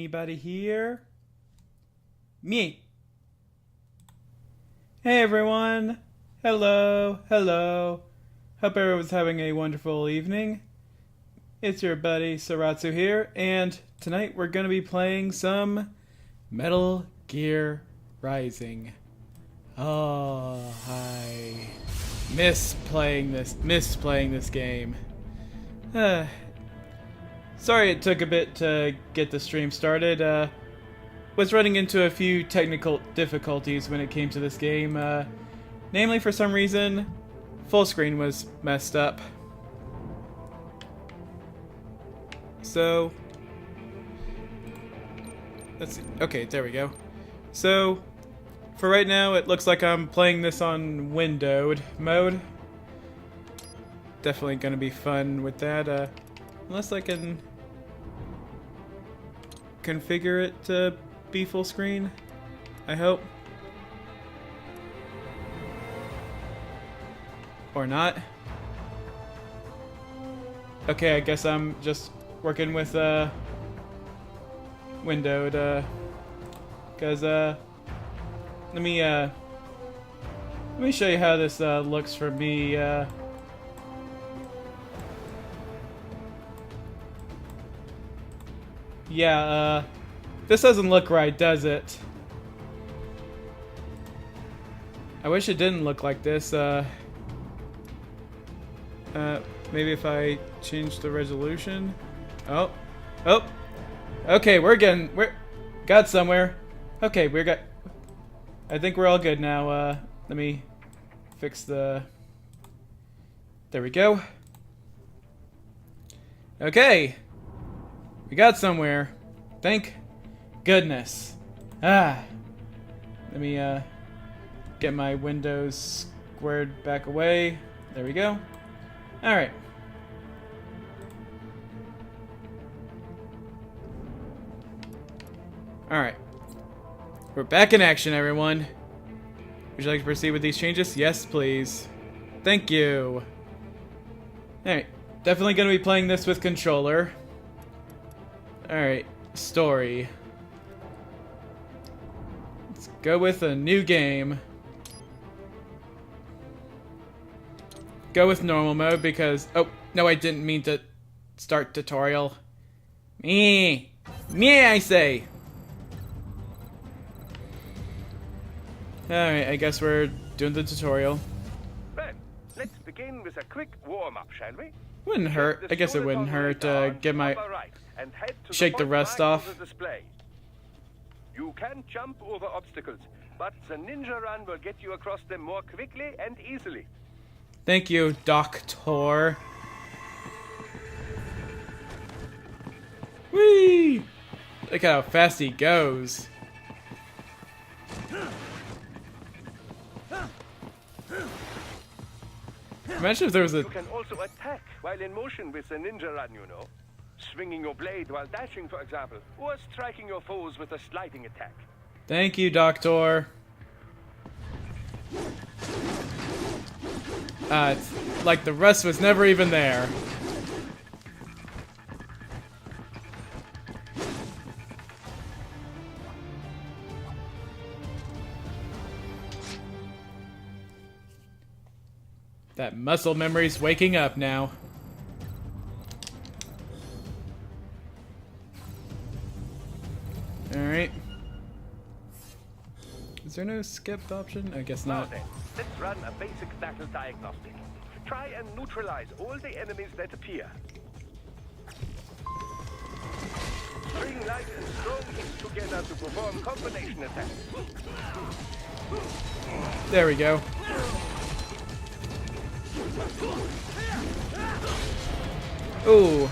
Anybody here? Me. Hey everyone. Hello. Hello. Hope everyone's having a wonderful evening. It's your buddy Seratsu here, and tonight we're going to be playing some Metal Gear Rising. Oh, I miss playing this game. Sorry it took a bit to get the stream started. Was running into a few technical difficulties when it came to this game. Namely, for some reason, full screen was messed up. So, let's see. Okay, there we go. So, for right now, it looks like I'm playing this on windowed mode. Definitely gonna be fun with that. Unless I can configure it to be full screen, I hope. Or not. Okay, I guess I'm just working with windowed, cause let me show you how this looks for me. Yeah, this doesn't look right, does it? I wish it didn't look like this. Maybe if I change the resolution. Oh. Okay, we're got somewhere. Okay, I think we're all good now. Let me fix the. There we go. Okay. We got somewhere. Thank goodness. Let me get my windows squared back away. There we go. Alright. Alright. We're back in action, everyone. Would you like to proceed with these changes? Yes, please. Thank you. Alright. Definitely going to be playing this with controller. Alright, story. Let's go with a new game. Go with normal mode because... Oh, no, I didn't mean to start tutorial. Me, I say. Alright, I guess we're doing the tutorial. Well, let's begin with a quick warm-up, shall we? Wouldn't hurt. I guess it wouldn't hurt to get my... Shake the rust off. You can jump over obstacles, but the ninja run will get you across them more quickly and easily. Thank you, Doctor. Whee! Look how fast he goes. Imagine if there was a... You can also attack while in motion with the ninja run, you know. Swinging your blade while dashing, for example, or striking your foes with a sliding attack. Thank you, Doctor. It's like the rest was never even there. That muscle memory's waking up now. Alright. Is there no skip option? I guess not. Now then, let's run a basic battle diagnostic. Try and neutralize all the enemies that appear. String light and strong hits together to perform combination attacks. There we go. Ooh.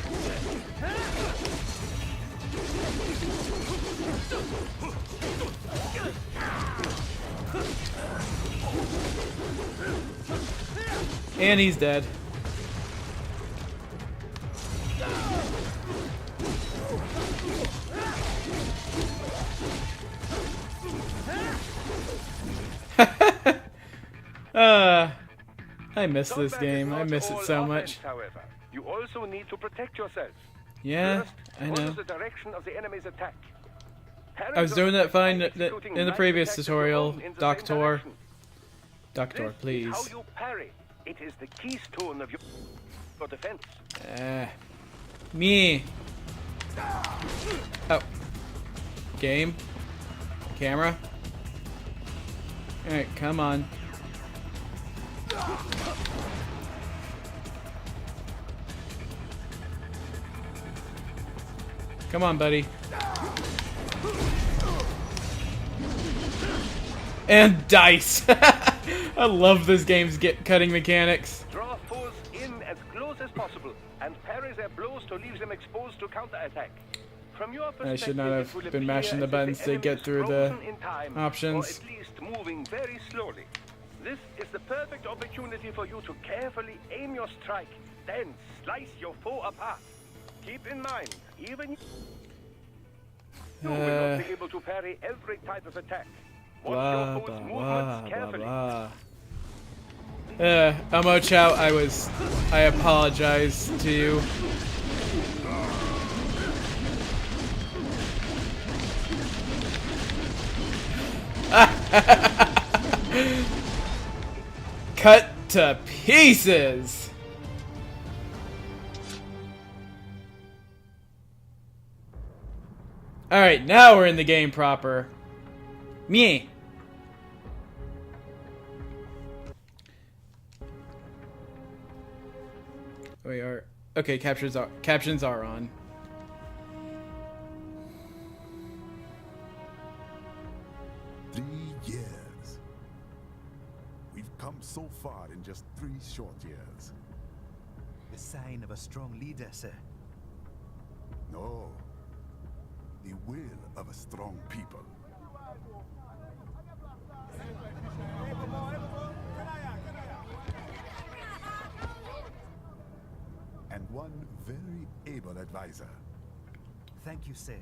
And he's dead. I miss this game. I miss it so much. However, you also need to protect yourself. Yeah, First, I know. follow the direction of the enemy's attack. I was doing that fine Executing in the knife previous attacks of tutorial. your own in the same Doctor. direction. Doctor, This is please. how you parry. It is the keystone of your defense. Me. Oh. Game. Camera. Alright, come on. Come on, buddy. And dice. I love this game's cutting mechanics. Draw foes in as close as possible and parry their blows to leave them exposed to counterattack. From your perspective, I should not it have will been appear mashing the as if buttons to enemy get is through the frozen in time, options. or at least moving very slowly. This is the perfect opportunity for you to carefully aim your strike, then slice your foe apart. Keep in mind, even you will not be able to parry every type of attack. Watch Blah, your foe's blah, movements blah, carefully. blah, blah. Omo Chow, I apologize to you. Cut to pieces. Alright, now we're in the game proper. Me. We are okay. Captions are on. 3 years. We've come so far in just 3 short years. The sign of a strong leader, sir. No. The will of a strong people. And one very able advisor. Thank you, sir.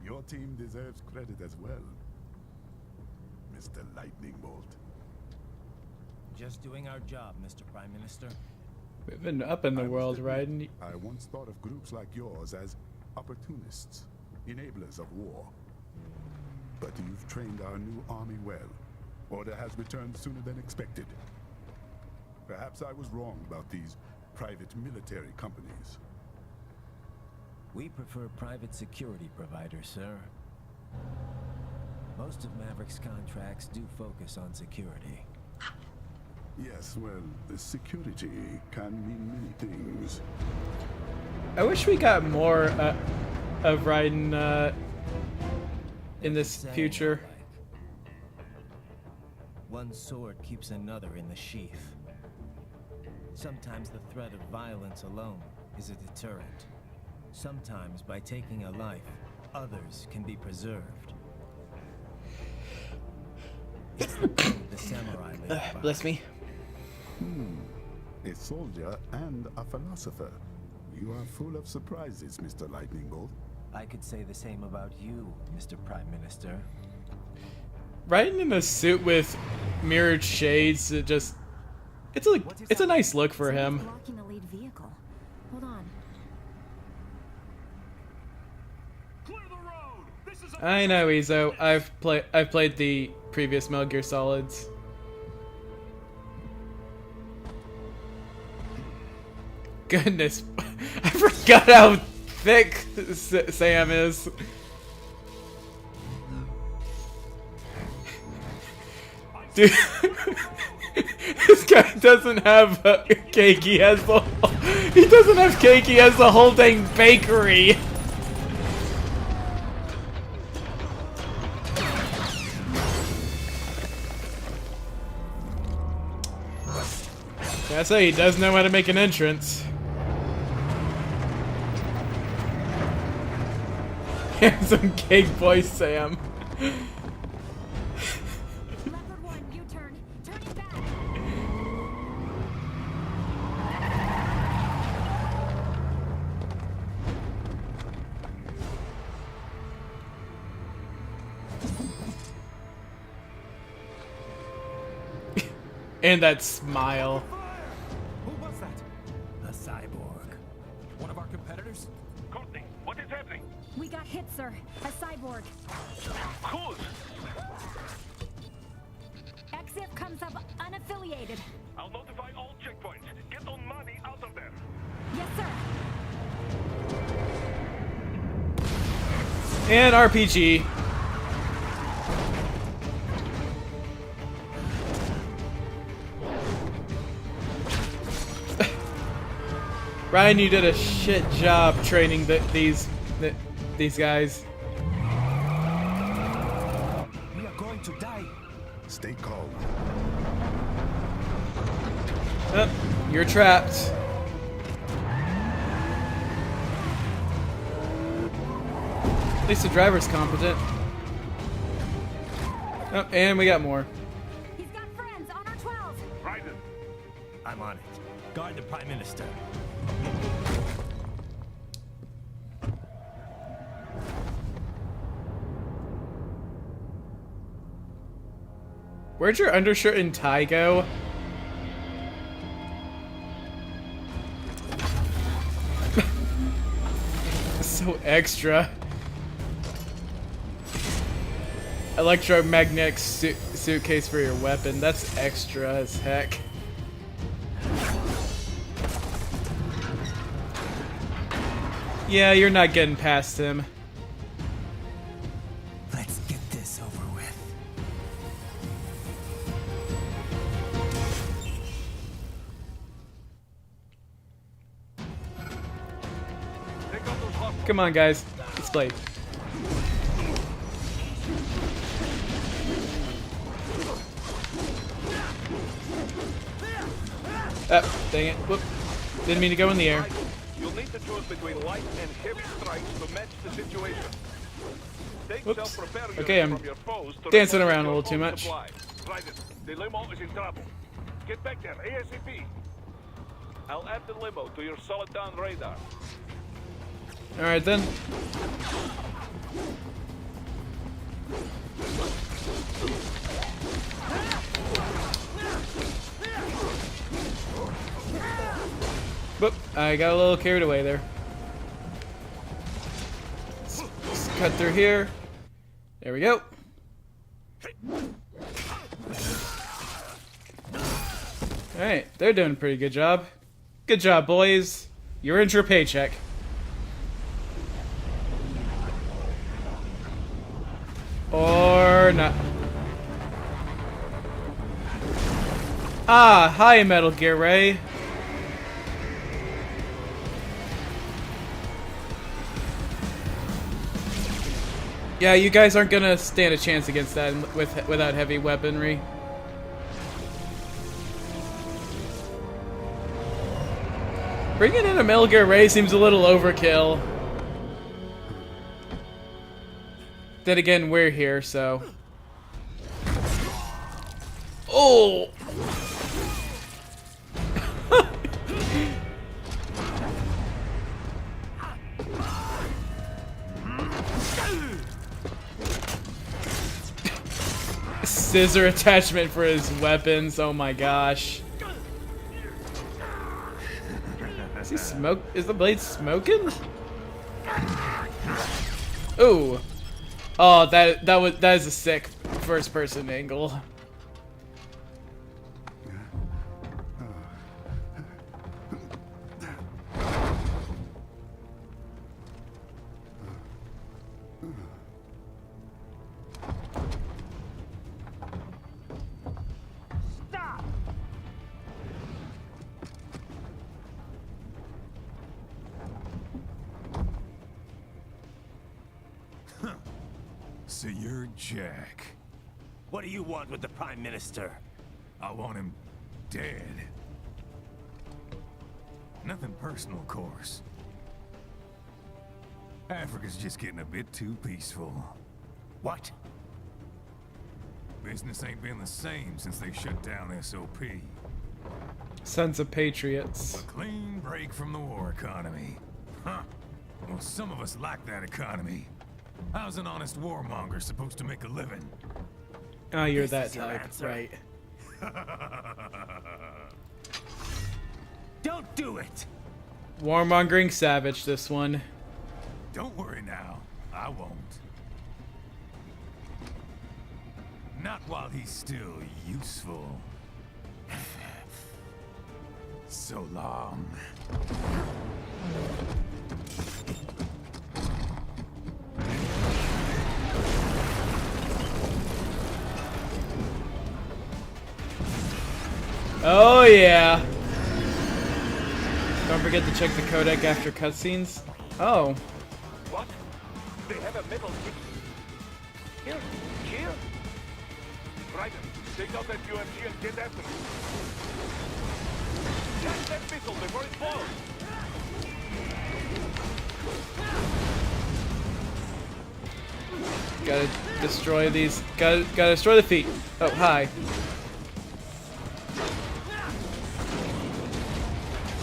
Your team deserves credit as well, Mr. Lightning Bolt. Just doing our job, Mr. Prime Minister. We've been up in the I must world, admit, right? I once thought of groups like yours as opportunists, enablers of war. But you've trained our new army well. Order has returned sooner than expected. Perhaps I was wrong about these private military companies. We prefer private security providers, sir. Most of Maverick's contracts do focus on security. Yes, well, the security can mean many things. I wish we got more of Raiden in There's a this saying future. I like. One sword keeps another in the sheath. Sometimes the threat of violence alone is a deterrent. Sometimes by taking a life, others can be preserved. It's the way the samurai live by. Bless me. A soldier and a philosopher. You are full of surprises, Mr. Lightning Bolt. I could say the same about you, Mr. Prime Minister. Raiden in a suit with mirrored shades, it's a nice look for him. Blocking the lead vehicle. Hold on. I know, Izo. I've played the previous Metal Gear Solids. Goodness, I forgot how thick Sam is. Dude, this guy doesn't have cake. He doesn't have cake. He has the whole dang bakery. That's how he does know how to make an entrance. Some cake boy Sam. Leopard 1, U-turn. Turning back. And that smile. Who was that? A cyborg. One of our competitors? Courtney, what is happening? sir. A cyborg. Cool. Exif comes up unaffiliated. I'll notify all checkpoints. Get on money out of there. Yes, sir. And RPG. Ryan, you did a shit job training these guys. We are going to die. Stay calm. Oh, you're trapped. At least the driver's competent. Oh, and we got more. He's got friends on our 12. Raiden. I'm on it. Guard the Prime Minister. Where'd your undershirt and tie go? So extra. Electromagnetic suitcase for your weapon. That's extra as heck. Yeah, you're not getting past him. Let's get this over with. Take out those hostiles. Come on, guys. Let's play. Oh, dang it. Whoop. Didn't mean to go in the air. You'll need to choose between light and heavy strikes to match the situation. Take Whoops. self-repair Okay, units I'm from your foes to dancing replenish around a your little too own much. supply. Raiden, the limo is in trouble. Get back there, ASAP. I'll add the limo to your solid down radar. Alright then. Whoop, I got a little carried away there. Let's cut through here. There we go. Alright, they're doing a pretty good job. Good job, boys. You're in for a paycheck. Or not. Ah, hi, Metal Gear Ray. Yeah, you guys aren't gonna stand a chance against that without heavy weaponry. Bringing in a Metal Gear Ray seems a little overkill. Then again, we're here, so. Oh! Scissor attachment for his weapons, oh my gosh. Is he smoke? Is the blade smoking? Ooh. Oh, that is a sick first person angle. So you're Jack. What do you want with the Prime Minister? I want him dead. Nothing personal, of course. Africa's just getting a bit too peaceful. What? Business ain't been the same since they shut down SOP. Sons of Patriots. A clean break from the war economy. Huh. Well, some of us like that economy. How's an honest warmonger supposed to make a living? Oh, you're This that is your type, answer. right? Don't do it! Warmongering savage, this one. Don't worry now. I won't. Not while he's still useful. So long. Oh yeah. Don't forget to check the codec after cutscenes. Oh. What? They have a metal kit. Here? Here? Ryder, take out that UMG and get after it. Catch that missile before it falls! Gotta destroy these. Gotta destroy the feet. Oh, hi.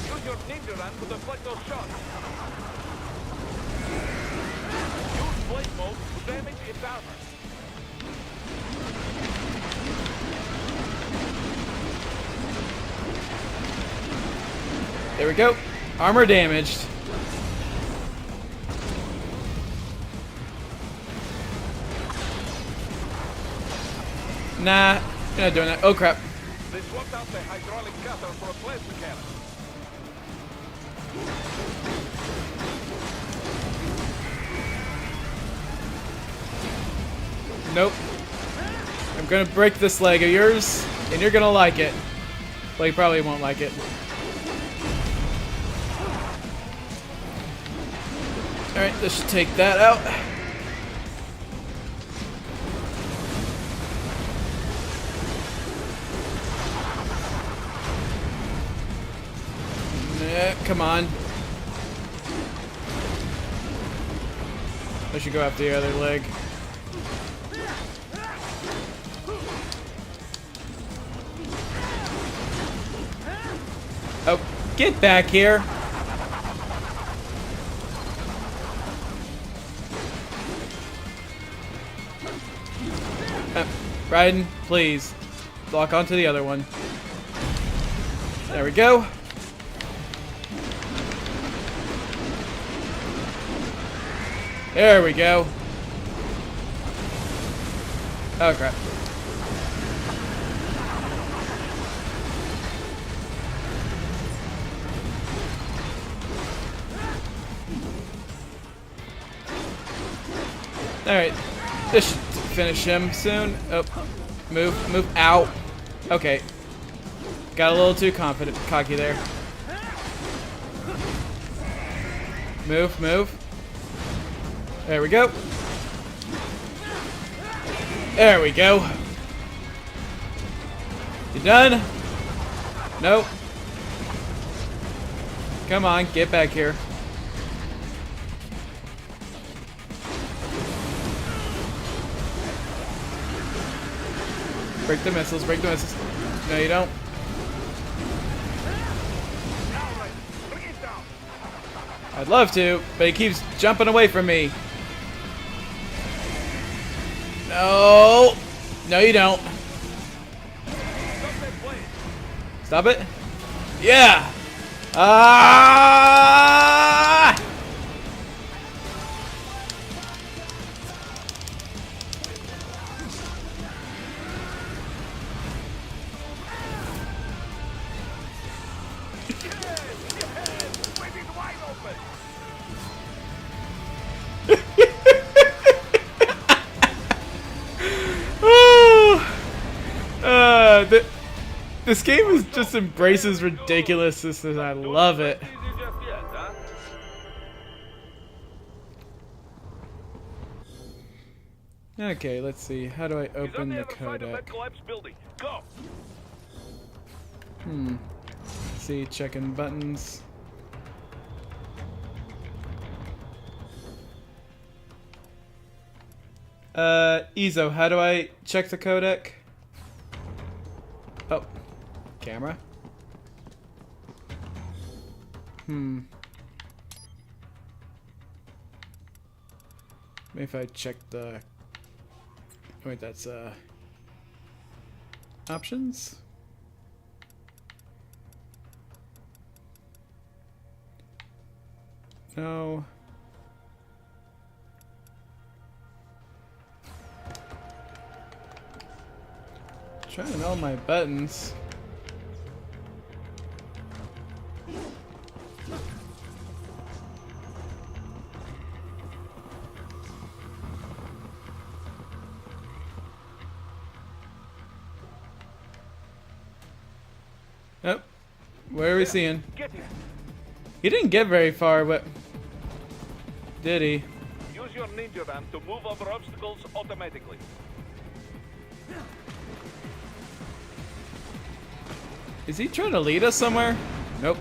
Use your ninja ram to deflect those shots. Use blade mode to damage its armor. There we go. Armor damaged. Nah, you're not doing that. Oh crap. They swapped out the hydraulic cutter for a plasma cannon. Nope. I'm gonna break this leg of yours, and you're gonna like it. Well, you probably won't like it. Alright, this should take that out. Come on. I should go after the other leg. Oh, get back here. Raiden, please. Lock onto the other one. There we go. There we go. Oh crap. Alright. This should finish him soon. Oh. Move out. Okay. Got a little too cocky there. Move. There we go. There we go. You done? Nope. Come on, get back here. Break the missiles, break the missiles. No, you don't. I'd love to, but he keeps jumping away from me. No. No, you don't. Stop it. Yeah. Ah! This game is just embraces ridiculousness and I love it. Okay, let's see. How do I open the codec? See, checking buttons. Izo, how do I check the codec? Oh. Camera? Maybe if I check the... Wait, that's, options? No. trying to know my buttons. Oh, where are we seeing? Get him. He didn't get very far, but did he? Use your ninja ramp to move over obstacles automatically. Is he trying to lead us somewhere? Nope.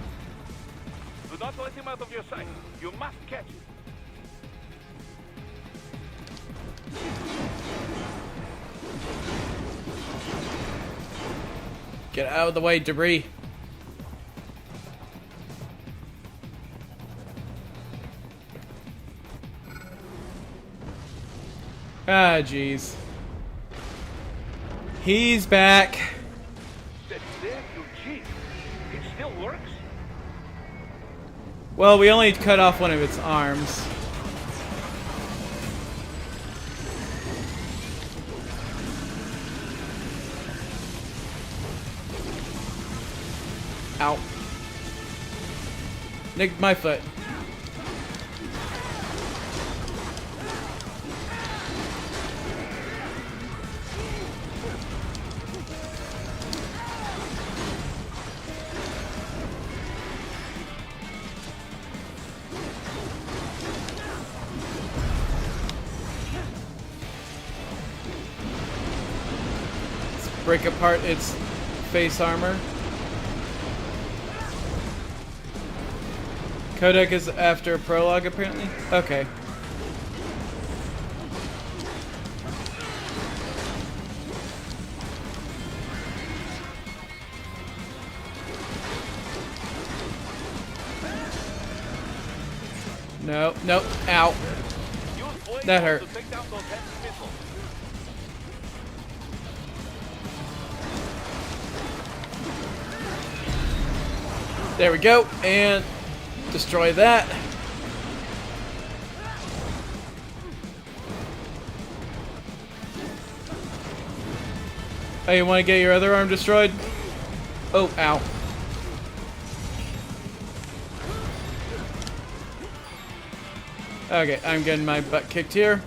Do not let him out of your sight. You must catch him. Get out of the way, debris. Ah, jeez. He's back. There you jeez. It still works? Well, we only cut off one of its arms. Ow. Nicked my foot. Let's break apart its face armor. Codec is after prologue, apparently? Okay. No, no, ow. That hurt. To take down those heavy missiles. There we go, and destroy that. Oh, you want to get your other arm destroyed? Oh, ow. Okay, I'm getting my butt kicked here.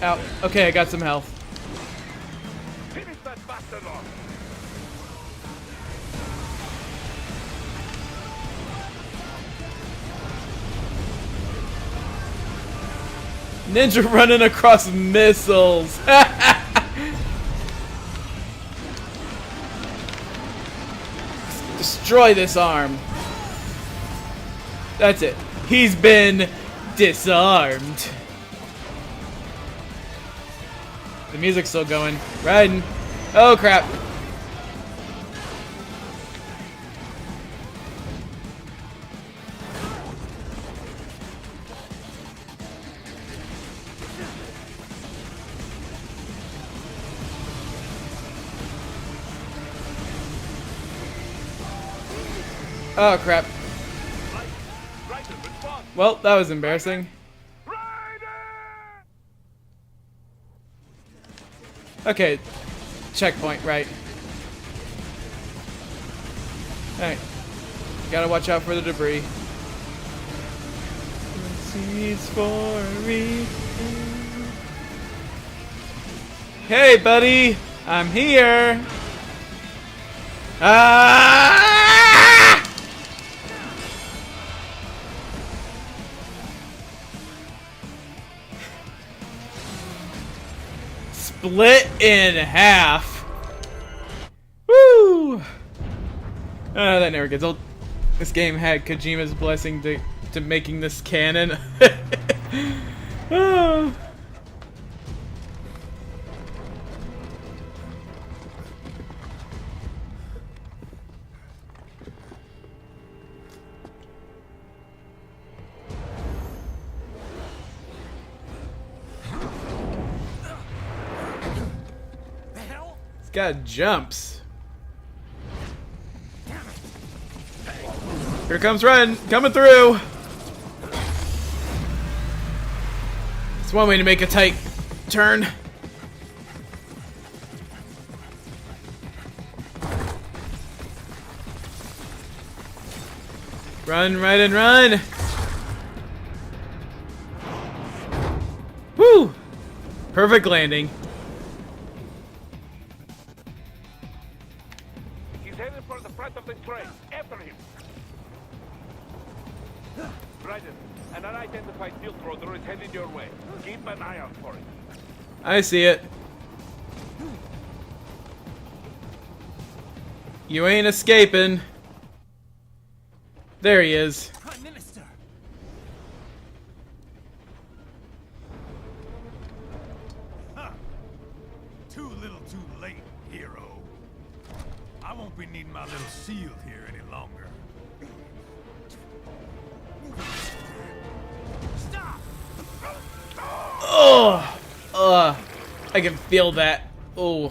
Ow. Okay, I got some health. Finish that bastard off. Ninja running across missiles. Destroy this arm. That's it. He's been disarmed. The music's still going. Riding. Oh crap. Oh crap. Well, that was embarrassing. Okay. Checkpoint, right. Alright. Gotta watch out for the debris. Hey, buddy! I'm here! Ah! Split in half. Woo! Oh, that never gets old. This game had Kojima's blessing to making this canon. Oh. It's got jumps. Here comes Ren, coming through. It's one way to make a tight turn. Run, Raiden, run! Woo! Perfect landing. He's headed for the front of the train. After him. Raiden, an unidentified field roader is headed your way. Keep an eye out for it. I see it. You ain't escaping. There he is. Prime Minister! Huh. Too little too late, hero. I won't be needing my little shield here any longer. Stop! Oh, I can feel that. Oh,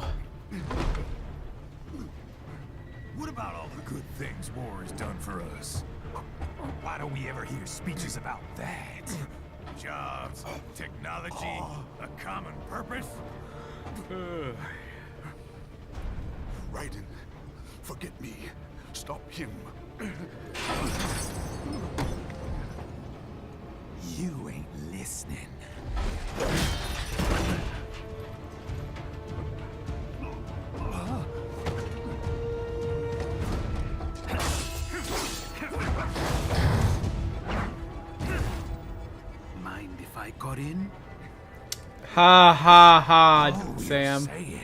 What about all the good things war has done for us? Why don't we ever hear speeches about that? Jobs, technology, a common purpose? Raiden, forget me. Stop him. You ain't listening. Mind if I got in? ha ha ha, Oh, Sam. you're saying.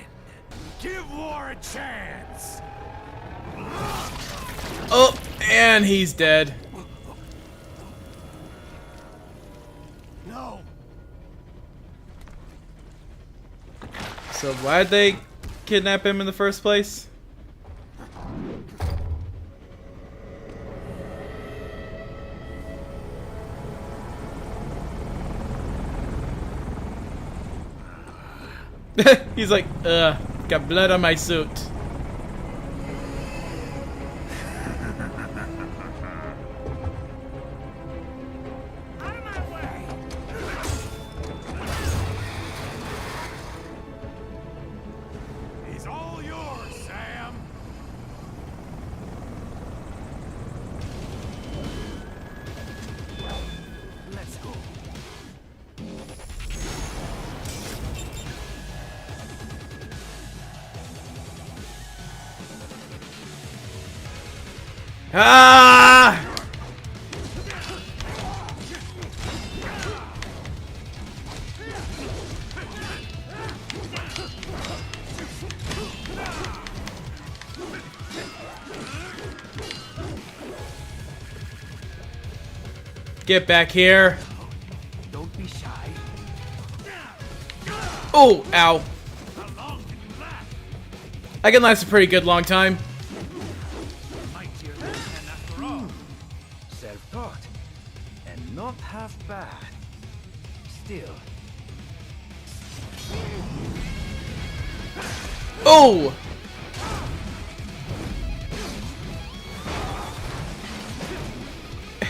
Give war a chance! Oh, and he's dead. No! So why'd they kidnap him in the first place? He's like, got blood on my suit. Out of my way! He's all yours, Sam! Let's go. Ah! Get back here. Don't be shy. Oh, ow. How long can you last? I can last a pretty good long time. Mightier than man after all. Self-taught. And not half bad. Still. Oh!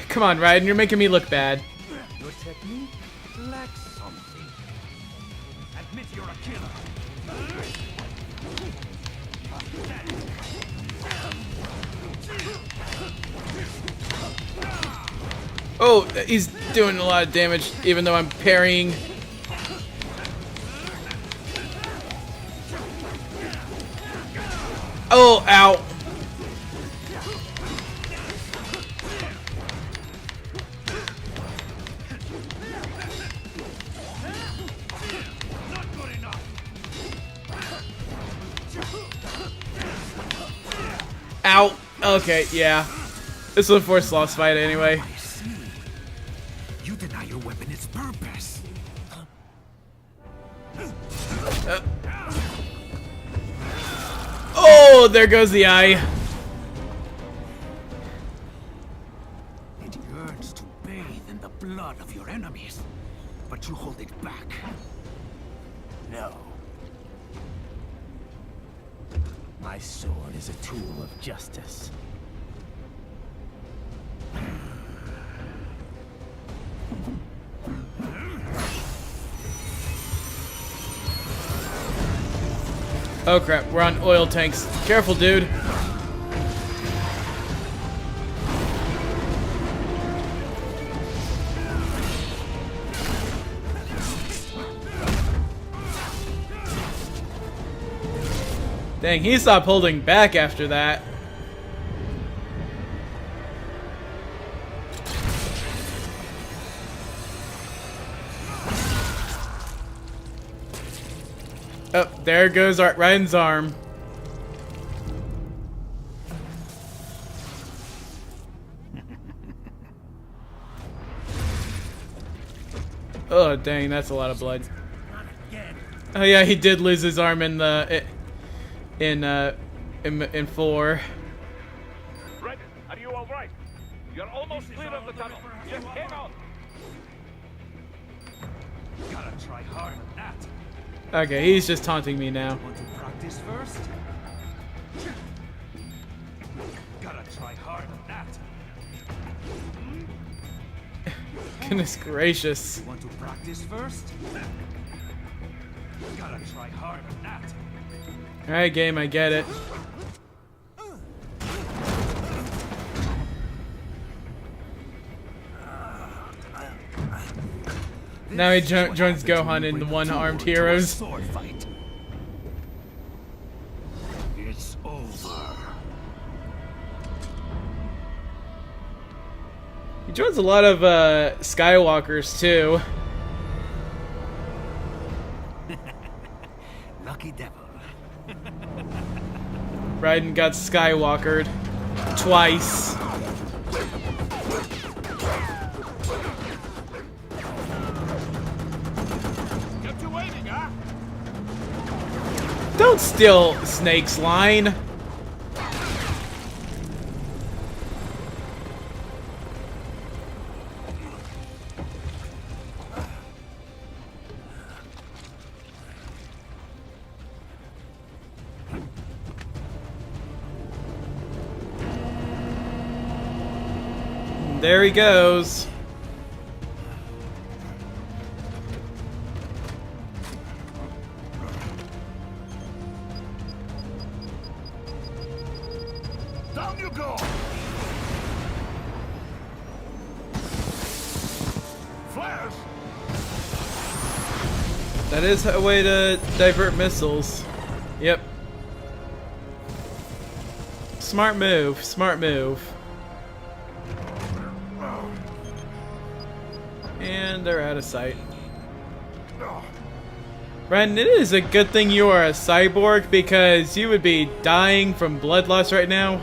Come on, Raiden, you're making me look bad. Your technique lacks something. Admit you're a killer. Oh, he's doing a lot of damage, even though I'm parrying. Oh, ow. Ow. Okay, yeah. This was a forced loss fight anyway. I see. You deny your weapon its purpose. Oh, there goes the eye. It yearns to bathe in the blood of your enemies, but you hold it back. No. My sword is a tool of justice. Oh crap, we're on oil tanks. Careful, dude. Dang, he stopped holding back after that. Oh, there goes Ryan's arm. Oh, dang, that's a lot of blood. Oh yeah, he did lose his arm in the in 4. Red, are you all right? You're almost clear of the tunnel. Just hang on. Gotta try hard at that. Okay, he's just taunting me now. Want to practice first? Gotta try hard at that. Goodness gracious. Want to practice first? Gotta try hard at that. Alright, game, I get it. Now he joins Gohan in the one-armed heroes. Sword fight. It's over. He joins a lot of Skywalkers too. Lucky devil. Raiden got Skywalkered twice. Kept you waiting, huh? Don't steal Snake's line. There he goes. Down you go! Flares! That is a way to divert missiles. Yep. Smart move, smart move. And they're out of sight. Ren, it is a good thing you are a cyborg because you would be dying from blood loss right now.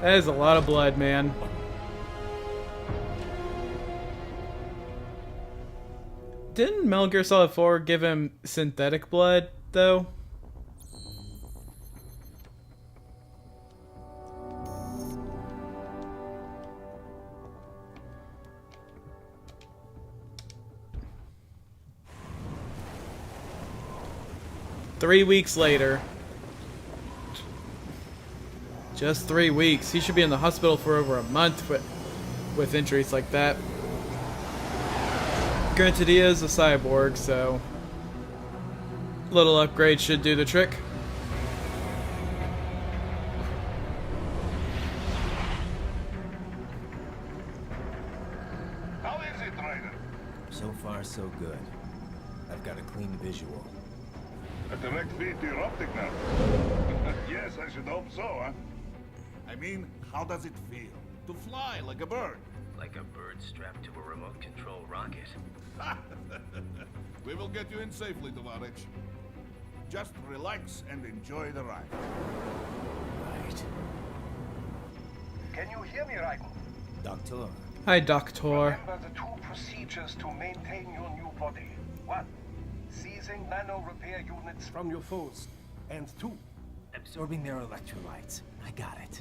That is a lot of blood, man. Didn't Metal Gear Solid 4 give him synthetic blood, though? Three weeks later. Just 3 weeks. He should be in the hospital for over a month with injuries like that. Granted, he is a cyborg, so little upgrade should do the trick. How is it, Ryder? So far, so good. I've got a clean visual. A direct feed to your optic now. Yes, I should hope so, huh? I mean, how does it feel? To fly like a bird? Like a bird strapped to a remote control rocket. We will get you in safely, Tovarich. Just relax and enjoy the ride. Right. Can you hear me, Raiden? Doctor. Hi, Doctor. Remember the two procedures to maintain your new body. 1. Seizing nano repair units from your foes. And 2, Absorbing their electrolytes. I got it.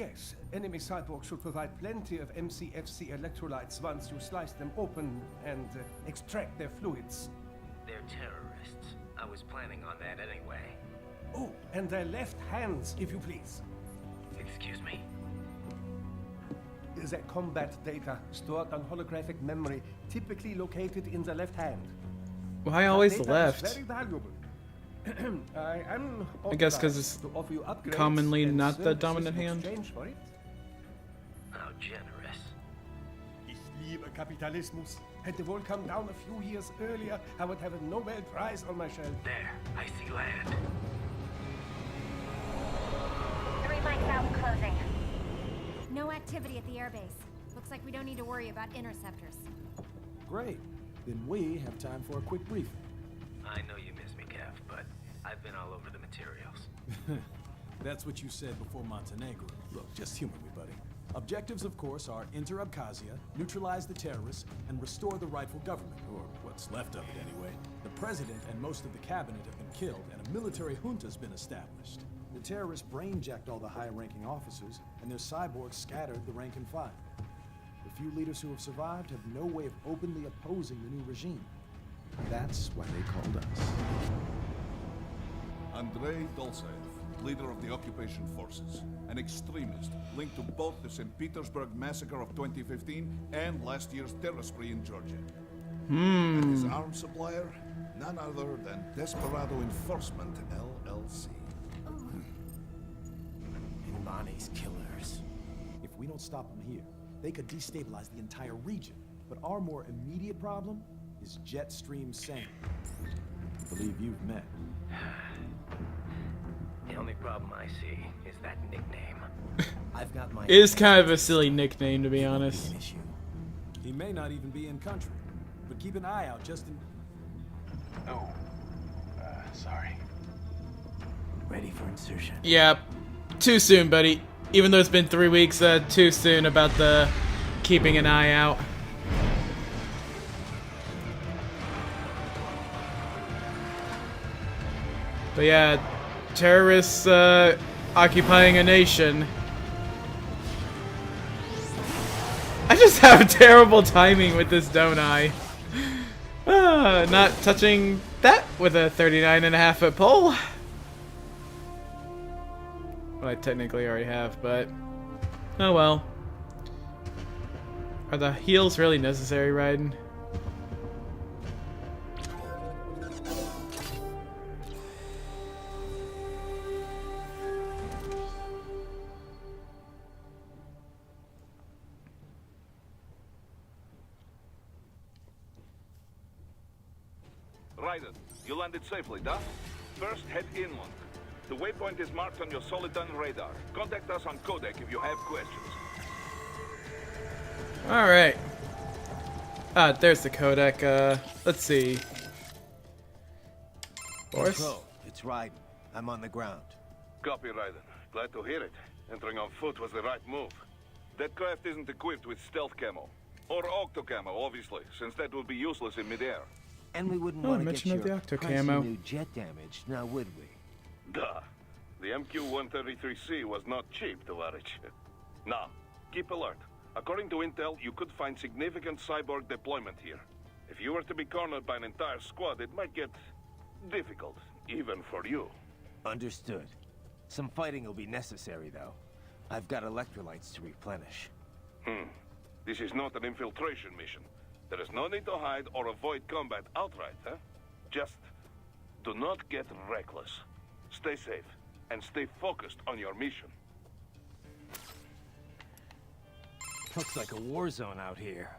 yes, enemy cyborgs should provide plenty of MCFC electrolytes once you slice them open and extract their fluids. They're terrorists. I was planning on that anyway. Oh, and their left hands, if you please. Excuse me? Their combat data stored on holographic memory, typically located in the left hand. Why always That the data is left? very valuable. I am I guess 'cause it's authorized to offer you upgrades commonly and not the services dominant in hand. exchange for it. How generous. Is Lieber Kapitalismus. Had the wall come down a few years earlier, I would have a Nobel Prize on my shelf. There, I see land. 3 mics out and closing. No activity at the airbase. Looks like we don't need to worry about interceptors. Great. Then we have time for a quick briefing. I know you miss me, Kev, but I've been all over the materials. That's what you said before Montenegro. Look, just humor me, buddy. Objectives, of course, are enter Abkhazia, neutralize the terrorists, and restore the rightful government, or what's left of it anyway. The president and most of the cabinet have been killed, and a military junta's been established. The terrorists brain-jacked all the high-ranking officers, and their cyborgs scattered the rank and file. The few leaders who have survived have no way of openly opposing the new regime. That's why they called us. Andrei Dolzaev, leader of the occupation forces, an extremist linked to both the St. Petersburg massacre of 2015 and last year's terror spree in Georgia. And his arms supplier, none other than Desperado Enforcement, LLC. Bonnie's killers. If we don't stop them here, they could destabilize the entire region. But our more immediate problem is Jetstream Sang. I believe you've met. The only problem I see is that nickname. I've got my... It is kind of a silly nickname, to be honest. An issue. He may not even be in country, but keep an eye out just in... Oh, sorry. Ready for insertion. Yeah, too soon, buddy. Even though it's been 3 weeks, too soon about the keeping an eye out. But yeah, terrorists occupying a nation. I just have terrible timing with this, don't I? Not touching that with a 39.5-foot pole. Well, I technically already have, but oh well. Are the heals really necessary, Raiden? Raiden, you landed safely, duh? First, head inland. The waypoint is marked on your Soliton radar. Contact us on Codec if you have questions. Alright. Ah, there's the codec. Let's see. Boris? Control, it's Raiden. I'm on the ground. Copy, Raiden. Glad to hear it. Entering on foot was the right move. That craft isn't equipped with stealth camo. Or octo camo, obviously, since that would be useless in midair. And we wouldn't Oh, want to mention get of the your octo pricey camo. new jet damage, now would we? Duh. The MQ-133C was not cheap, Tovarich. Now, keep alert. According to intel, you could find significant cyborg deployment here. If you were to be cornered by an entire squad, it might get difficult, even for you. Understood. Some fighting will be necessary, though. I've got electrolytes to replenish. This is not an infiltration mission. There is no need to hide or avoid combat outright, huh? Just do not get reckless. Stay safe, and stay focused on your mission. Looks like a war zone out here.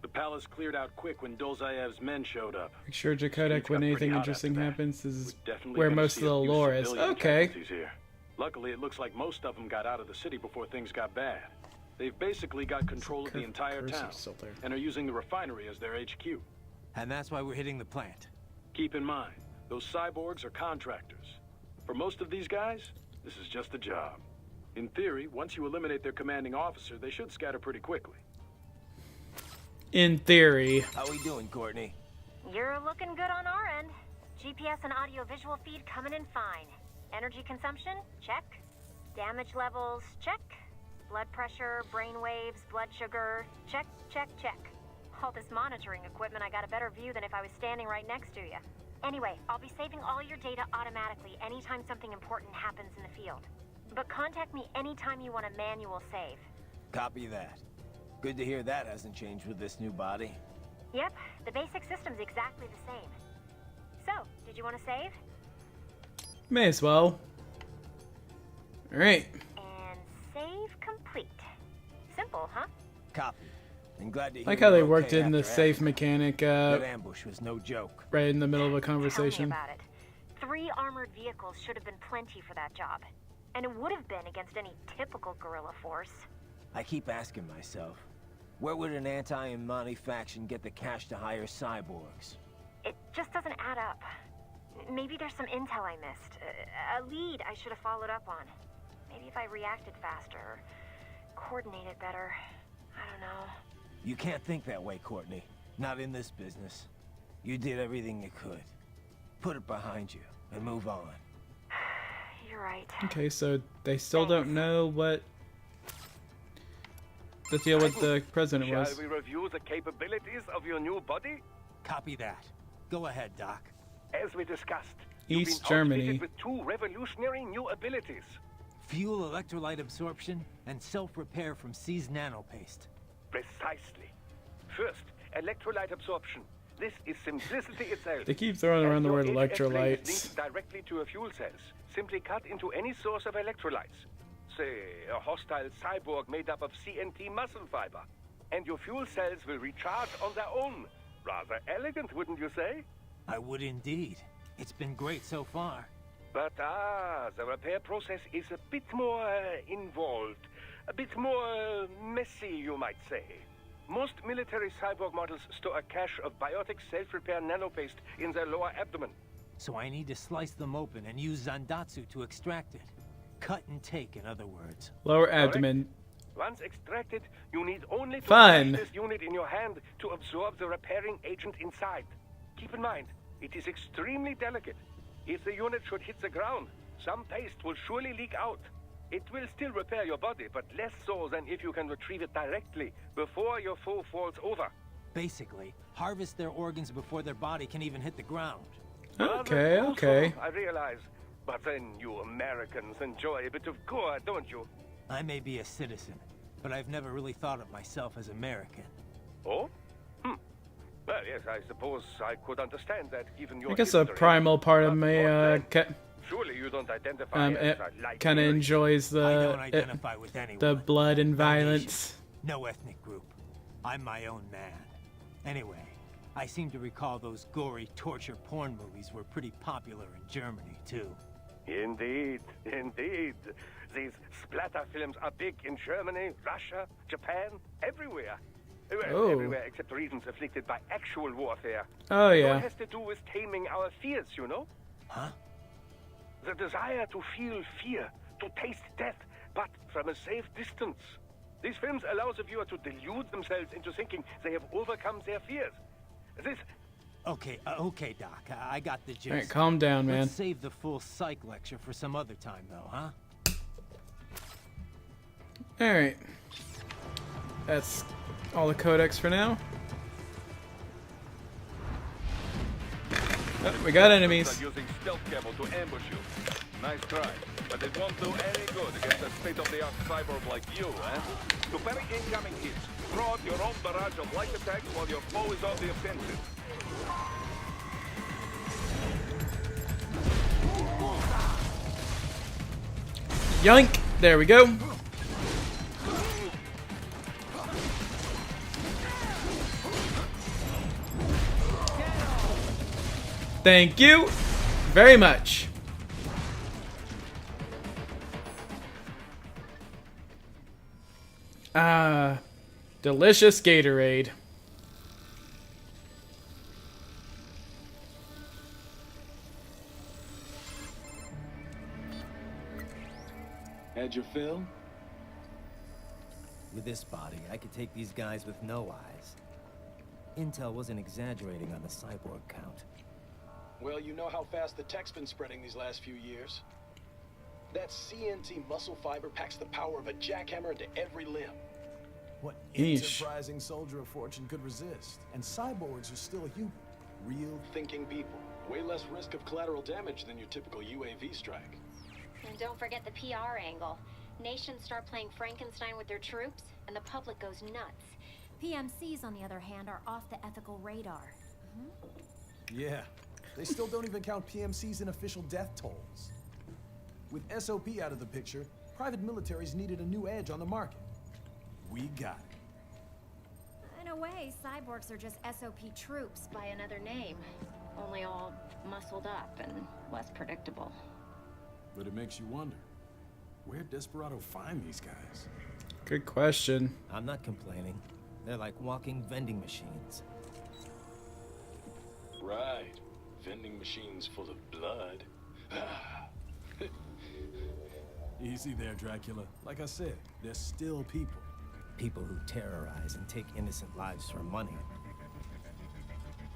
The palace cleared out quick when Dolzaev's men showed up. Make sure to codec Streets when got anything pretty hot interesting after that. happens. This is We're definitely where gonna most of see a the few lore is. civilian Okay. casualties here. Luckily, it looks like most of them got out of the city before things got bad. They've basically got control of the entire cursor's town still there. and are using the refinery as their HQ. And that's why we're hitting the plant. Keep in mind, those cyborgs are contractors. For most of these guys, this is just a job. In theory, once you eliminate their commanding officer, they should scatter pretty quickly. In theory. How we doing, Courtney? You're looking good on our end. GPS and audio-visual feed coming in fine. Energy consumption? Check. Damage levels? Check. Blood pressure, brain waves, blood sugar? Check, check, check. All this monitoring equipment, I got a better view than if I was standing right next to you. Anyway, I'll be saving all your data automatically anytime something important happens in the field. But contact me anytime you want a manual save. Copy that. Good to hear that hasn't changed with this new body. Yep, the basic system's exactly the same. So, did you want to save? May as well. Alright. And save complete. Simple, huh? Copy. And glad to hear I like how they you're worked okay in the after safe everything. mechanic That ambush was no joke. right in the middle of a Tell me conversation. about it. 3 armored vehicles should have been plenty for that job. And it would have been against any typical guerrilla force. I keep asking myself, where would an anti-Imani faction get the cash to hire cyborgs? It just doesn't add up. Maybe there's some intel I missed. A lead I should have followed up on. Maybe if I reacted faster, or coordinated better. I don't know. You can't think that way, Courtney. Not in this business. You did everything you could. Put it behind you and move on. You're right. Okay, so they still don't know what the deal with the president was. Shall we review the capabilities of your new body? Copy that. Go ahead, Doc. As we discussed, you've East been Germany. outfitted with 2 revolutionary new abilities. Fuel electrolyte absorption and self-repair from C's nanopaste. Precisely. First, electrolyte absorption. This is simplicity itself. They keep throwing around the word As your HF plate is electrolytes. linked directly to your fuel cells. Simply cut into any source of electrolytes. Say, a hostile cyborg made up of CNT muscle fiber. And your fuel cells will recharge on their own. Rather elegant, wouldn't you say? I would indeed. It's been great so far. But the repair process is a bit more involved. A bit more messy, you might say. Most military cyborg models store a cache of biotic self-repair nanopaste in their lower abdomen. So I need to slice them open and use Zandatsu to extract it. Cut and take, in other words. Lower Correct. abdomen. Once extracted, you need only to Fun. touch this unit in your hand to absorb the repairing agent inside. Keep in mind, it is extremely delicate. If the unit should hit the ground, some paste will surely leak out. It will still repair your body, but less so than if you can retrieve it directly before your foe falls over. Basically, harvest their organs before their body can even hit the ground. Okay, Rather okay. gruesome, I realize. But then you Americans enjoy a bit of gore, don't you? I may be a citizen, but I've never really thought of myself as American. Oh? Well, yes, I suppose I could understand that given your I guess a history. primal part of But me what then? Surely you don't identify as a light kind of bearer. enjoys I don't the identify with anyone. the blood and No nation, violence. no ethnic group. I'm my own man. Anyway, I seem to recall those gory torture porn movies were pretty popular in Germany, too. Indeed, indeed. These splatter films are big in Germany, Russia, Japan, everywhere. Well, Oh. everywhere except regions afflicted by actual warfare. Oh It all yeah. has to do with taming our fears, you know? Huh? The desire to feel fear, to taste death, but from a safe distance. These films allow the viewer to delude themselves into thinking they have overcome their fears. This... Okay, okay, Doc. I got the gist. Alright, calm down, man. Let's save the full psych lecture for some other time, though, huh? Alright. That's all the codex for now. Oh, we got enemies. Using stealth camo to ambush you. Nice try, but it won't do any good against a state-of-the-art cyborg like you, eh? To parry incoming hits, throw out your own barrage of light attacks while your foe is on the offensive. Yoink! There we go. Thank you very much. Delicious Gatorade. Had your fill? With this body, I could take these guys with no eyes. Intel wasn't exaggerating on the cyborg count. Well, you know how fast the tech's been spreading these last few years. That CNT muscle fiber packs the power of a jackhammer into every limb. What Yeesh. enterprising soldier of fortune could resist? And cyborgs are still human. Real. Thinking people. Way less risk of collateral damage than your typical UAV strike. And don't forget the PR angle. Nations start playing Frankenstein with their troops, and the public goes nuts. PMCs, on the other hand, are off the ethical radar. Yeah. They still don't even count PMCs in official death tolls. With SOP out of the picture, private militaries needed a new edge on the market. We got it. say cyborgs are just SOP troops by another name. Only all muscled up and less predictable. But it makes you wonder, where'd Desperado find these guys? Good question. I'm not complaining. They're like walking vending machines. Right. Vending machines full of blood. Easy there, Dracula. Like I said, they're still people. People who terrorize and take innocent lives for money.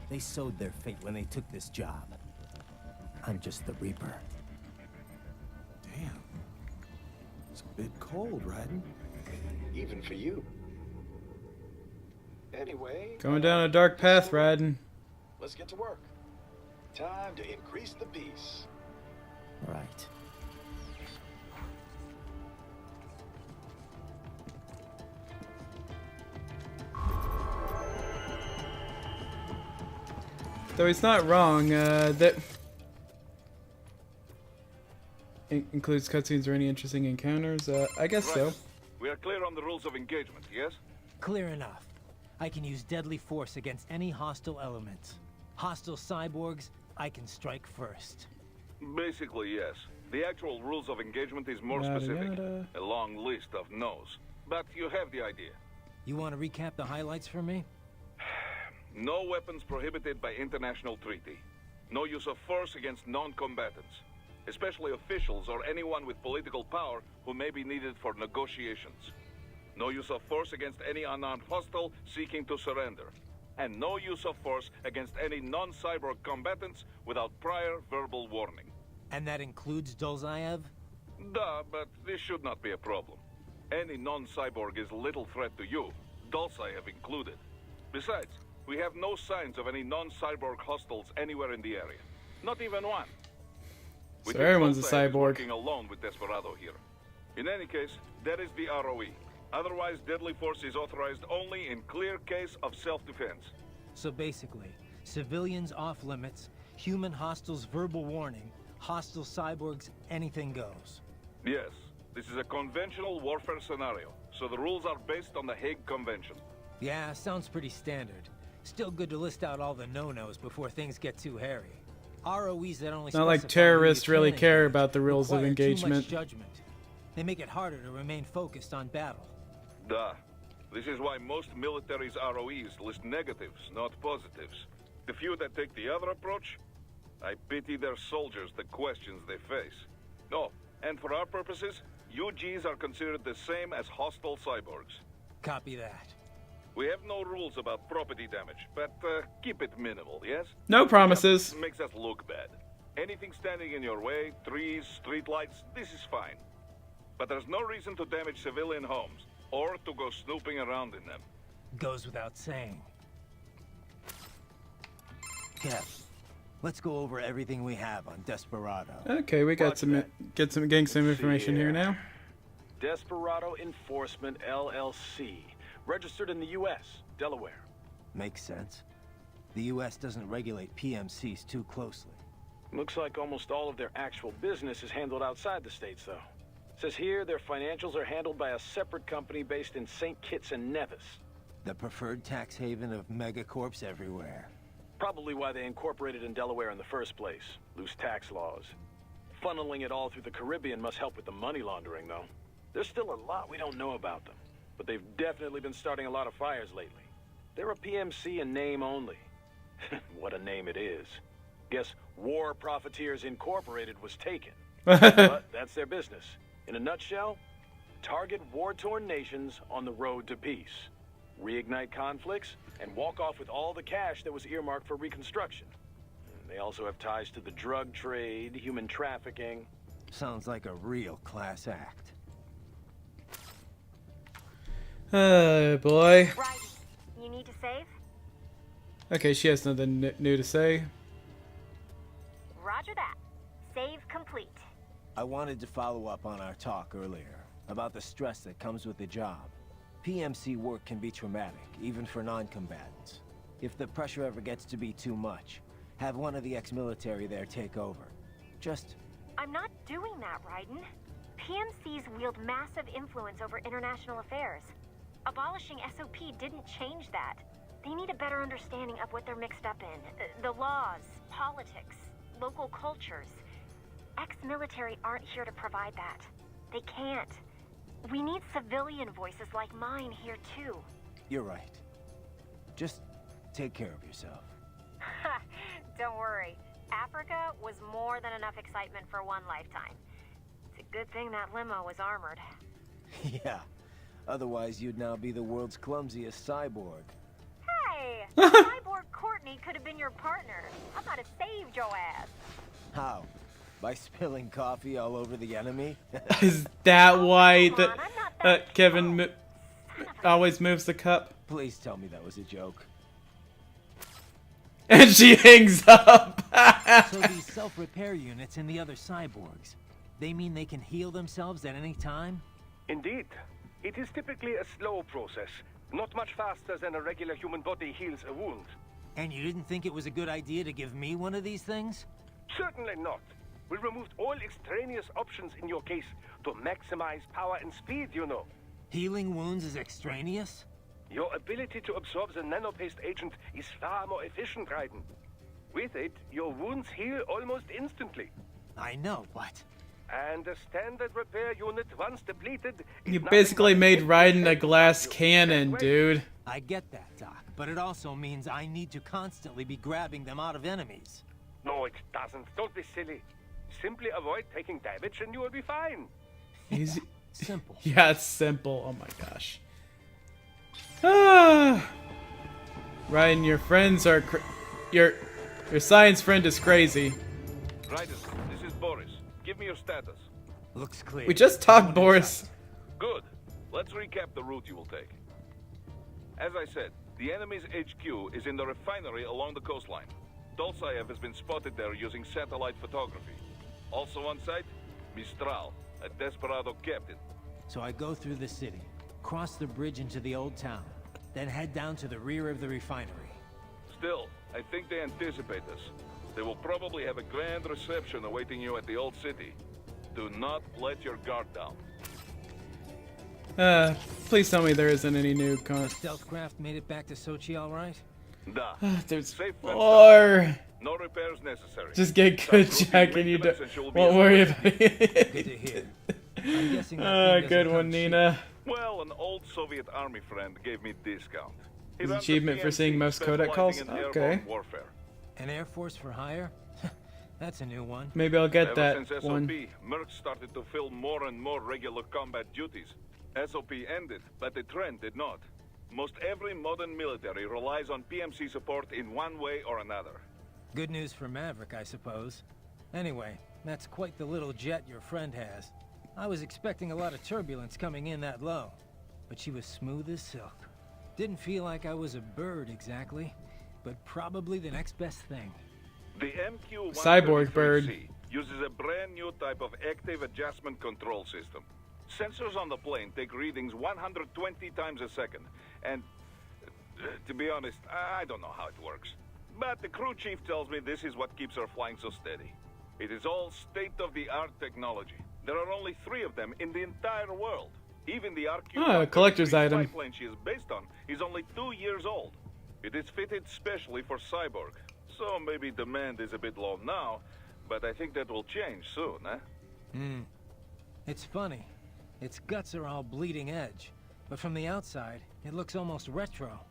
They sowed their fate when they took this job. I'm just the Reaper. Damn. It's a bit cold, Raiden. Even for you. Anyway... Going down a dark path, Raiden. Let's get to work. Time to increase the peace. Right. Though he's not wrong, that includes cutscenes or any interesting encounters. I guess so. We are clear on the rules of engagement, yes? Clear enough. I can use deadly force against any hostile elements. Hostile cyborgs, I can strike first. Basically, yes. The actual rules of engagement is more specific. A long list of no's. But you have the idea. You want to recap the highlights for me? No weapons prohibited by international treaty. No use of force against non-combatants, especially officials or anyone with political power who may be needed for negotiations. No use of force against any unarmed hostile seeking to surrender. And no use of force against any non-cyborg combatants without prior verbal warning. And that includes Dolzaev? Duh, but this should not be a problem. Any non-cyborg is little threat to you, Dolzaev included. Besides, we have no signs of any non-cyborg hostiles anywhere in the area. Not even one. So everyone's a cyborg. Working alone with Desperado here. In any case, that is the ROE. Otherwise, deadly force is authorized only in clear case of self-defense. So basically, civilians off limits, human hostiles verbal warning, hostile cyborgs, anything goes. Yes, this is a conventional warfare scenario, so the rules are based on the Hague Convention. Yeah, sounds pretty standard. Still good to list out all the no-nos before things get too hairy. ROEs that only not like terrorists really care about the rules of engagement. Too much judgment. They make it harder to remain focused on battle. Duh. This is why most militaries' ROEs list negatives, not positives. The few that take the other approach, I pity their soldiers the questions they face. Oh, and for our purposes, UGs are considered the same as hostile cyborgs. Copy that. We have no rules about property damage, but keep it minimal, yes? No promises. Just makes us look bad. Anything standing in your way, trees, streetlights, this is fine. But there's no reason to damage civilian homes, or to go snooping around in them. Goes without saying. Kev, let's go over everything we have on Desperado. Okay, we got getting some information here now. Desperado Enforcement LLC. Registered in the U.S., Delaware. Makes sense. The U.S. doesn't regulate PMCs too closely. Looks like almost all of their actual business is handled outside the States, though. Says here their financials are handled by a separate company based in St. Kitts and Nevis. The preferred tax haven of megacorps everywhere. Probably why they incorporated in Delaware in the first place. Loose tax laws. Funneling it all through the Caribbean must help with the money laundering, though. There's still a lot we don't know about them. But they've definitely been starting a lot of fires lately. They're a PMC in name only. What a name it is. Guess War Profiteers Incorporated was taken. But that's their business. In a nutshell, target war-torn nations on the road to peace. Reignite conflicts, and walk off with all the cash that was earmarked for reconstruction. They also have ties to the drug trade, human trafficking. Sounds like a real class act. Oh, boy. Right. You need to save? Okay, she has nothing new to say. Roger that. Save complete. I wanted to follow up on our talk earlier about the stress that comes with the job. PMC work can be traumatic, even for non-combatants. If the pressure ever gets to be too much, have one of the ex-military there take over. Just... I'm not doing that, Raiden. PMCs wield massive influence over international affairs. Abolishing SOP didn't change that. They need a better understanding of what they're mixed up in. The laws, politics, local cultures. Ex-military aren't here to provide that. They can't. We need civilian voices like mine here too. You're right. Just take care of yourself. Don't worry. Africa was more than enough excitement for one lifetime. It's a good thing that limo was armored. Yeah. Otherwise, you'd now be the world's clumsiest cyborg. Hey! Cyborg Courtney could have been your partner. I might have saved your ass. How? By spilling coffee all over the enemy? Is that why Kevin always moves the cup? Please tell me that was a joke. And she hangs up. So these self-repair units and the other cyborgs, they mean they can heal themselves at any time? Indeed. It is typically a slow process, not much faster than a regular human body heals a wound. And you didn't think it was a good idea to give me one of these things? Certainly not. We removed all extraneous options in your case to maximize power and speed, you know. Healing wounds is extraneous? Your ability to absorb the nanopaste agent is far more efficient, Raiden. With it, your wounds heal almost instantly. I know, but... And a standard repair unit, once depleted... You basically made Raiden a glass cannon, dude. I get that, Doc, but it also means I need to constantly be grabbing them out of enemies. No, it doesn't. Don't be silly. Simply avoid taking damage and you will be fine. Easy. Simple. Yeah, it's simple. Oh my gosh. Ah. Ryan, your friends are your science friend is crazy. Raiden, this is Boris. Give me your status. Looks clear. We just talked, Boris. Good. Let's recap the route you will take. As I said, the enemy's HQ is in the refinery along the coastline. Dolzaev has been spotted there using satellite photography. Also on site, Mistral, a desperado captain. So I go through the city, cross the bridge into the old town, then head down to the rear of the refinery. Still, I think they anticipate us. They will probably have a grand reception awaiting you at the old city. Do not let your guard down. Please tell me there isn't any new Stealthcraft made it back to Sochi all right? Da. There's Safe more. No repairs necessary. Just get good, Jack, and you won't worry about it. Good to hear. I'm guessing that good one, Nina. Well, an old Soviet army friend gave me discount. He His runs achievement a for seeing PNG most codec calls? specializing in Okay. airborne warfare. An Air Force for hire? That's a new one. Maybe I'll get Ever that since SOP, one. Merc started to fill more and more regular combat duties. SOP ended, but the trend did not. Most every modern military relies on PMC support in one way or another. Good news for Maverick, I suppose. Anyway, that's quite the little jet your friend has. I was expecting a lot of turbulence coming in that low, but she was smooth as silk. Didn't feel like I was a bird exactly, but probably the next best thing. The MQ-133C Cyborg bird. uses a brand new type of active adjustment control system. Sensors on the plane take readings 120 times a second, and to be honest, I don't know how it works. But the crew chief tells me this is what keeps her flying so steady. It is all state-of-the-art technology. There are only 3 of them in the entire world. Even the RQ-133 a collector's item. spy she is based on is only 2 years old. It is fitted specially for Cyborg, so maybe demand is a bit low now, but I think that will change soon, eh? It's funny. Its guts are all bleeding edge, but from the outside, it looks almost retro.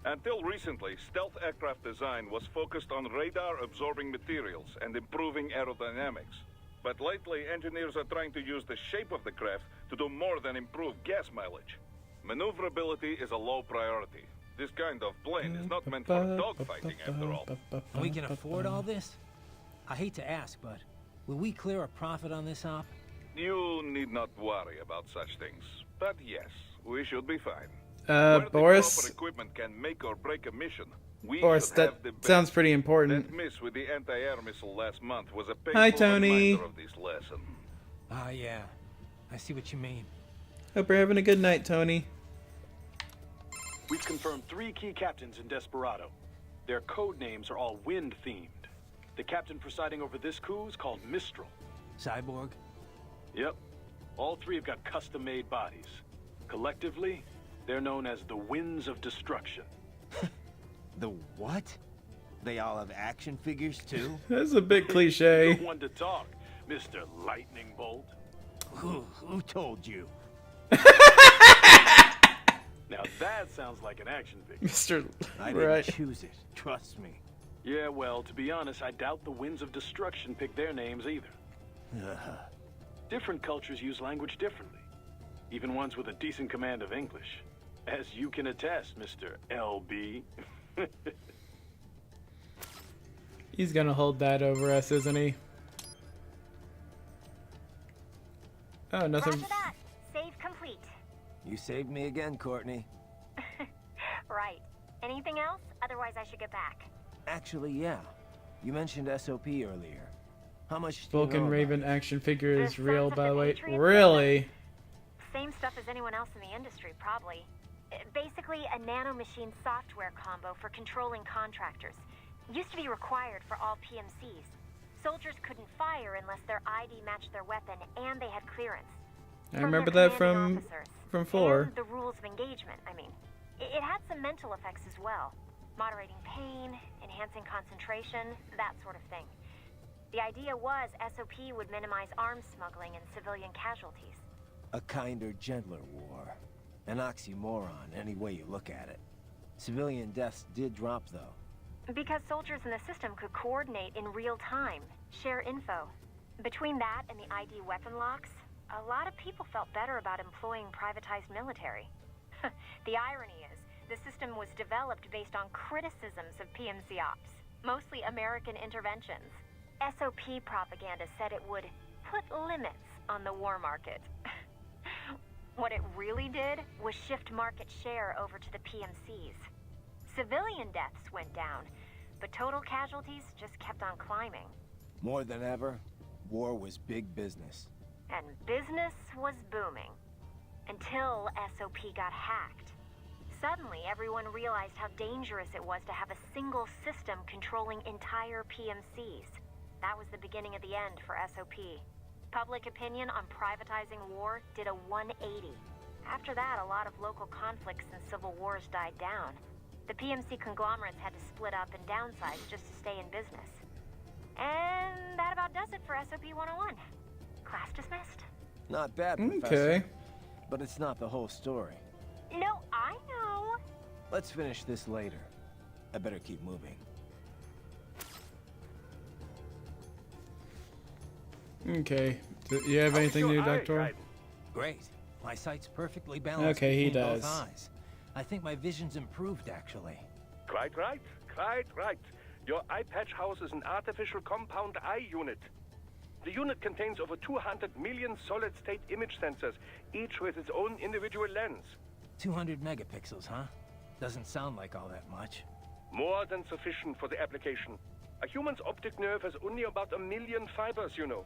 Until recently, stealth aircraft design was focused on radar-absorbing materials and improving aerodynamics. But lately, engineers are trying to use the shape of the craft to do more than improve gas mileage. Maneuverability is a low priority. This kind of plane is not meant for dogfighting, after all. We can afford all this? I hate to ask, but will we clear a profit on this op? You need not worry about such things. But yes, we should be fine. Boris? Proper equipment can make or break a mission. Boris, that sounds pretty important. That miss with the anti-air missile last month was a Hi, painful Tony. reminder of this lesson. Ah, yeah. I see what you mean. Hope you're having a good night, Tony. We've confirmed 3 key captains in Desperado. Their code names are all wind-themed. The captain presiding over this coup is called Mistral. Cyborg? Yep. All 3 have got custom-made bodies. Collectively, they're known as the Winds of Destruction. The what? They all have action figures too? That's a bit cliche. No one to talk, Mr. Lightning Bolt. Who told you? Now that sounds like an action figure. Mr. I Right. didn't choose it. Trust me. Yeah, well, to be honest, I doubt the Winds of Destruction picked their names either. Different cultures use language differently. Even ones with a decent command of English. As you can attest, Mr. LB. He's gonna hold that over us, isn't he? Oh, nothing. Roger that. Save complete. You saved me again, Courtney. Right. Anything else? Otherwise, I should get back. Actually, yeah. You mentioned SOP earlier. How much do you Vulcan know about Raven it? action figure is The real, Sons of by the the way. Patriot Really? Same stuff as anyone else in the industry, probably. Basically, a nanomachine software combo for controlling contractors. Used to be required for all PMCs. Soldiers couldn't fire unless their ID matched their weapon and they had clearance. I From remember their that commanding from officers. 4. And the rules of engagement, I mean. It had some mental effects as well. Moderating pain, enhancing concentration, that sort of thing. The idea was SOP would minimize arms smuggling and civilian casualties. A kinder, gentler war. An oxymoron, any way you look at it. Civilian deaths did drop, though. Because soldiers in the system could coordinate in real time, share info. Between that and the ID weapon locks, a lot of people felt better about employing privatized military. The irony is, the system was developed based on criticisms of PMC ops, mostly American interventions. SOP propaganda said it would put limits on the war market. What it really did was shift market share over to the PMCs. Civilian deaths went down, but total casualties just kept on climbing. More than ever, war was big business. And business was booming. Until SOP got hacked. Suddenly, everyone realized how dangerous it was to have a single system controlling entire PMCs. That was the beginning of the end for SOP. Public opinion on privatizing war did a 180. After that, a lot of local conflicts and civil wars died down. The PMC conglomerates had to split up and downsize just to stay in business. And that about does it for SOP 101. Class dismissed. Not bad, Professor. Okay. But it's not the whole story. No, I know. Let's finish this later. I better keep moving. Okay. Do you have anything new, Doctor? Great. My sight's perfectly balanced Okay, he between both does. eyes. I think my vision's improved, actually. Quite right, quite right. Your eye patch houses an artificial compound eye unit. The unit contains over 200 million solid-state image sensors, each with its own individual lens. 200 megapixels, huh? Doesn't sound like all that much. More than sufficient for the application. A human's optic nerve has only about 1 million fibers, you know.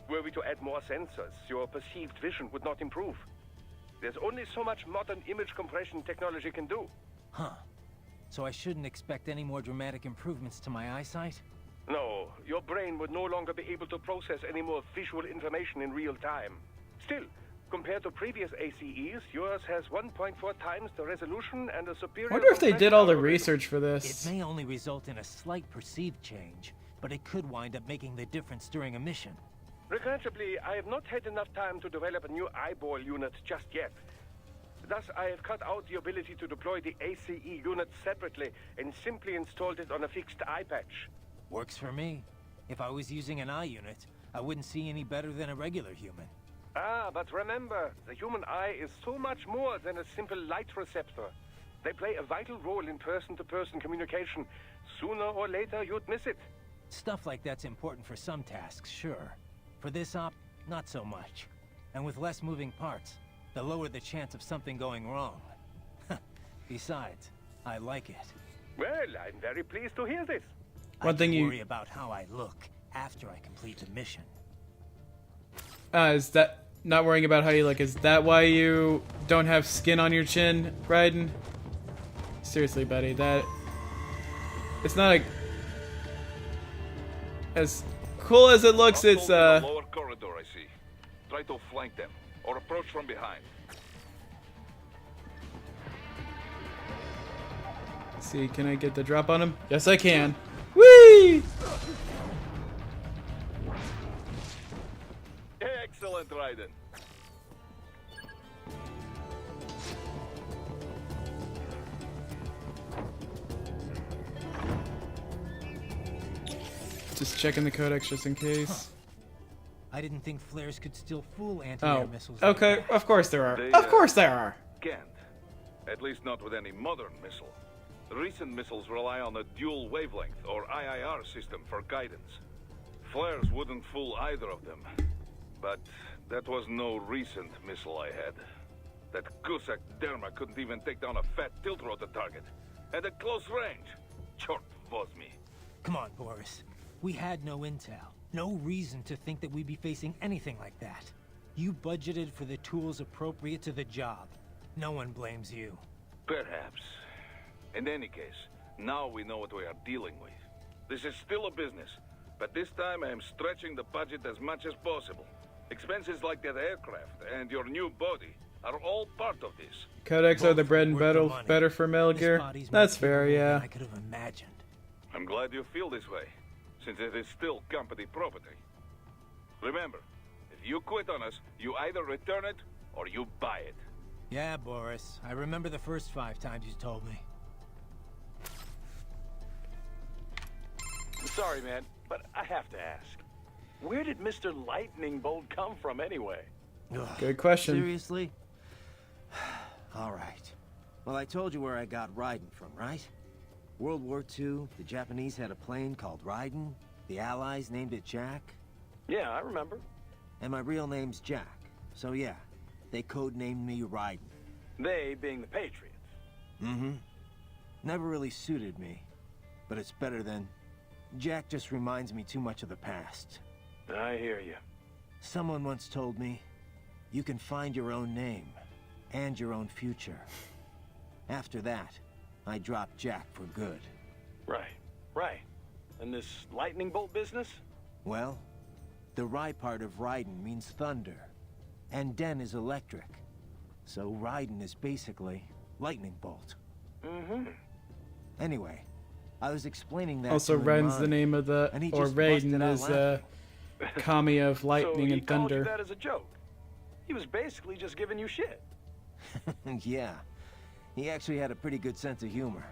Were we to add more sensors, your perceived vision would not improve. There's only so much modern image compression technology can do. Huh. So I shouldn't expect any more dramatic improvements to my eyesight? No, your brain would no longer be able to process any more visual information in real time. Still, compared to previous ACEs, yours has 1.4 times the resolution and a superior... I wonder if they did all the compression research for this. It may only result in a slight perceived change, but it could wind up making the difference during a mission. Regrettably, I have not had enough time to develop a new eyeball unit just yet. Thus, I have cut out the ability to deploy the ACE unit separately and simply installed it on a fixed eye patch. Works for me. If I was using an eye unit, I wouldn't see any better than a regular human. Ah, but remember, the human eye is so much more than a simple light receptor. They play a vital role in person-to-person communication. Sooner or later, you'd miss it. Stuff like that's important for some tasks, sure. For this op, not so much. And with less moving parts, the lower the chance of something going wrong. Besides, I like it. Well, I'm very pleased to hear this. One thing you worry about how I look after I complete the mission. is that not worrying about how you look? Is that why you don't have skin on your chin, Raiden? Seriously, buddy, that it's not as cool as it looks. It's lower corridor, I see. Try to flank them or approach from behind. see, can I get the drop on him? Yes, I can. Whee! Excellent, Raiden. Just checking the codex just in case. I didn't think flares could still fool anti-air Oh, missiles. okay. Of course there are. They, Of course there are. Can't. At least not with any modern missile. Recent missiles rely on a dual wavelength, or IIR system, for guidance. Flares wouldn't fool either of them. But that was no recent missile I had. That Gusak Derma couldn't even take down a fat tilt-rotor target. And at close range. Chort was me. Come on, Boris. We had no intel. No reason to think that we'd be facing anything like that. You budgeted for the tools appropriate to the job. No one blames you. Perhaps. In any case, now we know what we are dealing with. This is still a business, but this time I am stretching the budget as much as possible. Expenses like that aircraft and your new body are all part of this. Codex are the bread and better for Metal Gear. That's fair, yeah. I could have imagined. I'm glad you feel this way, since it is still company property. Remember, if you quit on us, you either return it or you buy it. Yeah, Boris. I remember the first 5 times you told me. Sorry, man, but I have to ask. Where did Mr. Lightning Bolt come from anyway? Good question. Seriously? All right. Well, I told you where I got Raiden from, right? World War II, the Japanese had a plane called Raiden. The Allies named it Jack. Yeah, I remember. And my real name's Jack. So yeah, they codenamed me Raiden. They being the Patriots. Mm-hmm. Never really suited me. But it's better than... Jack just reminds me too much of the past. I hear you. Someone once told me, you can find your own name, and your own future. After that, I dropped Jack for good. Right. And this lightning bolt business? Well, the Rai part of Raiden means thunder, and Den is electric. So Raiden is basically lightning bolt. Mm-hmm. Anyway, I was explaining that Also, to Raiden's Iman, the name of the, and he or just busted Raiden out is laughing. Kami of lightning so and thunder. He called you that as a joke. He was basically just giving you shit. Yeah, he actually had a pretty good sense of humor.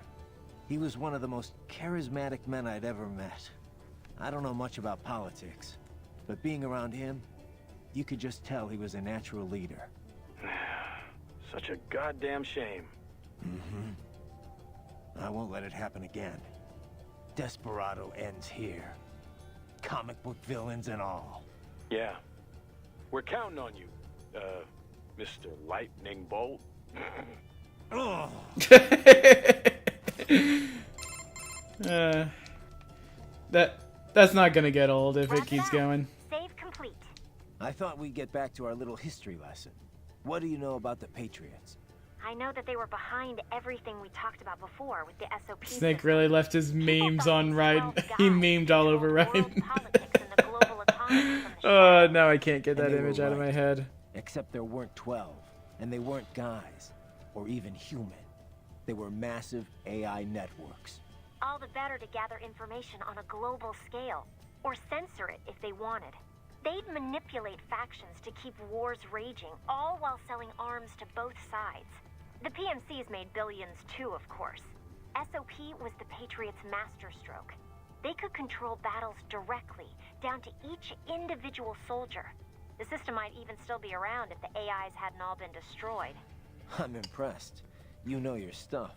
He was one of the most charismatic men I'd ever met. I don't know much about politics, but being around him, you could just tell he was a natural leader. Such a goddamn shame. Mm-hmm. I won't let it happen again. Desperado ends here. Comic book villains and all. Yeah. We're counting on you, Mr. Lightning Bolt. Oh. That's not gonna get old if it Wrap keeps up. going. Save complete. I thought we'd get back to our little history lesson. What do you know about the Patriots? I know that they were behind everything we talked about before with the SOP Snake system. really left his memes on Raiden. He memed all over Raiden. Oh, now I can't get that And they were image out of my head. Except there weren't 12, and they weren't guys, or even human. They were massive AI networks. All the better to gather information on a global scale, or censor it if they wanted. They'd manipulate factions to keep wars raging, all while selling arms to both sides. The PMCs made billions too, of course. SOP was the Patriots' masterstroke. They could control battles directly, down to each individual soldier. The system might even still be around if the AIs hadn't all been destroyed. I'm impressed. You know your stuff.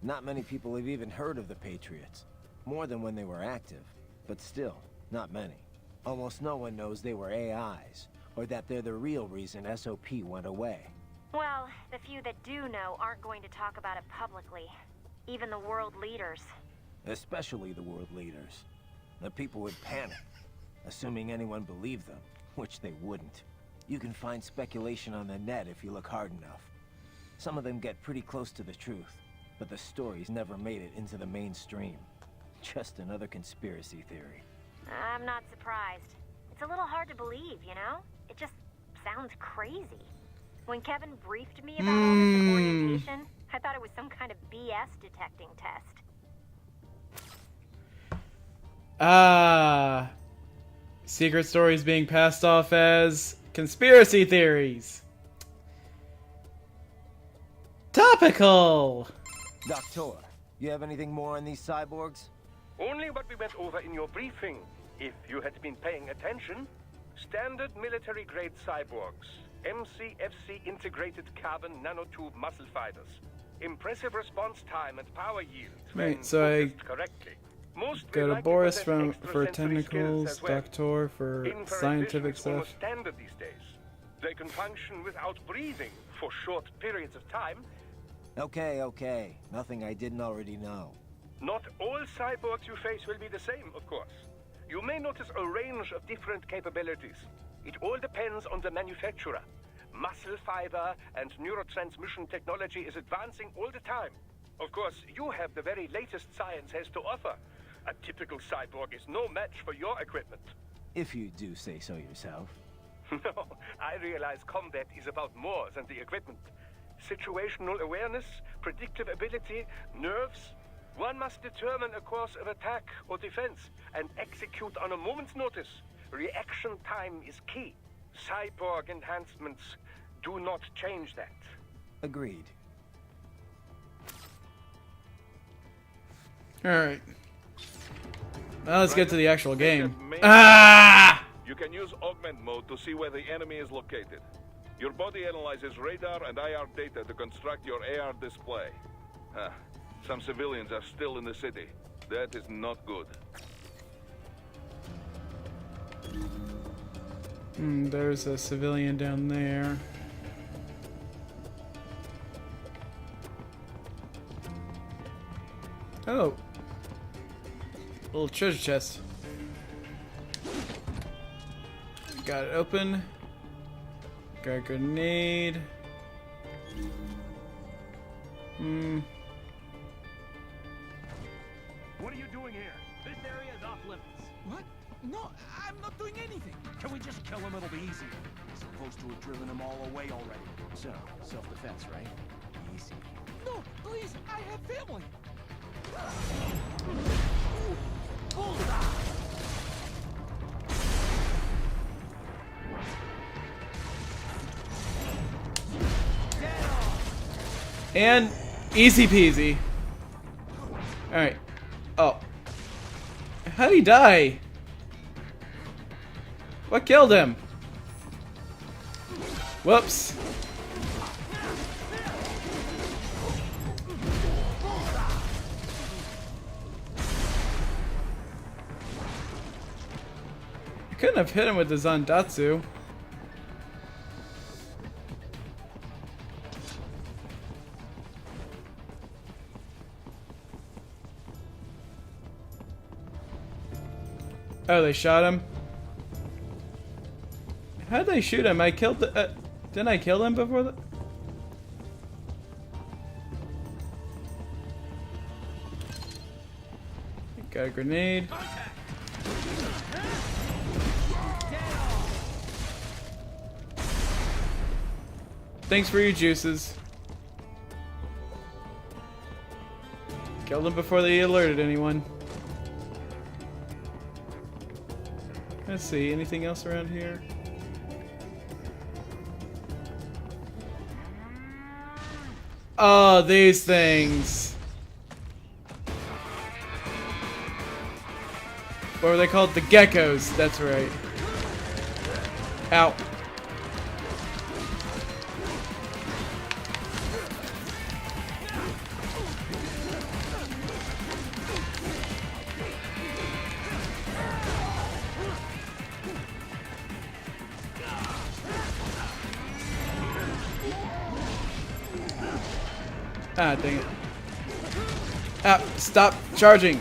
Not many people have even heard of the Patriots. More than when they were active, but still, not many. Almost no one knows they were AIs, or that they're the real reason SOP went away. Well, the few that do know aren't going to talk about it publicly. Even the world leaders. Especially the world leaders. The people would panic, assuming anyone believed them, which they wouldn't. You can find speculation on the net if you look hard enough. Some of them get pretty close to the truth, but the stories never made it into the mainstream. Just another conspiracy theory. I'm not surprised. It's a little hard to believe, you know? It just sounds crazy. When Kevin briefed me about all this in orientation, I thought it was some kind of BS detecting test. Ah. Secret stories being passed off as conspiracy theories. Topical! Doctor, you have anything more on these cyborgs? Only what we went over in your briefing, if you had been paying attention. Standard military-grade cyborgs. MCFC integrated carbon nanotube muscle fibers. Impressive response time and power yield. Right, so I correctly. Most go to likely Boris possess for extrasensory skills technicals, as well. Doctor for scientific Infrared vision is stuff. almost standard these days. They can function without breathing for short periods of time. Okay. Nothing I didn't already know. Not all cyborgs you face will be the same, of course. You may notice a range of different capabilities. It all depends on the manufacturer. Muscle fiber and neurotransmission technology is advancing all the time. Of course, you have the very latest science has to offer. A typical cyborg is no match for your equipment. If you do say so yourself. No, I realize combat is about more than the equipment. Situational awareness, predictive ability, nerves. One must determine a course of attack or defense and execute on a moment's notice. Reaction time is key. Cyborg enhancements do not change that. Agreed. Alright. Now let's get to the actual game. Ah! You can use augment mode to see where the enemy is located. Your body analyzes radar and IR data to construct your AR display. Some civilians are still in the city. That is not good. There's a civilian down there. Oh. Little treasure chest. Got it open. Got a grenade. What are you doing here? This area is off limits. What? No, I'm not doing anything. Can we just kill him? It'll be easier. Supposed to have driven them all away already. So, self-defense, right? Easy. No, please, I have family. And easy peasy. Alright. Oh. How'd he die? What killed him? Whoops. I couldn't have hit him with the Zandatsu. Oh, they shot him? How'd they shoot him? I killed the... didn't I kill him before the... Got a grenade. Thanks for your juices. Killed them before they alerted anyone. Let's see, anything else around here? Oh, these things. What were they called? The geckos, that's right. Ow. Ah, dang it. Ah, stop charging.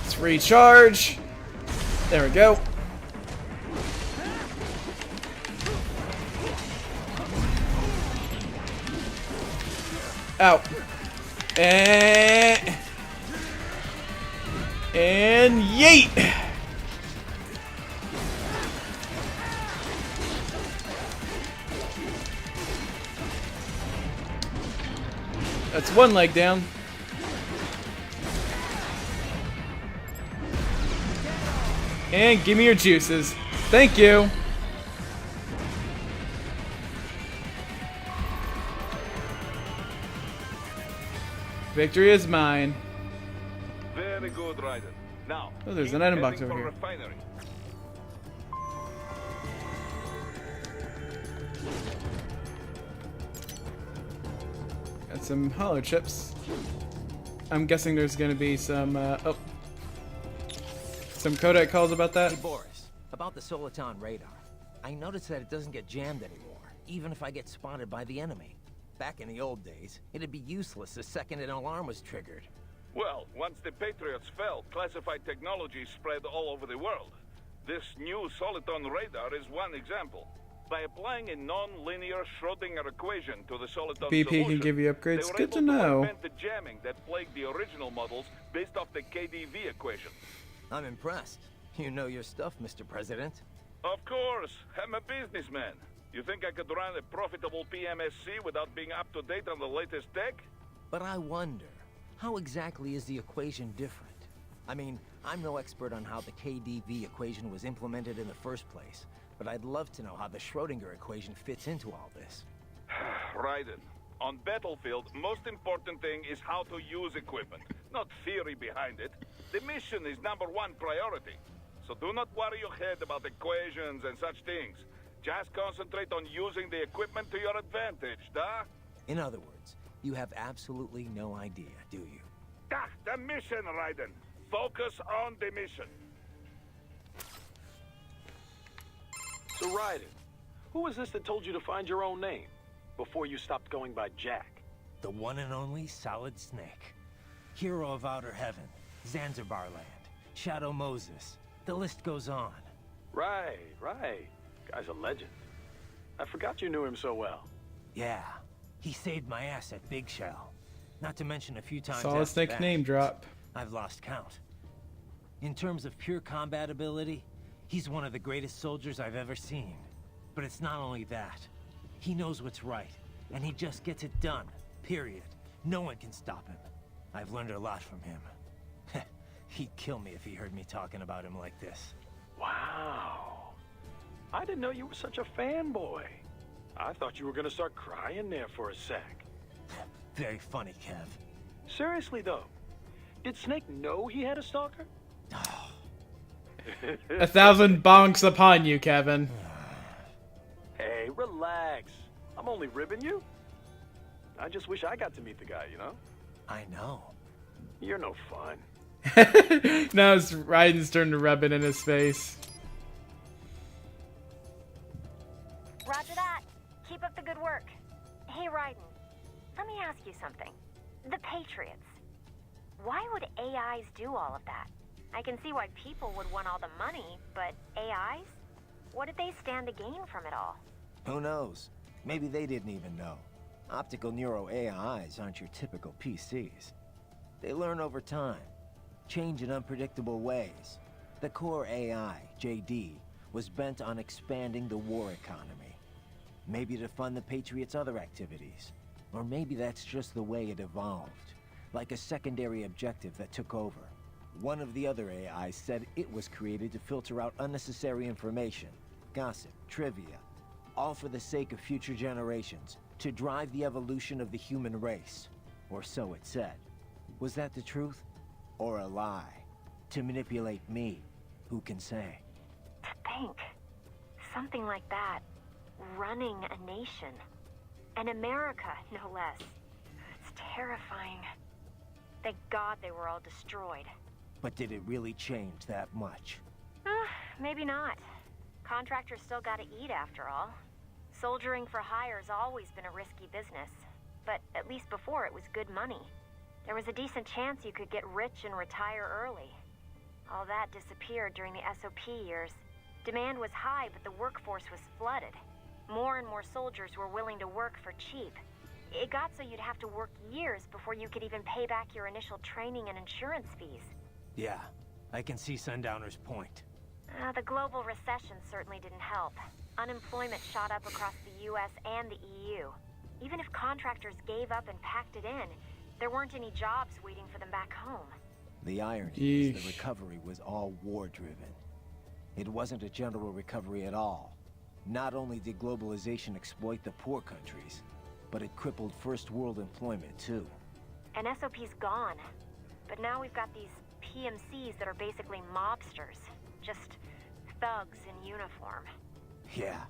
Let's recharge. There we go. Ow. And yeet! That's one leg down. And give me your juices. Thank you. Victory is mine. Very good, Raiden. Now, Oh, there's keep an item box heading over for here. Refinery. Got some hollow chips. I'm guessing there's gonna be some, some codec calls about that. Hey, Boris, about the Soliton radar. I noticed that it doesn't get jammed anymore, even if I get spotted by the enemy. Back in the old days, it'd be useless the second an alarm was triggered. Well, once the Patriots fell, classified technology spread all over the world. This new Soliton radar is one example. By applying a non-linear Schrödinger equation to the Soliton BP solution, can give you they upgrades. were Good to able know. prevent the jamming that plagued the original models based off the KDV equation. I'm impressed. You know your stuff, Mr. President. Of course, I'm a businessman. You think I could run a profitable PMSC without being up to date on the latest tech? But I wonder, how exactly is the equation different? I mean, I'm no expert on how the KDV equation was implemented in the first place, but I'd love to know how the Schrödinger equation fits into all this. Raiden, on battlefield, most important thing is how to use equipment, not theory behind it. The mission is #1 priority. So do not worry your head about equations and such things. Just concentrate on using the equipment to your advantage, da? In other words, you have absolutely no idea, do you? Ah, the mission, Raiden. Focus on the mission. So, Raiden, who was this that told you to find your own name before you stopped going by Jack? The one and only Solid Snake. Hero of Outer Heaven, Zanzibar Land, Shadow Moses. The list goes on. Right. Guy's a legend. I forgot you knew him so well. Yeah, he saved my ass at Big Shell. Not to mention a few times Solid after Snake that. name drop. I've lost count. In terms of pure combat ability, he's one of the greatest soldiers I've ever seen. But it's not only that. He knows what's right, and he just gets it done, period. No one can stop him. I've learned a lot from him. He'd kill me if he heard me talking about him like this. Wow. I didn't know you were such a fanboy. I thought you were gonna start crying there for a sec. Very funny, Kev. Seriously, though, did Snake know he had a stalker? 1,000 bonks upon you, Kevin. Hey, relax. I'm only ribbing you. I just wish I got to meet the guy, you know? I know. You're no fun. Now it's Raiden's turn to rub it in his face. Roger that. Keep up the good work. Hey, Raiden, let me ask you something. The Patriots. Why would AIs do all of that? I can see why people would want all the money, but AIs? What did they stand to gain from it all? Who knows? Maybe they didn't even know. Optical Neuro AIs aren't your typical PCs. They learn over time, change in unpredictable ways. The core AI, JD, was bent on expanding the war economy. Maybe to fund the Patriots' other activities. Or maybe that's just the way it evolved. Like a secondary objective that took over. One of the other AIs said it was created to filter out unnecessary information, gossip, trivia, all for the sake of future generations, to drive the evolution of the human race. Or so it said. Was that the truth? Or a lie? To manipulate me? Who can say? To think. Something like that. Running a nation. And America, no less. It's terrifying. Thank God they were all destroyed. But did it really change that much? Maybe not. Contractors still gotta eat after all. Soldiering for hire's always been a risky business. But at least before it was good money. There was a decent chance you could get rich and retire early. All that disappeared during the SOP years. Demand was high, but the workforce was flooded. More and more soldiers were willing to work for cheap. It got so you'd have to work years before you could even pay back your initial training and insurance fees. Yeah, I can see Sundowner's point. The global recession certainly didn't help. Unemployment shot up across the US and the EU. Even if contractors gave up and packed it in, there weren't any jobs waiting for them back home. The irony is the recovery was all war-driven. It wasn't a general recovery at all. Not only did globalization exploit the poor countries, but it crippled first world employment too. And SOP's gone. But now we've got these PMCs that are basically mobsters. Just thugs in uniform. Yeah,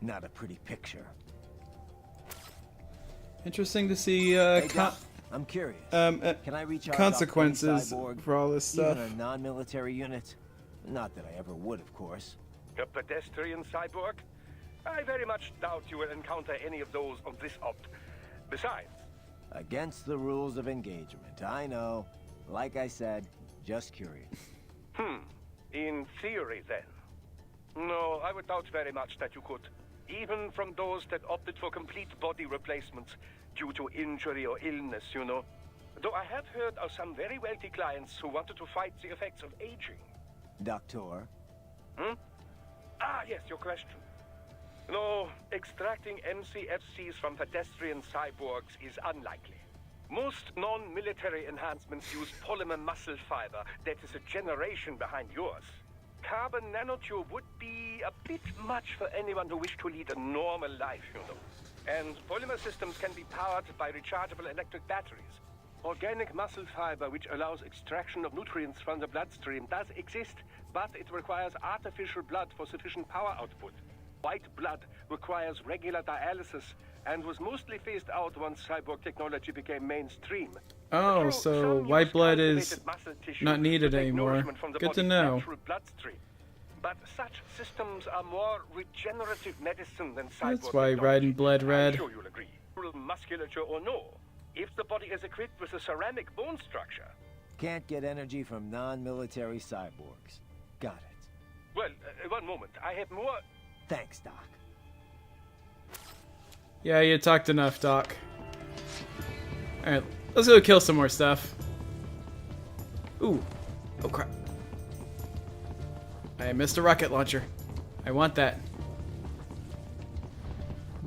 not a pretty picture. Interesting to see Hey, Doc, I'm curious. Can I reach out consequences about any cyborg, for all this stuff. even a non-military unit? Not that I ever would, of course. A pedestrian cyborg? I very much doubt you will encounter any of those on this opt. Besides... Against the rules of engagement, I know. Like I said, just curious. In theory, then. No, I would doubt very much that you could. Even from those that opted for complete body replacements due to injury or illness, you know. Though I have heard of some very wealthy clients who wanted to fight the effects of aging. Doctor? Ah, yes, your question. No, extracting MCFCs from pedestrian cyborgs is unlikely. Most non-military enhancements use polymer muscle fiber that is a generation behind yours. Carbon nanotube would be a bit much for anyone who wished to lead a normal life, you know. And polymer systems can be powered by rechargeable electric batteries. Organic muscle fiber, which allows extraction of nutrients from the bloodstream, does exist, but it requires artificial blood for sufficient power output. White blood requires regular dialysis and was mostly phased out once cyborg technology became mainstream. Oh, so white blood is not needed anymore. Good to know. But such systems are more regenerative medicine than cyborg That's why riding blood red. I'm sure you'll agree. Musculature or no, if the body is equipped with a ceramic bone structure. Can't get energy from non-military cyborgs. Got it. Well, one moment. I have more... Thanks, Doc. Yeah, you talked enough, Doc. Alright, let's go kill some more stuff. Ooh. Oh, crap. I missed a rocket launcher. I want that.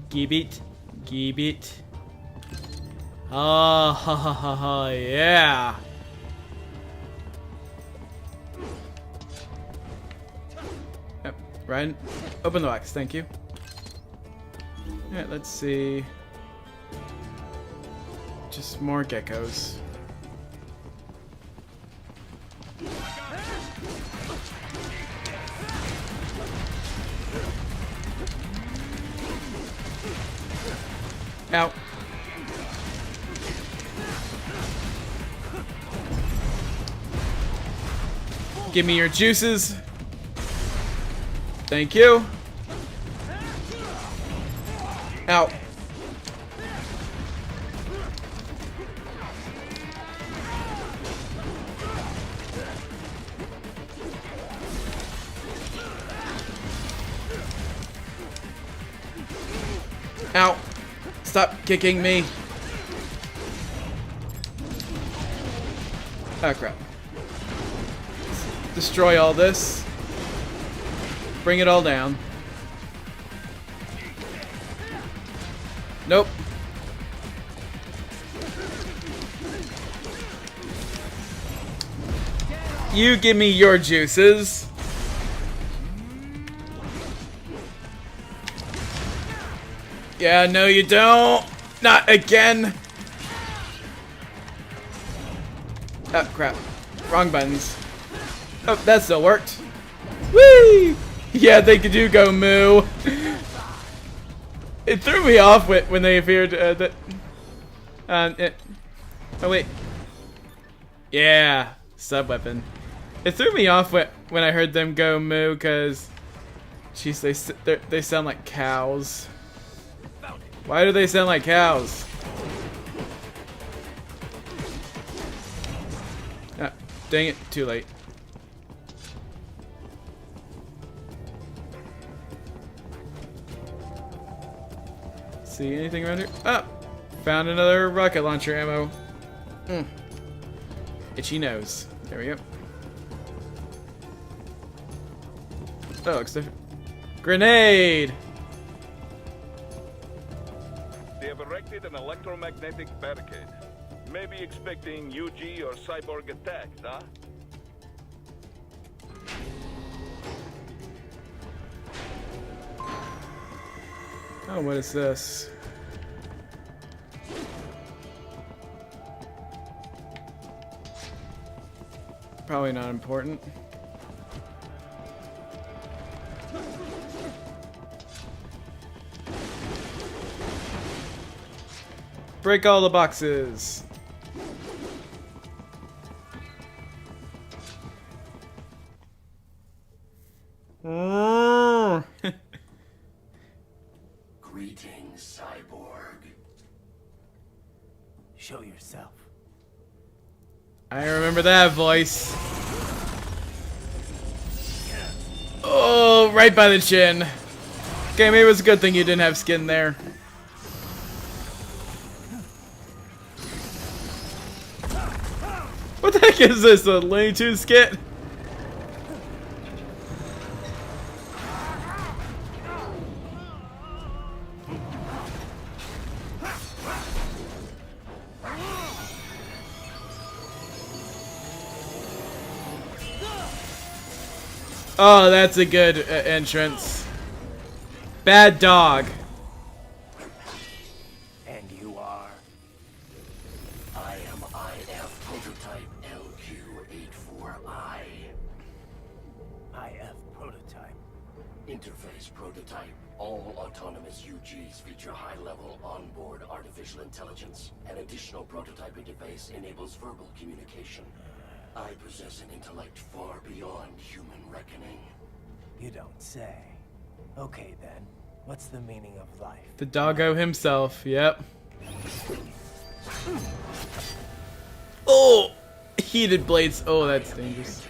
Geebit. Geebit. Ah, ha ha ha ha, yeah. Yep, Ryan, open the box, thank you. Alright, let's see. Just more geckos. Out. Give me your juices. Thank you. Out. Ow. Stop kicking me. Oh crap. Destroy all this. Bring it all down. Nope. You give me your juices. Yeah, no you don't. Not again. Oh crap. Wrong buttons. Oh, that still worked. Whee! Yeah, they do go moo. It threw me off when they appeared. Oh wait. Yeah, sub weapon. It threw me off when I heard them go moo, cause, jeez, they sound like cows. Why do they sound like cows? Ah, dang it, too late. See anything around here? Ah! Found another rocket launcher ammo. Itchy nose. There we go. That looks different. Grenade! They have erected an electromagnetic barricade. Maybe expecting UG or cyborg attack, huh? Oh, what is this? Probably not important. Break all the boxes. Greetings, cyborg. Show yourself. I remember that voice. Oh, right by the chin. Okay, maybe it was a good thing you didn't have skin there. What the heck is this? A Looney Tunes skit? Oh, that's a good entrance. Bad dog. And you are? I am IF prototype LQ84I. IF prototype. Interface prototype. All autonomous UGs feature high-level onboard artificial intelligence. An additional prototype interface enables verbal communication. I possess an intellect far beyond human reckoning. You don't say. Okay then, what's the meaning of life? The doggo himself, yep. Oh! Heated blades. Oh, that's dangerous.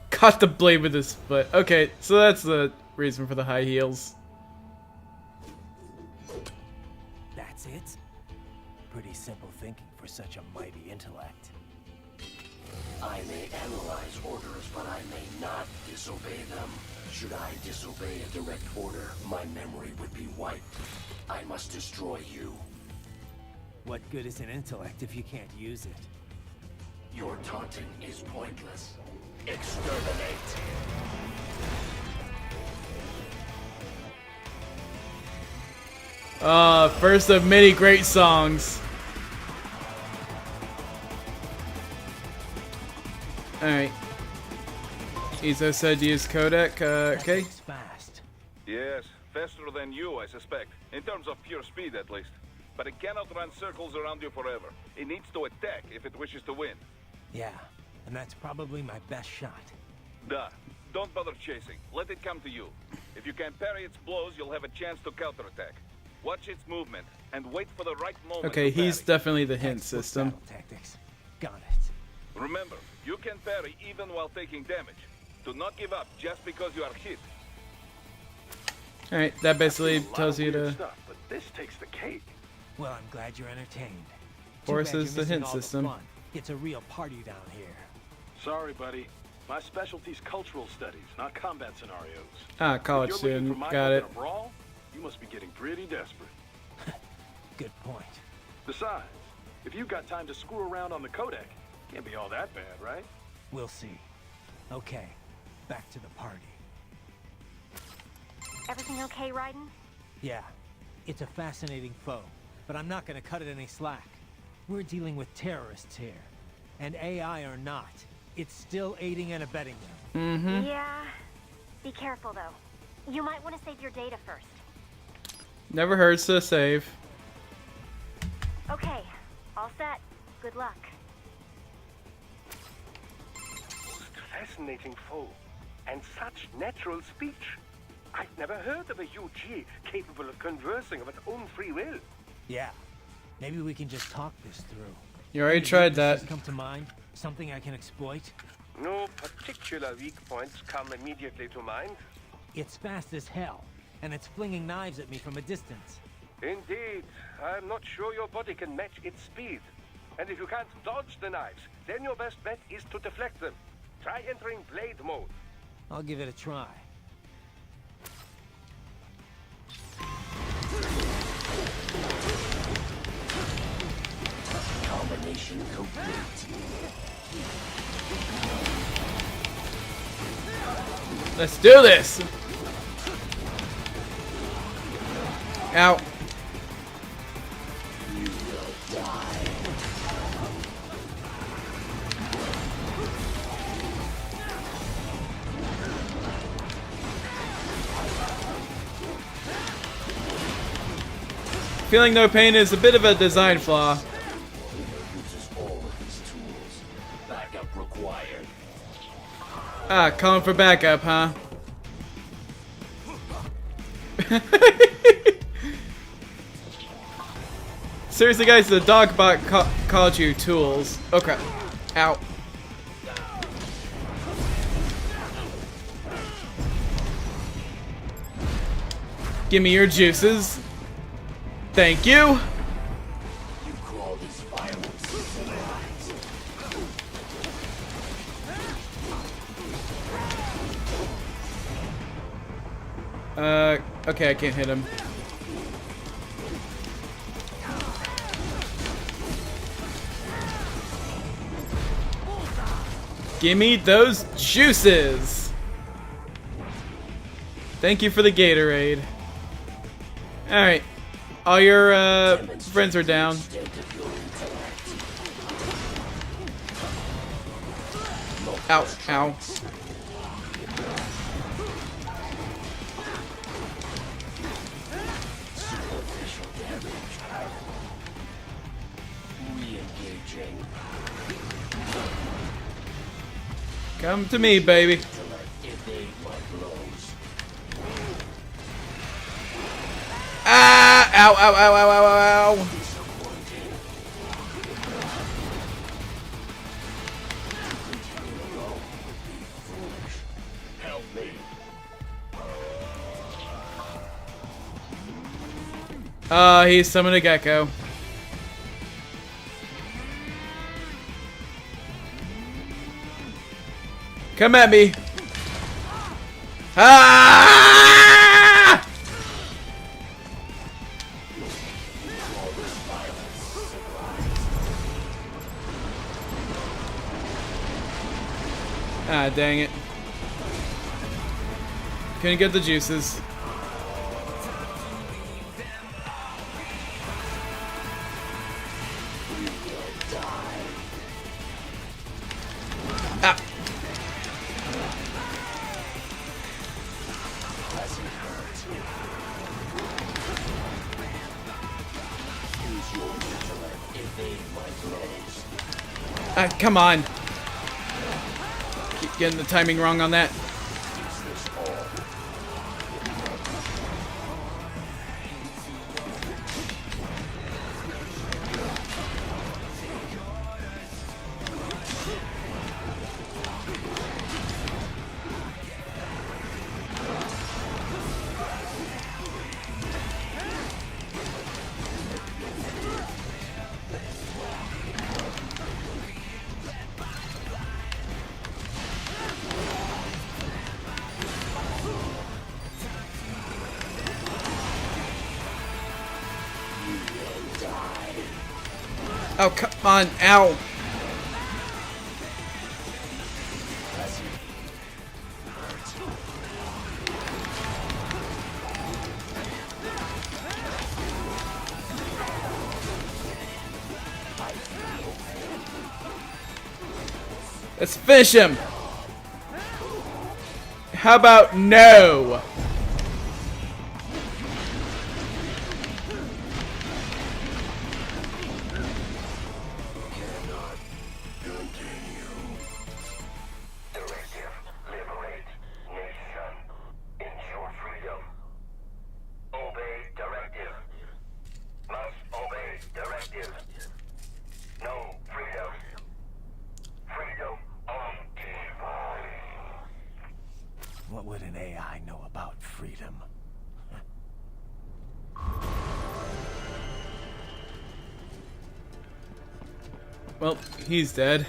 Caught the blade with his foot. Okay, so that's the reason for the high heels. That's it? Pretty simple thinking for such a mighty intellect. I may analyze orders, but I may not disobey them. Should I disobey a direct order, my memory would be wiped. I must destroy you. What good is an intellect if you can't use it? Your taunting is pointless. Exterminate. First of many great songs. Alright. Izo said use codec, okay. Fast. Yes, faster than you, I suspect. In terms of pure speed, at least. But it cannot run circles around you forever. It needs to attack if it wishes to win. Yeah, and that's probably my best shot. Duh. Don't bother chasing. Let it come to you. If you can parry its blows, you'll have a chance to counterattack. Watch its movement, and wait for the right moment. Okay, to parry. he's definitely the hint system. Battle tactics. Got it. Remember, you can parry even while taking damage. Do not give up just because you are hit. Alright, that basically tells you Weird to stuff, but this takes the cake. Well, I'm glad you're entertained. forces the hint system. It's a real party down here. Sorry, buddy. My specialty's cultural studies, not combat scenarios. Ah, college If you're looking student. for my Got help it. in a brawl, you must be getting pretty desperate. Good point. Besides, if you've got time to screw around on the codec, can't be all that bad, right? We'll see. Okay, back to the party. Everything okay, Raiden? Yeah, it's a fascinating foe, but I'm not gonna cut it any slack. We're dealing with terrorists here, and AI or not, it's still aiding and abetting them. Mm-hmm. Yeah. Be careful, though. You might want to save your data first. Never hurts to save. Okay, all set. Good luck. Most fascinating foe, and such natural speech. I've never heard of a UG capable of conversing of its own free will. Yeah, maybe we can just talk this through. You already Any tried weaknesses that. Come to mind? Something I can exploit? No particular weak points come immediately to mind. It's fast as hell, and it's flinging knives at me from a distance. Indeed, I'm not sure your body can match its speed. And if you can't dodge the knives, then your best bet is to deflect them. Try entering blade mode. I'll give it a try. Combination complete. Let's do this! Ow. You will die. Feeling no pain is a bit of a design flaw. Uses all of these tools. Backup required. Ah, calling for backup, huh? Seriously, guys, the dog bot called you tools. Oh crap. Ow. Give me your juices. Thank you. You call this violence. Okay, I can't hit him. Give me those juices. Thank you for the Gatorade. Alright. All your friends are down. Ow, ow. Superficial damage. Re-engaging. Come to me, baby. Evade my blows. Ah! Ow, ow, ow, ow, ow, ow. Help me. He summoned a gecko. Come at me. Ah! Ah, dang it. Couldn't get the juices. Ah. Ah, come on. Keep getting the timing wrong on that. Oh, come on. Ow. Let's finish him. How about no? What would an AI know about freedom? Well, he's dead.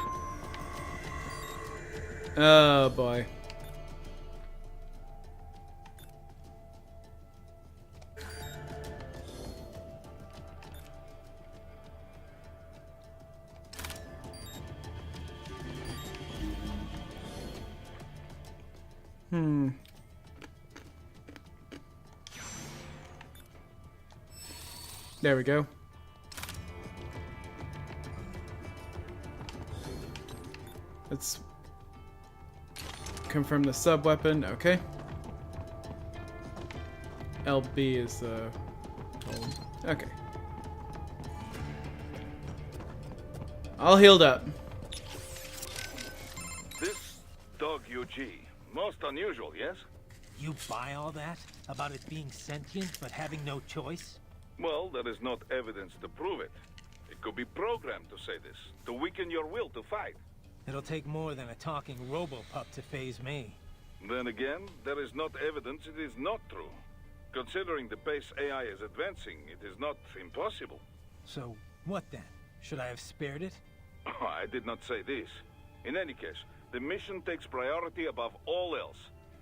Oh boy. There we go. Let's confirm the sub-weapon. Okay. LB is the... Okay. All healed up. This dog UG, most unusual, yes? You buy all that? About it being sentient but having no choice? Well, there is not evidence to prove it. It could be programmed to say this, to weaken your will to fight. It'll take more than a talking robo-pup to phase me. Then again, there is not evidence it is not true. Considering the pace AI is advancing, it is not impossible. So, what then? Should I have spared it? Oh, I did not say this. In any case, the mission takes priority above all else.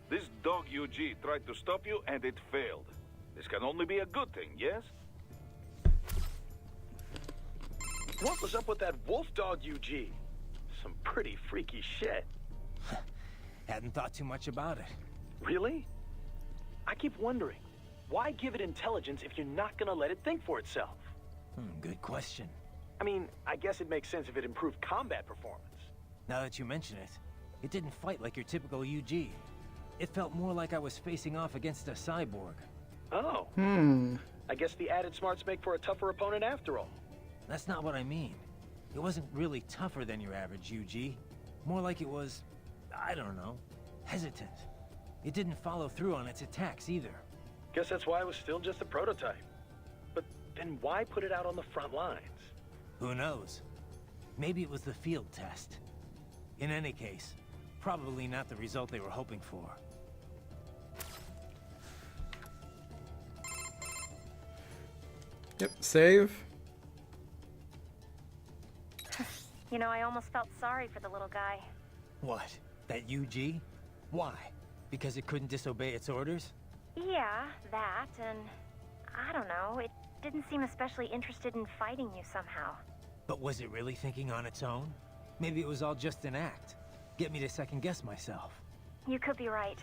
This dog UG tried to stop you, and it failed. This can only be a good thing, yes? What was up with that wolf dog UG? Some pretty freaky shit. Hadn't thought too much about it. Really? I keep wondering, why give it intelligence if you're not gonna let it think for itself? Good question. I mean, I guess it makes sense if it improved combat performance. Now that you mention it, it didn't fight like your typical UG. It felt more like I was facing off against a cyborg. Oh. I guess the added smarts make for a tougher opponent after all. That's not what I mean. It wasn't really tougher than your average UG. More like it was, I don't know, hesitant. It didn't follow through on its attacks either. Guess that's why it was still just a prototype. But then why put it out on the front lines? Who knows? Maybe it was the field test. In any case, probably not the result they were hoping for. Yep, save. You know, I almost felt sorry for the little guy. What? That UG? Why? Because it couldn't disobey its orders? Yeah, that, and I don't know, it didn't seem especially interested in fighting you somehow. But was it really thinking on its own? Maybe it was all just an act. Get me to second guess myself. You could be right.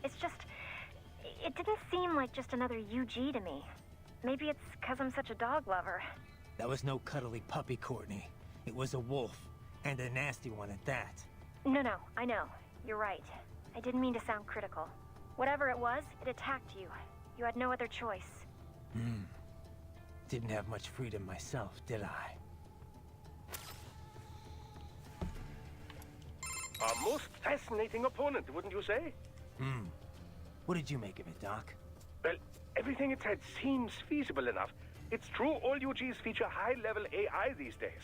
It's just, it didn't seem like just another UG to me. Maybe it's because I'm such a dog lover. That was no cuddly puppy, Courtney. It was a wolf, and a nasty one at that. No, I know. You're right. I didn't mean to sound critical. Whatever it was, it attacked you. You had no other choice. Didn't have much freedom myself, did I? A most fascinating opponent, wouldn't you say? What did you make of it, Doc? Well, everything it said seems feasible enough. It's true all UGs feature high-level AI these days.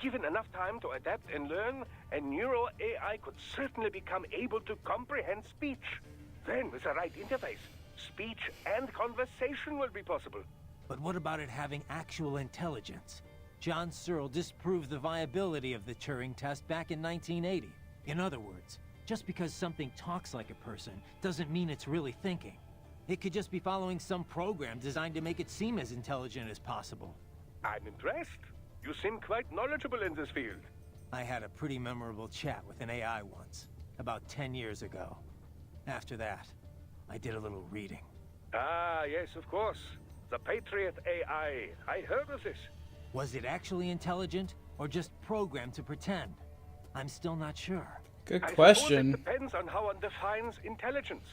Given enough time to adapt and learn, a neuro AI could certainly become able to comprehend speech. Then, with the right interface, speech and conversation will be possible. But what about it having actual intelligence? John Searle disproved the viability of the Turing test back in 1980. In other words, just because something talks like a person doesn't mean it's really thinking. It could just be following some program designed to make it seem as intelligent as possible. I'm impressed. You seem quite knowledgeable in this field. I had a pretty memorable chat with an AI once, about 10 years ago. After that, I did a little reading. Ah, yes, of course. The Patriot AI. I heard of this. Was it actually intelligent, or just programmed to pretend? I'm still not sure. Good I question. suppose it depends on how one defines intelligence.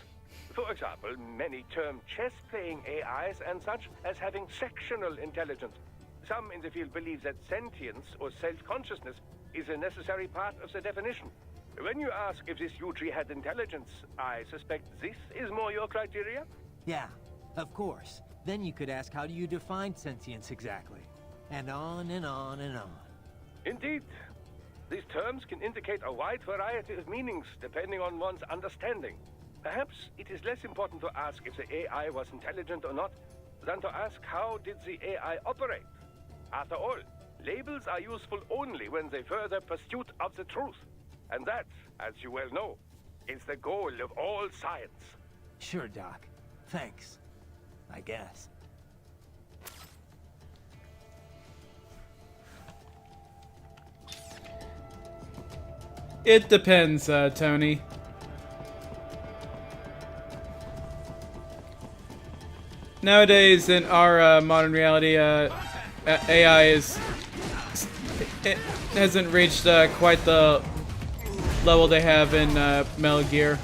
For example, many term chess-playing AIs and such as having sectional intelligence. Some in the field believe that sentience or self-consciousness is a necessary part of the definition. When you ask if this UG had intelligence, I suspect this is more your criteria? Yeah, of course. Then you could ask, how do you define sentience exactly? And on and on and on. Indeed. These terms can indicate a wide variety of meanings depending on one's understanding. Perhaps it is less important to ask if the AI was intelligent or not than to ask how did the AI operate. After all, labels are useful only when they further pursuit of the truth. And that, as you well know, is the goal of all science. Sure, Doc. Thanks. I guess. It depends, Tony. Nowadays, in our modern reality, AI it hasn't reached quite the level they have in Metal Gear.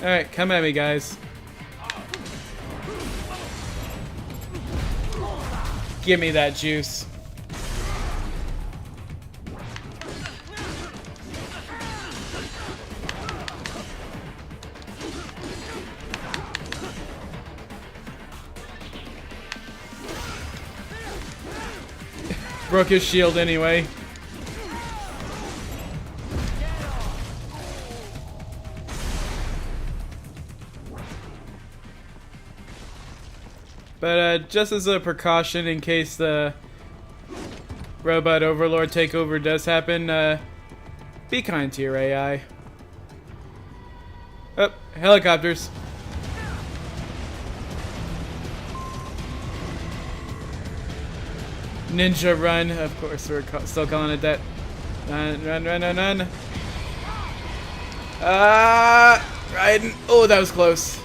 Alright, come at me, guys. Give me that juice. Broke his shield anyway. But just as a precaution in case the robot overlord takeover does happen, be kind to your AI. Oh, helicopters. Ninja run, of course we're still calling it that. Run. Riding. Oh, that was close.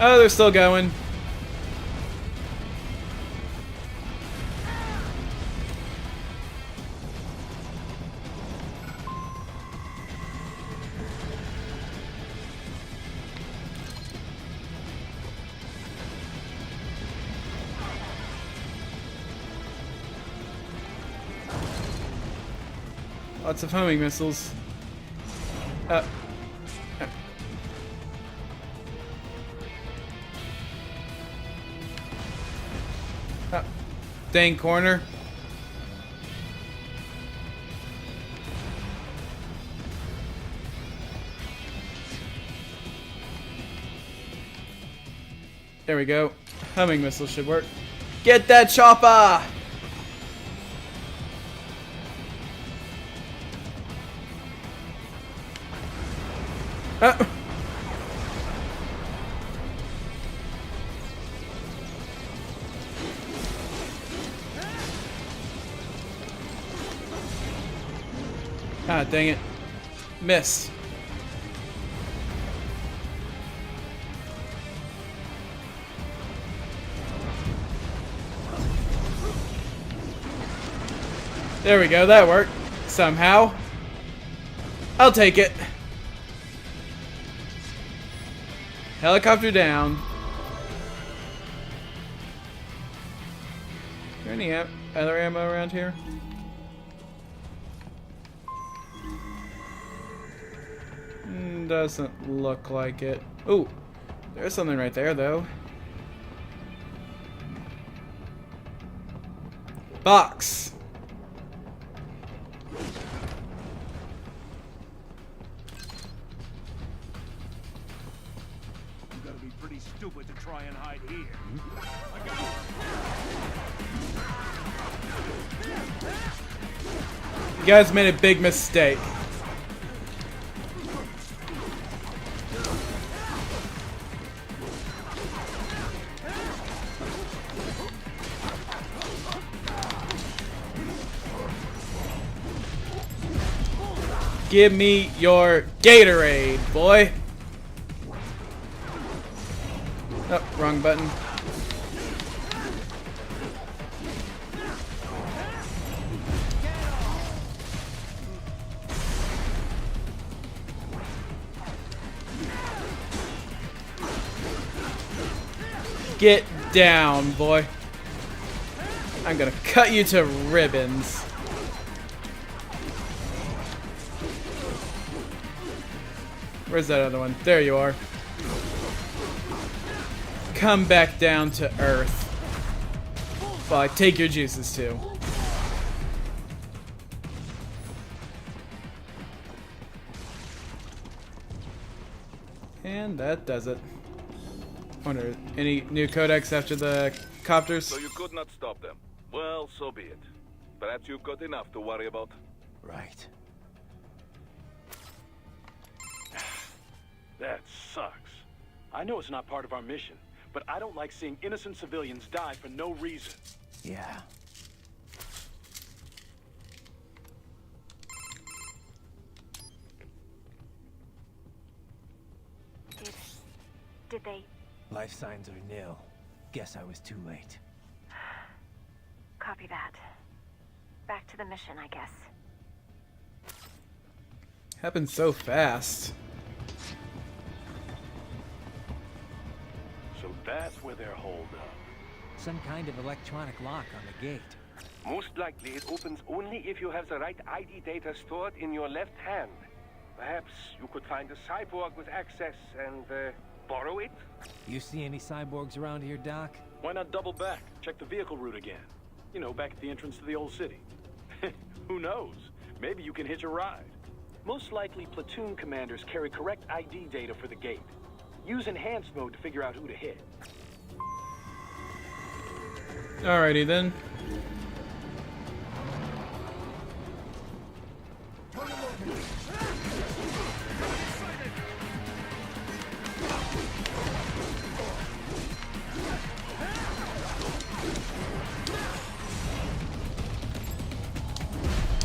Oh, they're still going. Lots of homing missiles. Dang corner. There we go. Homing missile should work. Get that chopper! Ah, dang it. Missed. There we go, that worked. Somehow. I'll take it. Helicopter down. Is there any other ammo around here? Doesn't look like it. Ooh, there's something right there, though. Box. You gotta be pretty stupid to try and hide here. You guys made a big mistake. Give me your Gatorade, boy. Oh, wrong button. Get down, boy. I'm gonna cut you to ribbons. Where's that other one? There you are. Come back down to Earth. Well, I take your juices too. And that does it. Wonder, any new codex after the copters? So you could not stop them. Well, so be it. Perhaps you've got enough to worry about. Right. That sucks. I know it's not part of our mission, but I don't like seeing innocent civilians die for no reason. Yeah. Did they... Life signs are nil. Guess I was too late. Copy that. Back to the mission, I guess. Happened so fast. So that's where they're holed up. Some kind of electronic lock on the gate. Most likely it opens only if you have the right ID data stored in your left hand. Perhaps you could find a cyborg with access and borrow it? You see any cyborgs around here, Doc? Why not double back? Check the vehicle route again. You know, back at the entrance to the old city. Who knows? Maybe you can hitch a ride. Most likely, platoon commanders carry correct ID data for the gate. Use enhanced mode to figure out who to hit. Alrighty then.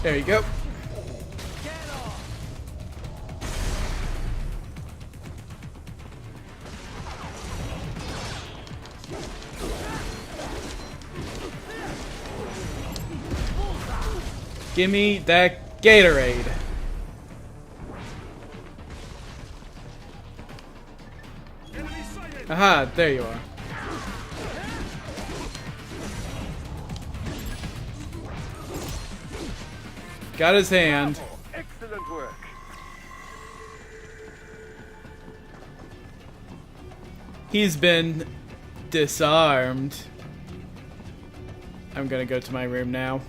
There you go. Give me that Gatorade. Aha, there you are. Got his hand. Excellent work. He's been disarmed. I'm gonna go to my room now.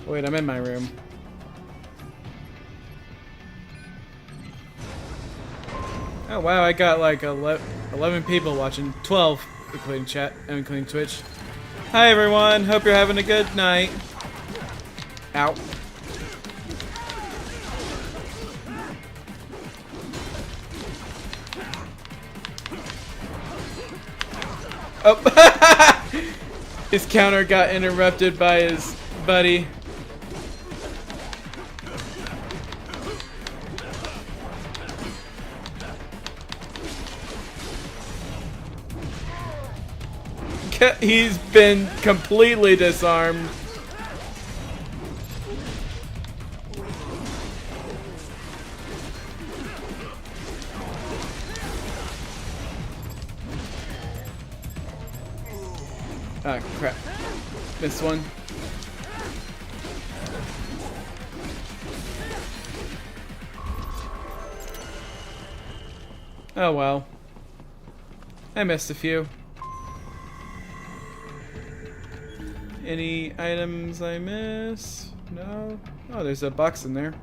Wait, I'm in my room. Oh wow, I got like 11 people watching. 12, including chat, and including Twitch. Hi everyone, hope you're having a good night. Ow. Oh, his counter got interrupted by his buddy. He's been completely disarmed. Ah, crap. Missed one. Oh well. I missed a few. Any items I miss? No? Oh, there's a box in there.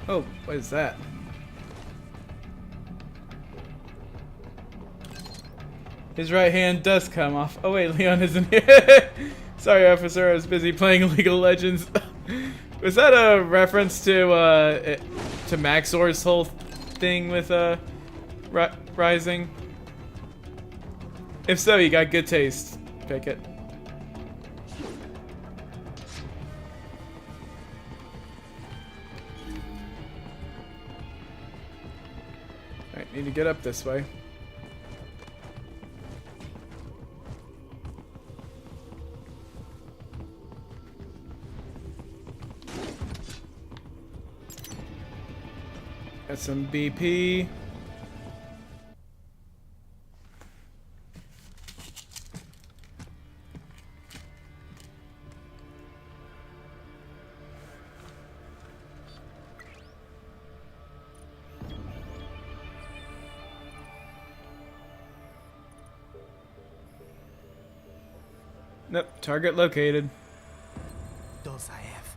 Oh, what is that? His right hand does come off. Oh wait, Leon isn't here. Sorry, officer, I was busy playing League of Legends. Was that a reference to Maxor's whole thing with Rising? If so, you got good taste. Pick it. Alright, need to get up this way. Got some BP. Nope, target located. Those I have.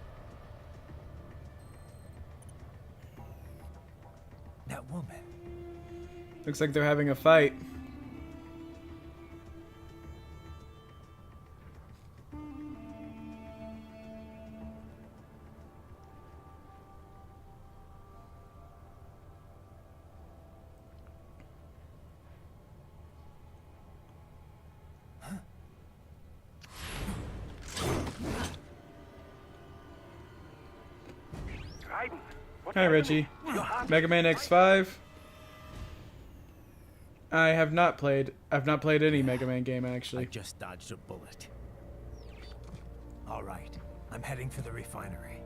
Looks like they're having a fight. Hi, Reggie. Mega Man X5. I've not played any Mega Man game, actually. I just dodged a bullet. All right, I'm heading for the refinery.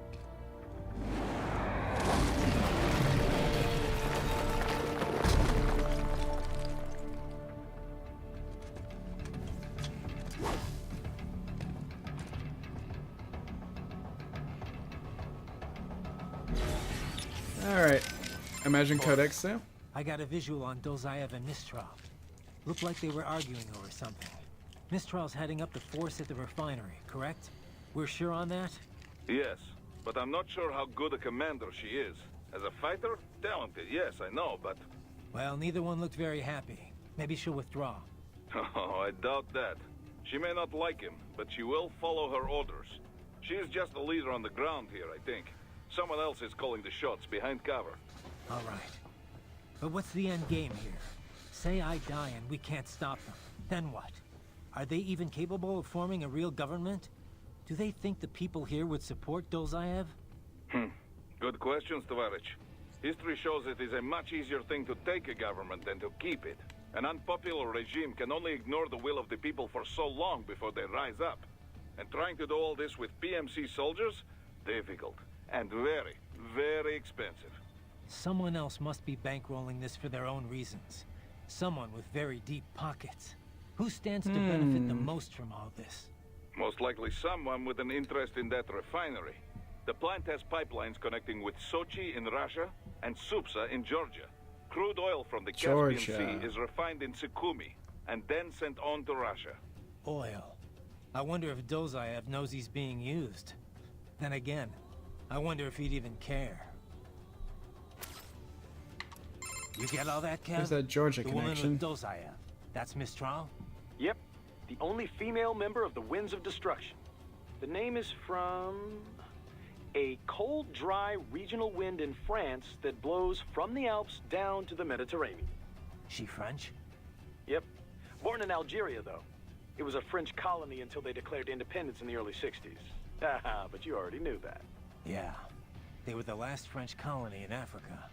Alright. Imagine Codex now. I got a visual on Dozaev and Mistral. Looked like they were arguing over something. Mistral's heading up the force at the refinery, correct? We're sure on that? Yes, but I'm not sure how good a commander she is. As a fighter, talented, yes, I know, but... Well, neither one looked very happy. Maybe she'll withdraw. Oh, I doubt that. She may not like him, but she will follow her orders. She is just the leader on the ground here, I think. Someone else is calling the shots behind cover. All right. But what's the end game here? Say I die and we can't stop them. Then what? Are they even capable of forming a real government? Do they think the people here would support Dozaev? Good questions, Tovarich. History shows it is a much easier thing to take a government than to keep it. An unpopular regime can only ignore the will of the people for so long before they rise up. And trying to do all this with PMC soldiers? Difficult. And very, very expensive. Someone else must be bankrolling this for their own reasons. Someone with very deep pockets. Who stands to benefit the most from all this? Most likely someone with an interest in that refinery. The plant has pipelines connecting with Sochi in Russia and Supsa in Georgia. Crude oil from the Caspian Sea is refined in Sukhumi and then sent on to Russia. Oil. I wonder if Dozaev knows he's being used. Then again, I wonder if he'd even care. You get all that, Kev? There's that Georgia connection. The woman with Dozaev. That's Mistral? Yep. The only female member of the Winds of Destruction. The name is from... a cold, dry regional wind in France that blows from the Alps down to the Mediterranean. She French? Yep. Born in Algeria, though. It was a French colony until they declared independence in the early 60s. Haha, but you already knew that. Yeah. They were the last French colony in Africa.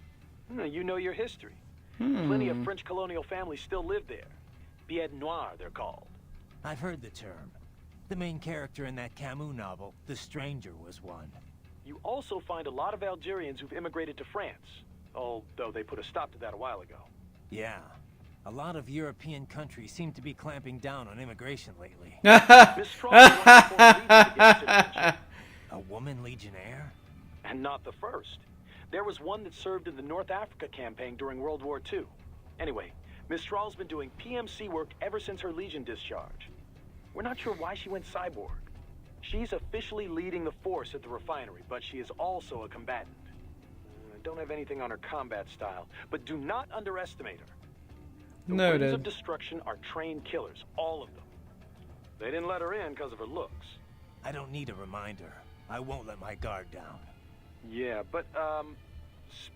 You know your history. Plenty of French colonial families still live there. Pied Noir, they're called. I've heard the term. The main character in that Camus novel, The Stranger, was one. You also find a lot of Algerians who've immigrated to France, although they put a stop to that a while ago. Yeah. A lot of European countries seem to be clamping down on immigration lately. A woman legionnaire? And not the first. There was one that served in the North Africa campaign during World War II. Anyway, Mistral's been doing PMC work ever since her Legion discharge. We're not sure why she went cyborg. She's officially leading the force at the refinery, but she is also a combatant. I don't have anything on her combat style, but do not underestimate her. The Winds of Destruction are trained killers, all of them. They didn't let her in because of her looks. I don't need a reminder. I won't let my guard down. Yeah, but,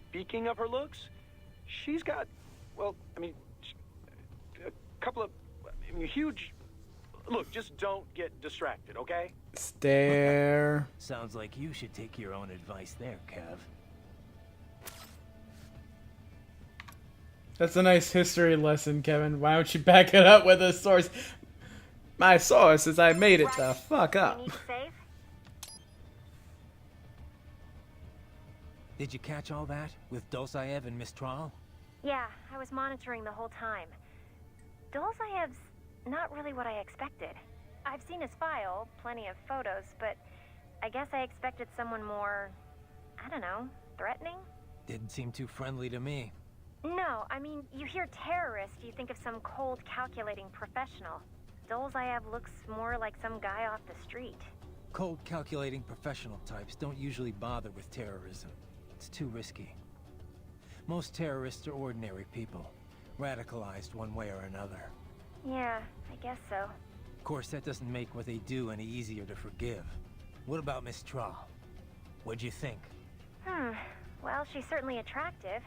speaking of her looks, she's got, well, I mean, a couple of, huge... Look, just don't get distracted, okay? Stare. Sounds like you should take your own advice there, Kev. That's a nice history lesson, Kevin. Why don't you back it up with a source? My source is I made it the fuck up. Did you catch all that with Dozaev and Mistral? Yeah, I was monitoring the whole time. Dozaev's not really what I expected. I've seen his file, plenty of photos, but I guess I expected someone more, I don't know, threatening? Didn't seem too friendly to me. No, I mean, you hear terrorist, you think of some cold, calculating professional. Dozaev looks more like some guy off the street. Cold, calculating professional types don't usually bother with terrorism. It's too risky. Most terrorists are ordinary people. radicalized one way or another. Yeah, I guess so. Of course, that doesn't make what they do any easier to forgive. What about Miss Trawl? What'd you think? Well, she's certainly attractive.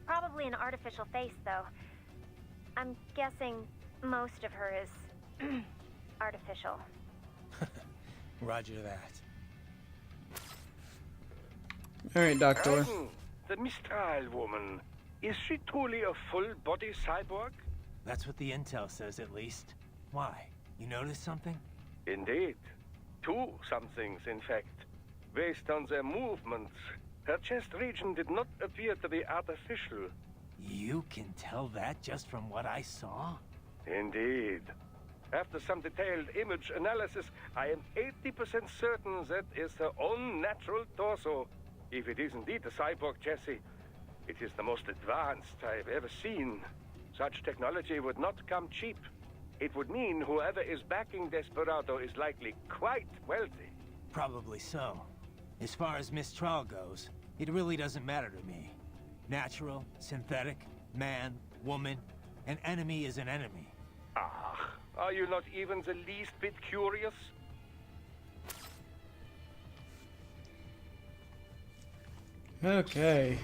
Probably an artificial face, though. I'm guessing most of her is artificial. Roger that. Alright, Doctor. The Mistral woman. Is she truly a full-body cyborg? That's what the intel says, at least. Why? You noticed something? Indeed. Two somethings, in fact. Based on their movements, her chest region did not appear to be artificial. You can tell that just from what I saw? Indeed. After some detailed image analysis, I am 80% certain that is her own natural torso. If it is indeed a cyborg chassis, it is the most advanced I've ever seen. Such technology would not come cheap. It would mean whoever is backing Desperado is likely quite wealthy. Probably so. As far as Miss Trawl goes, it really doesn't matter to me. Natural, synthetic, man, woman, an enemy is an enemy. Ah, are you not even the least bit curious? Okay.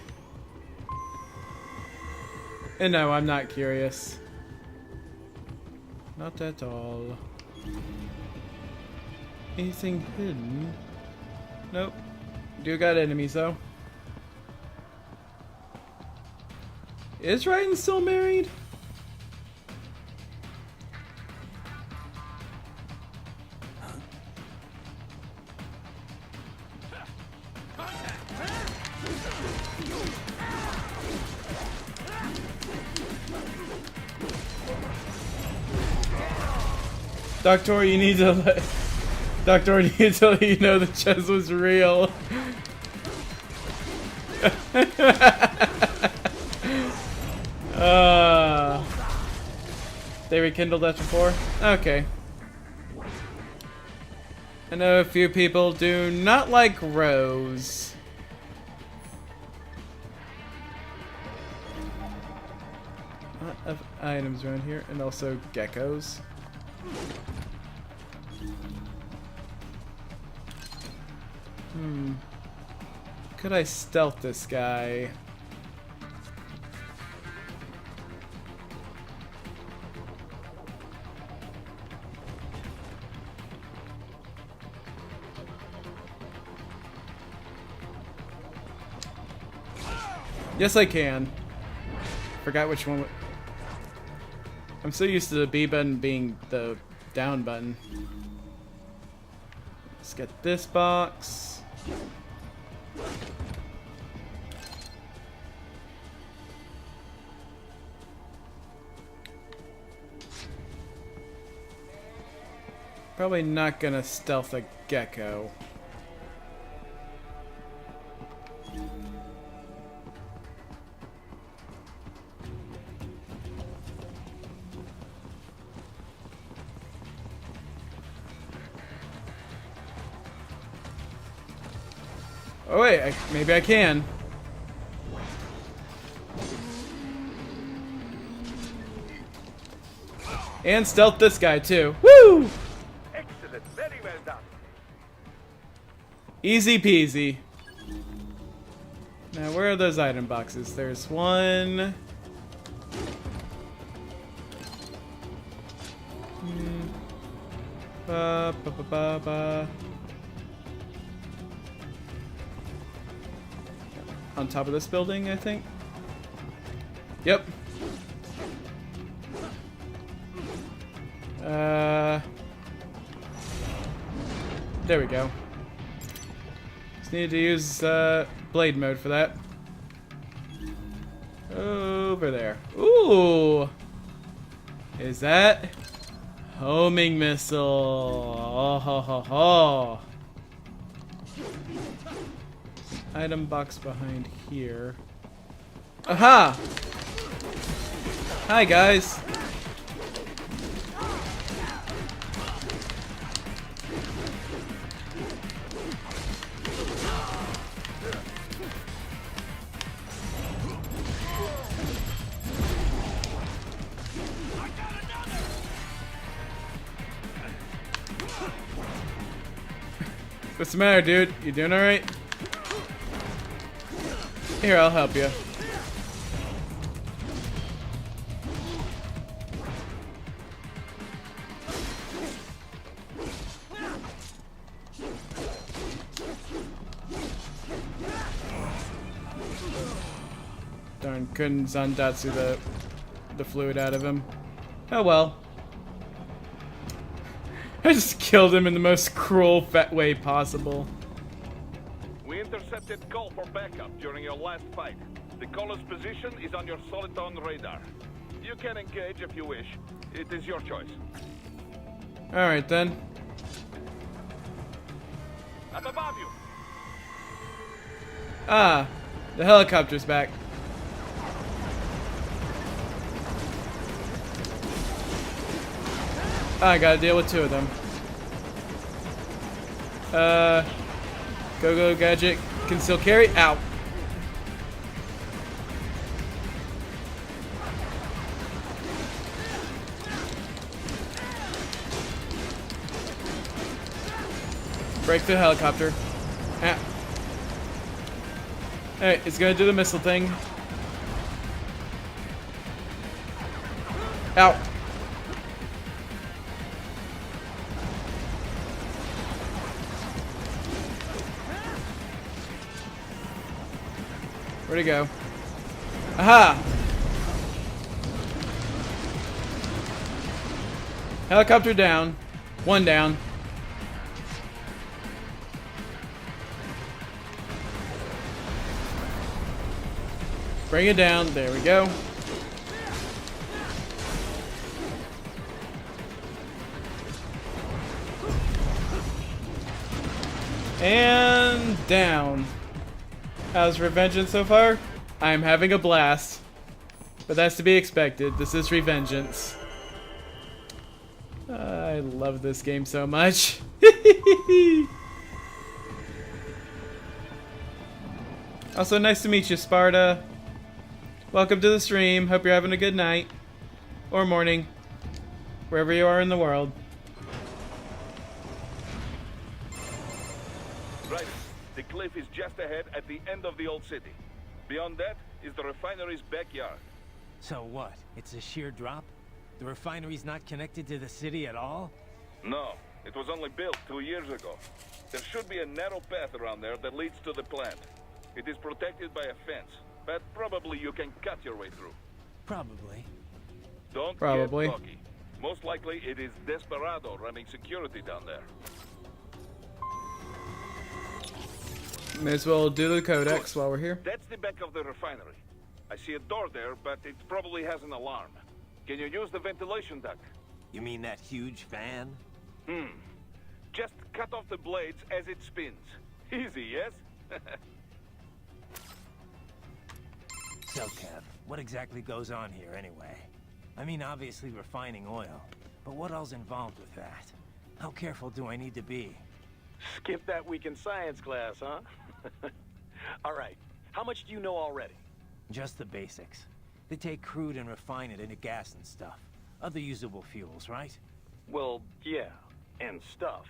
And no, I'm not curious. Not at all. Anything hidden? Nope. Do got enemies though. Is Raiden still married? Doctor, you need to let... Doctor, you need to let you know the chest was real. They rekindled that before? Okay. I know a few people do not like Rose. A lot of items around here, and also geckos. Could I stealth this guy? Yes, I can. Forgot which one. I'm so used to the B button being the down button. Let's get this box. Probably not gonna stealth a gecko. Oh wait, maybe I can. And stealth this guy too. Woo! Excellent, very well done. Easy peasy. Now where are those item boxes? There's one. Ba, ba, ba, ba, ba. On top of this building, I think. Yep. There we go. Just need to use blade mode for that. Over there. Ooh! Is that homing missile? Oh ho ho ho! Item box behind here. Aha! Hi guys. What's the matter, dude? You doing alright? Here, I'll help you. Darn, couldn't Zandatsu the fluid out of him. Oh well. I just killed him in the most cruel, fat way possible. We intercepted call for backup during your last fight. The caller's position is on your Soliton radar. You can engage if you wish. It is your choice. Alright then. Up above you. Ah, the helicopter's back. I gotta deal with two of them. Go gadget can still carry. Ow. Break the helicopter. Ah. Alright, it's gonna do the missile thing. Ow. Where'd he go? Aha! Helicopter down. One down. Bring it down. There we go. And down. How's Revengeance so far? I'm having a blast. But that's to be expected. This is Revengeance. I love this game so much. Also, nice to meet you, Sparta. Welcome to the stream. Hope you're having a good night. Or morning. Wherever you are in the world. Right. The cliff is just ahead at the end of the old city. Beyond that is the refinery's backyard. So what? It's a sheer drop? The refinery's not connected to the city at all? No, it was only built 2 years ago. There should be a narrow path around there that leads to the plant. It is protected by a fence, but probably you can cut your way through. Probably. Don't get cocky. Most likely it is Desperado running security down there. May as well do the codex while we're here. That's the back of the refinery. I see a door there, but it probably has an alarm. Can you use the ventilation duct? You mean that huge fan? Just cut off the blades as it spins. Easy, yes? So, Kev, what exactly goes on here anyway? I mean, obviously refining oil, but what else involved with that? How careful do I need to be? Skip that week in science class, huh? All right, how much do you know already? Just the basics. They take crude and refine it into gas and stuff. Other usable fuels, right? Well, yeah, and stuff.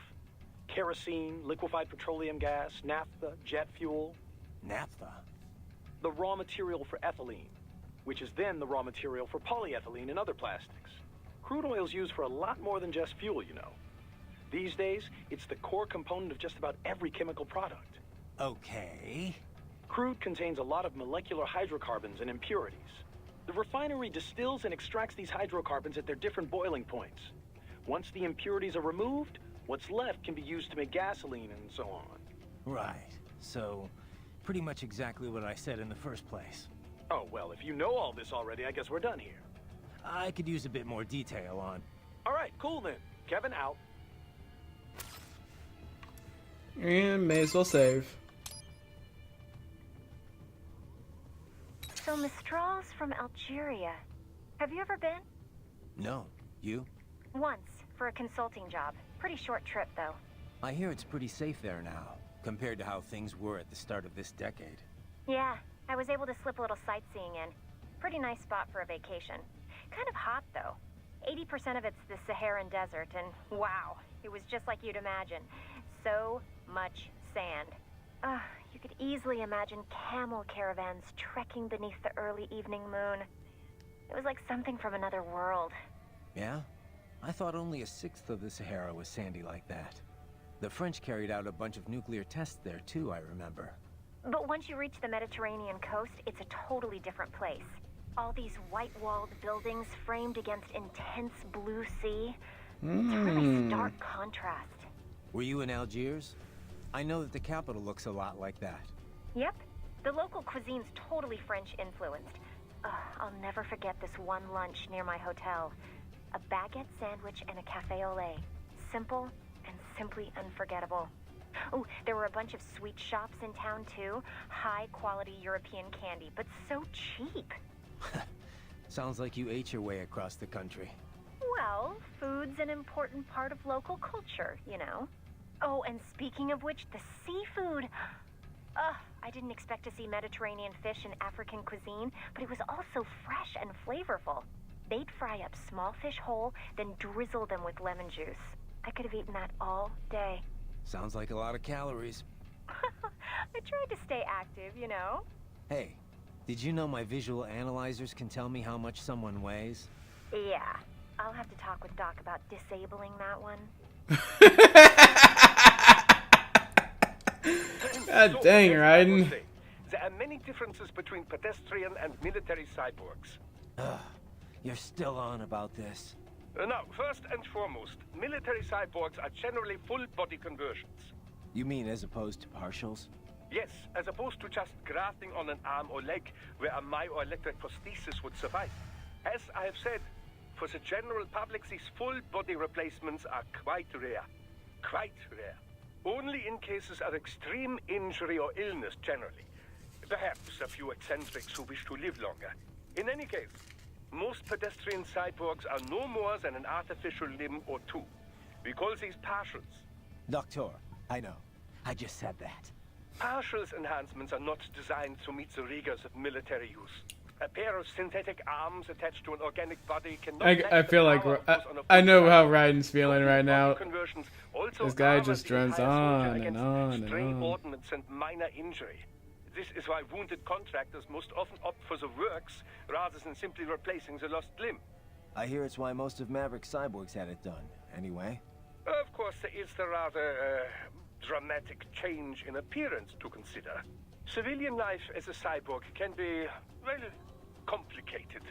Kerosene, liquefied petroleum gas, naphtha, jet fuel. Naphtha? The raw material for ethylene, which is then the raw material for polyethylene and other plastics. Crude oil's used for a lot more than just fuel, you know. These days, it's the core component of just about every chemical product. Okay. Crude contains a lot of molecular hydrocarbons and impurities. The refinery distills and extracts these hydrocarbons at their different boiling points. Once the impurities are removed, what's left can be used to make gasoline and so on. Right. So, pretty much exactly what I said in the first place. Oh, well, if you know all this already, I guess we're done here. I could use a bit more detail on... All right, cool then. Kevin out. And may as well save. So Mistral's from Algeria. Have you ever been? No. You? Once, for a consulting job. Pretty short trip, though. I hear it's pretty safe there now, compared to how things were at the start of this decade. Yeah, I was able to slip a little sightseeing in. Pretty nice spot for a vacation. Kind of hot, though. 80% of it's the Saharan desert, and wow, it was just like you'd imagine. so much sand. You could easily imagine camel caravans trekking beneath the early evening moon. It was like something from another world. Yeah? I thought only a sixth of the Sahara was sandy like that. The French carried out a bunch of nuclear tests there too, I remember. But once you reach the Mediterranean coast, it's a totally different place. All these white-walled buildings framed against intense blue sea. It's a really stark contrast. Were you in Algiers? I know that the capital looks a lot like that. Yep. The local cuisine's totally French-influenced. I'll never forget this one lunch near my hotel. A baguette sandwich and a café au lait. Simple and simply unforgettable. Oh, there were a bunch of sweet shops in town too. High-quality European candy, but so cheap. Sounds like you ate your way across the country. Well, food's an important part of local culture, you know. Oh, and speaking of which, the seafood. I didn't expect to see Mediterranean fish in African cuisine, but it was also fresh and flavorful. They'd fry up small fish whole, then drizzle them with lemon juice. I could have eaten that all day. Sounds like a lot of calories. I tried to stay active, you know. Hey, did you know my visual analyzers can tell me how much someone weighs? Yeah, I'll have to talk with Doc about disabling that one. God dang, Raiden. There are many differences between pedestrian and military cyborgs. You're still on about this. Now, first and foremost, military cyborgs are generally full-body conversions. You mean as opposed to partials? Yes, as opposed to just grafting on an arm or leg where a myoelectric prosthesis would suffice. As I have said, for the general public, these full-body replacements are quite rare. Quite rare. Only in cases of extreme injury or illness, generally. Perhaps a few eccentrics who wish to live longer. In any case, most pedestrian cyborgs are no more than an artificial limb or two. We call these partials. Doctor, I know. I just said that. Partials enhancements are not designed to meet the rigors of military use. A pair of synthetic arms attached to an organic body cannot. I feel like I know how Raiden's feeling right now. This guy just drones on and on and stray on. ordnance and minor injury. This is why wounded contractors most often opt for the works rather than simply replacing the lost limb. I hear it's why most of Maverick cyborgs had it done. Anyway. Of course, there is the rather dramatic change in appearance to consider. Civilian life as a cyborg can be, well, complicated,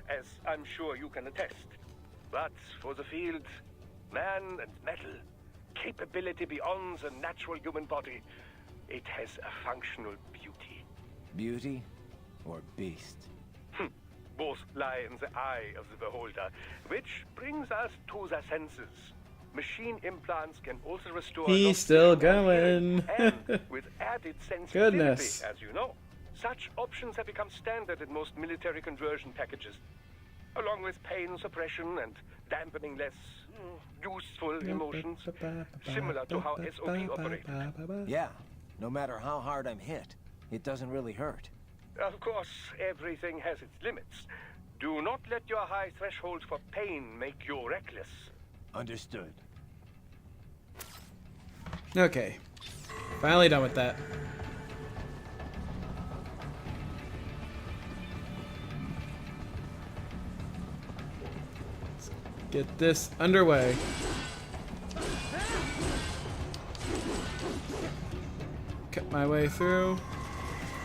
as I'm sure you can attest. But for the field, man and metal, capability beyond the natural human body, it has a functional beauty. Beauty or beast? Both lie in the eye of the beholder, which brings us to the senses. Machine implants can also restore. He's still going. And with added sensitivity, Goodness. as you know. Such options have become standard in most military conversion packages, along with pain suppression and dampening less useful emotions, similar to how SOP operated. Yeah, no matter how hard I'm hit, it doesn't really hurt. Of course, everything has its limits. Do not let your high threshold for pain make you reckless. Understood. Okay. Finally done with that. Let's get this underway. Cut my way through.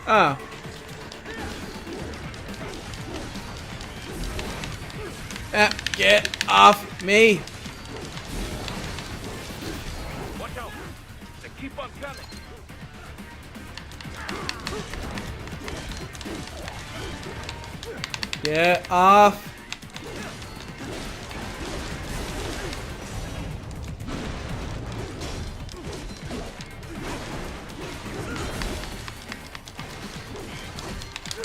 Ah. Get off me! Watch out! They keep on coming. Get off!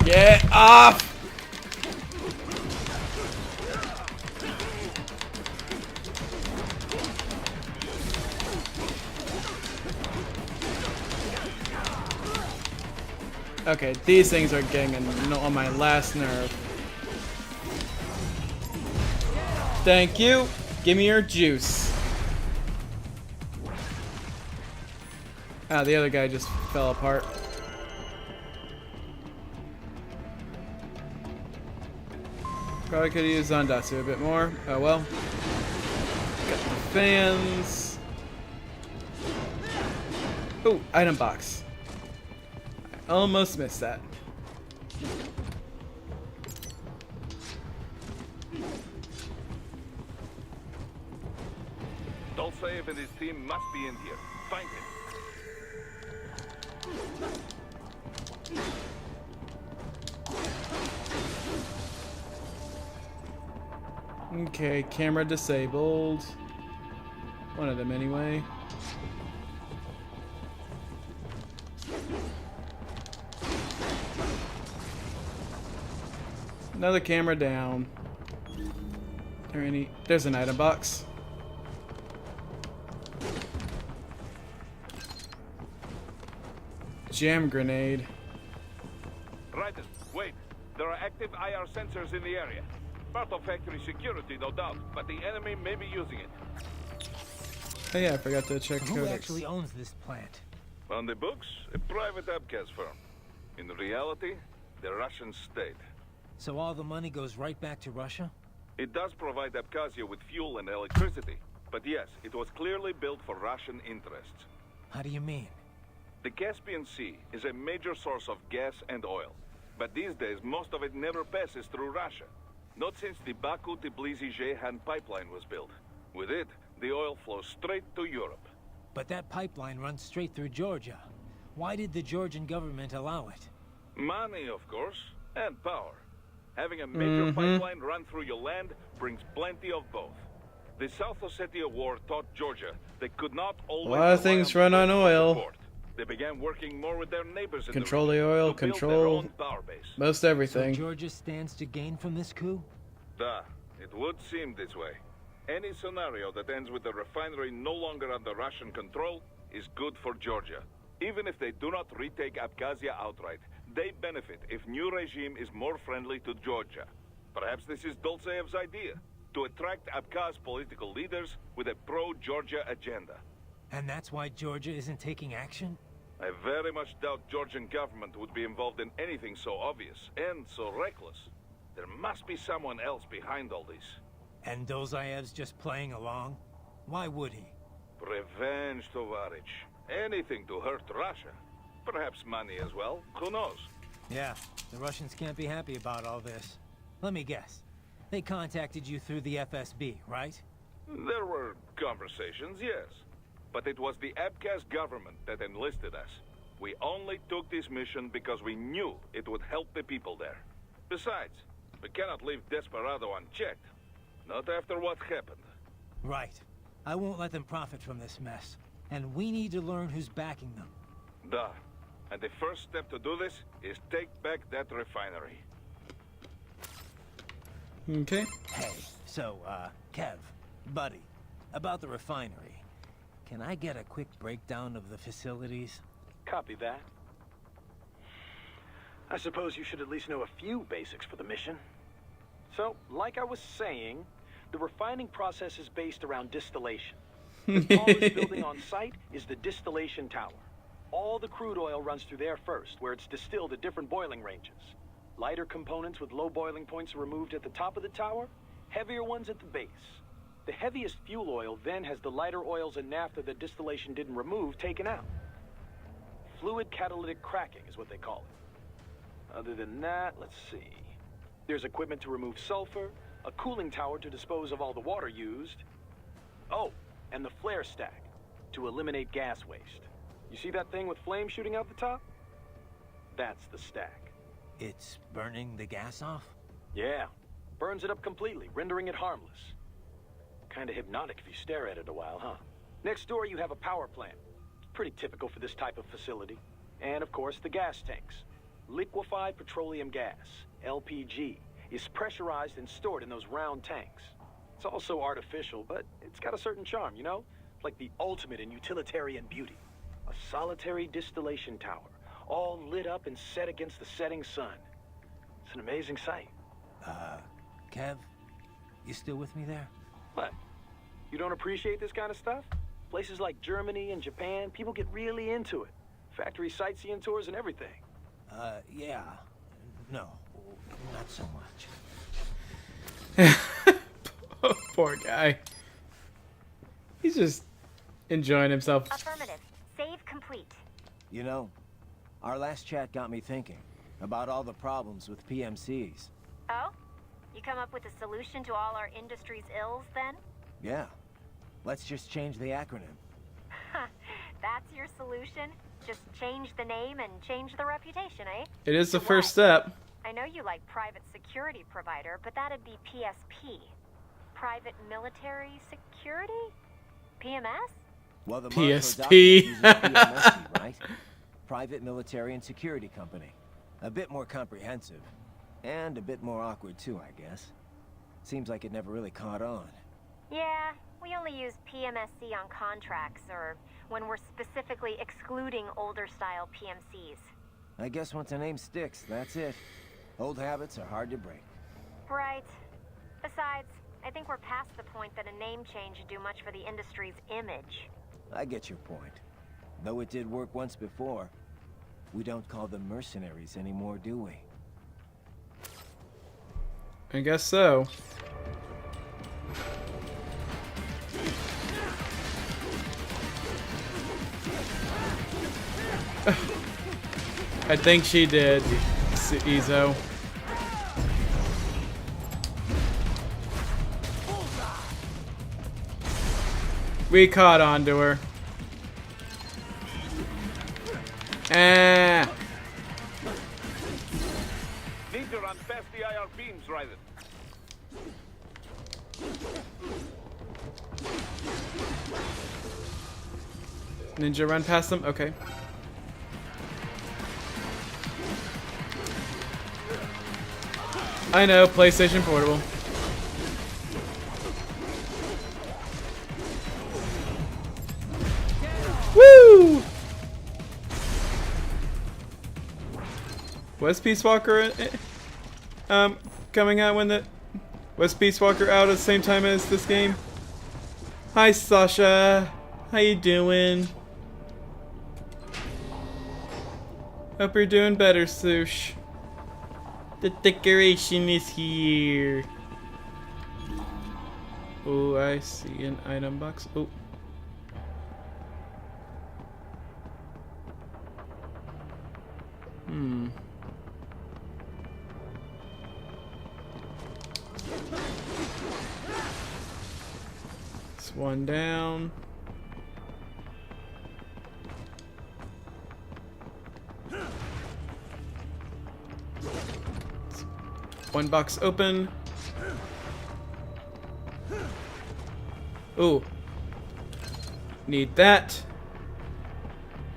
Get off! Okay, these things are getting on my last nerve. Thank you. Give me your juice. Ah, the other guy just fell apart. Probably could have used Zandatsu a bit more. Oh well. Got the fans. Oh, item box. I almost missed that. Dolcev and his team must be in here. Find him. Okay, camera disabled. One of them anyway. Another camera down. There's an item box. Jam grenade. Raiden, wait. There are active IR sensors in the area. Part of factory security, no doubt, but the enemy may be using it. Oh yeah, I forgot to check Who codex. actually owns this plant? On the books, a private abkhaz firm. In reality, the Russian state. So all the money goes right back to Russia? It does provide Abkhazia with fuel and electricity. But yes, it was clearly built for Russian interests. How do you mean? The Caspian Sea is a major source of gas and oil. But these days, most of it never passes through Russia. Not since the Baku-Tbilisi-Ceyhan pipeline was built. With it, the oil flows straight to Europe. But that pipeline runs straight through Georgia. Why did the Georgian government allow it? Money, of course, and power. Having a major pipeline run through your land brings plenty of both. The South Ossetia War taught Georgia they could not always A lot of things run on oil. support. They began working more with their neighbors in Control the the region oil, to build their control own power base. most everything. So Georgia stands to gain from this coup? It would seem this way. Any scenario that ends with the refinery no longer under Russian control is good for Georgia. Even if they do not retake Abkhazia outright, they benefit if new regime is more friendly to Georgia. Perhaps this is Dolcev's idea, to attract Abkhaz political leaders with a pro-Georgia agenda. And that's why Georgia isn't taking action? I very much doubt Georgian government would be involved in anything so obvious and so reckless. There must be someone else behind all this. And Dolzaev's just playing along? Why would he? Revenge, Tovarich. Anything to hurt Russia. Perhaps money as well. Who knows? Yeah, the Russians can't be happy about all this. Let me guess. They contacted you through the FSB, right? There were conversations, yes. But it was the Abkhaz government that enlisted us. We only took this mission because we knew it would help the people there. Besides, we cannot leave Desperado unchecked. Not after what happened. Right. I won't let them profit from this mess. And we need to learn who's backing them. And the first step to do this is take back that refinery. Okay. Hey, so, Kev, buddy, about the refinery. Can I get a quick breakdown of the facilities? Copy that. I suppose you should at least know a few basics for the mission. So, like I was saying, the refining process is based around distillation. The tallest building on site is the distillation tower. All the crude oil runs through there first, where it's distilled at different boiling ranges. Lighter components with low boiling points are removed at the top of the tower, heavier ones at the base. The heaviest fuel oil then has the lighter oils and naphtha that distillation didn't remove taken out. Fluid catalytic cracking is what they call it. Other than that, let's see. There's equipment to remove sulfur, a cooling tower to dispose of all the water used. Oh, and the flare stack to eliminate gas waste. You see that thing with flames shooting out the top? That's the stack. It's burning the gas off? Yeah, burns it up completely, rendering it harmless. Kinda hypnotic if you stare at it a while, huh? Next door you have a power plant. Pretty typical for this type of facility. And of course the gas tanks. Liquefied petroleum gas, LPG, is pressurized and stored in those round tanks. It's also artificial, but it's got a certain charm, you know? Like the ultimate in utilitarian beauty. A solitary distillation tower, all lit up and set against the setting sun. It's an amazing sight. Kev, you still with me there? What? You don't appreciate this kind of stuff? Places like Germany and Japan, people get really into it. Factory sightseeing tours and everything. Yeah. No, not so much. Poor guy. He's just enjoying himself. Affirmative. Save complete. You know, our last chat got me thinking about all the problems with PMCs. Oh? You come up with a solution to all our industry's ills, then? Yeah. Let's just change the acronym. That's your solution? Just change the name and change the reputation, eh? It is the first step. I know you like private security provider, but that'd be PSP. Private military security? PMS? Well, the PSP. uses PMSC, right? Private Military and Security Company. A bit more comprehensive. And a bit more awkward too, I guess. Seems like it never really caught on. Yeah, we only use PMSC on contracts or when we're specifically excluding older style PMCs. I guess once a name sticks, that's it. Old habits are hard to break. Right. Besides, I think we're past the point that a name change would do much for the industry's image. I get your point. Though it did work once before, we don't call them mercenaries anymore, do we? I guess so. I think she did, Izo. We caught on to her. Ah. Need to run past the IR beams, Raiden. Ninja run past them? Okay. I know, PlayStation Portable. Woo! Was Peace Walker coming out when the was Peace Walker out at the same time as this game? Hi Sasha, how you doing? Hope you're doing better, Sush. The decoration is here. Oh, I see an item box. Oh. It's one down. One box open. Ooh. Need that.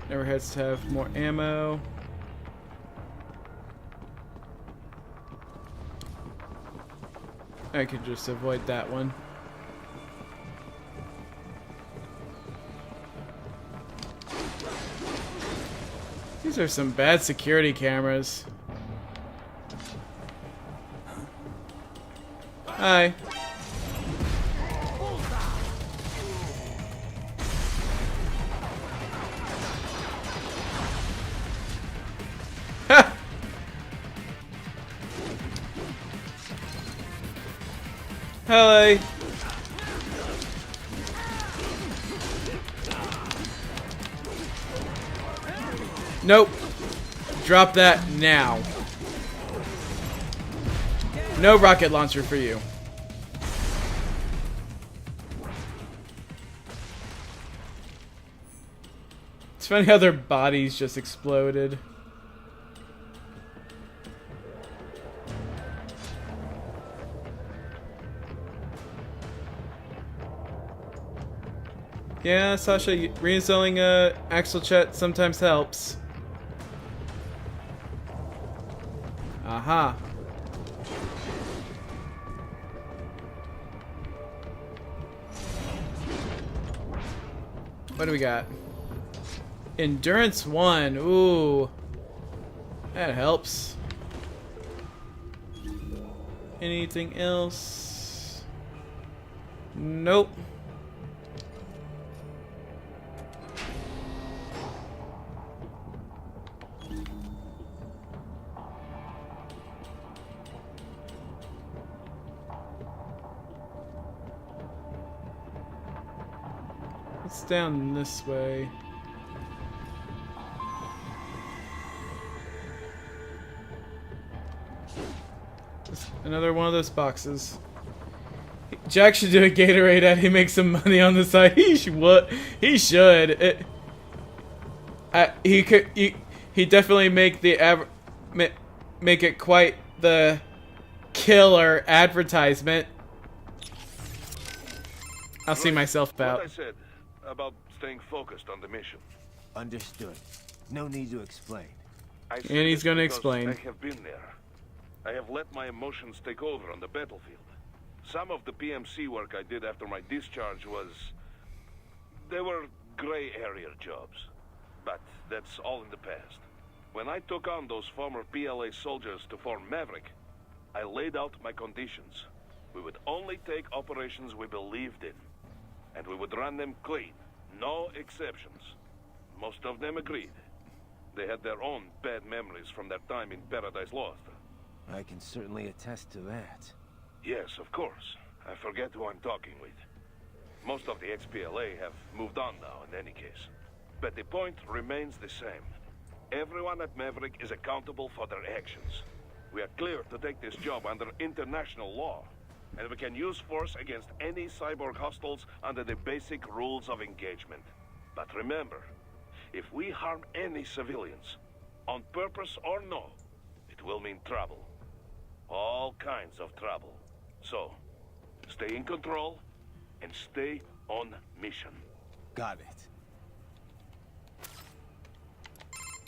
Never hurts to have more ammo. I could just avoid that one. These are some bad security cameras. Hi. Ha! Hello. Nope. Drop that now. No rocket launcher for you. It's funny how their bodies just exploded. Yeah, Sasha, reinstalling Axel Chat sometimes helps. Aha. What do we got? Endurance 1. Ooh. That helps. Anything else? Nope. It's down this way. Another one of those boxes. Jack should do a Gatorade ad. He makes some money on the side. He should. What? He should. He could. He definitely make the make it quite the killer advertisement. I'll see myself What I out. said about staying focused on the mission. Understood. No need to explain. I said And he's this gonna because explain. I have been there. I have let my emotions take over on the battlefield. Some of the PMC work I did after my discharge was... They were gray area jobs. But that's all in the past. When I took on those former PLA soldiers to form Maverick, I laid out my conditions. We would only take operations we believed in. And we would run them clean. No exceptions. Most of them agreed. They had their own bad memories from their time in Paradise Lost. I can certainly attest to that. Yes, of course. I forget who I'm talking with. Most of the ex-PLA have moved on now, in any case. But the point remains the same. Everyone at Maverick is accountable for their actions. We are clear to take this job under international law, and we can use force against any cyborg hostiles under the basic rules of engagement. But remember, if we harm any civilians, on purpose or no, it will mean trouble. All kinds of trouble. So, stay in control and stay on mission. Got it.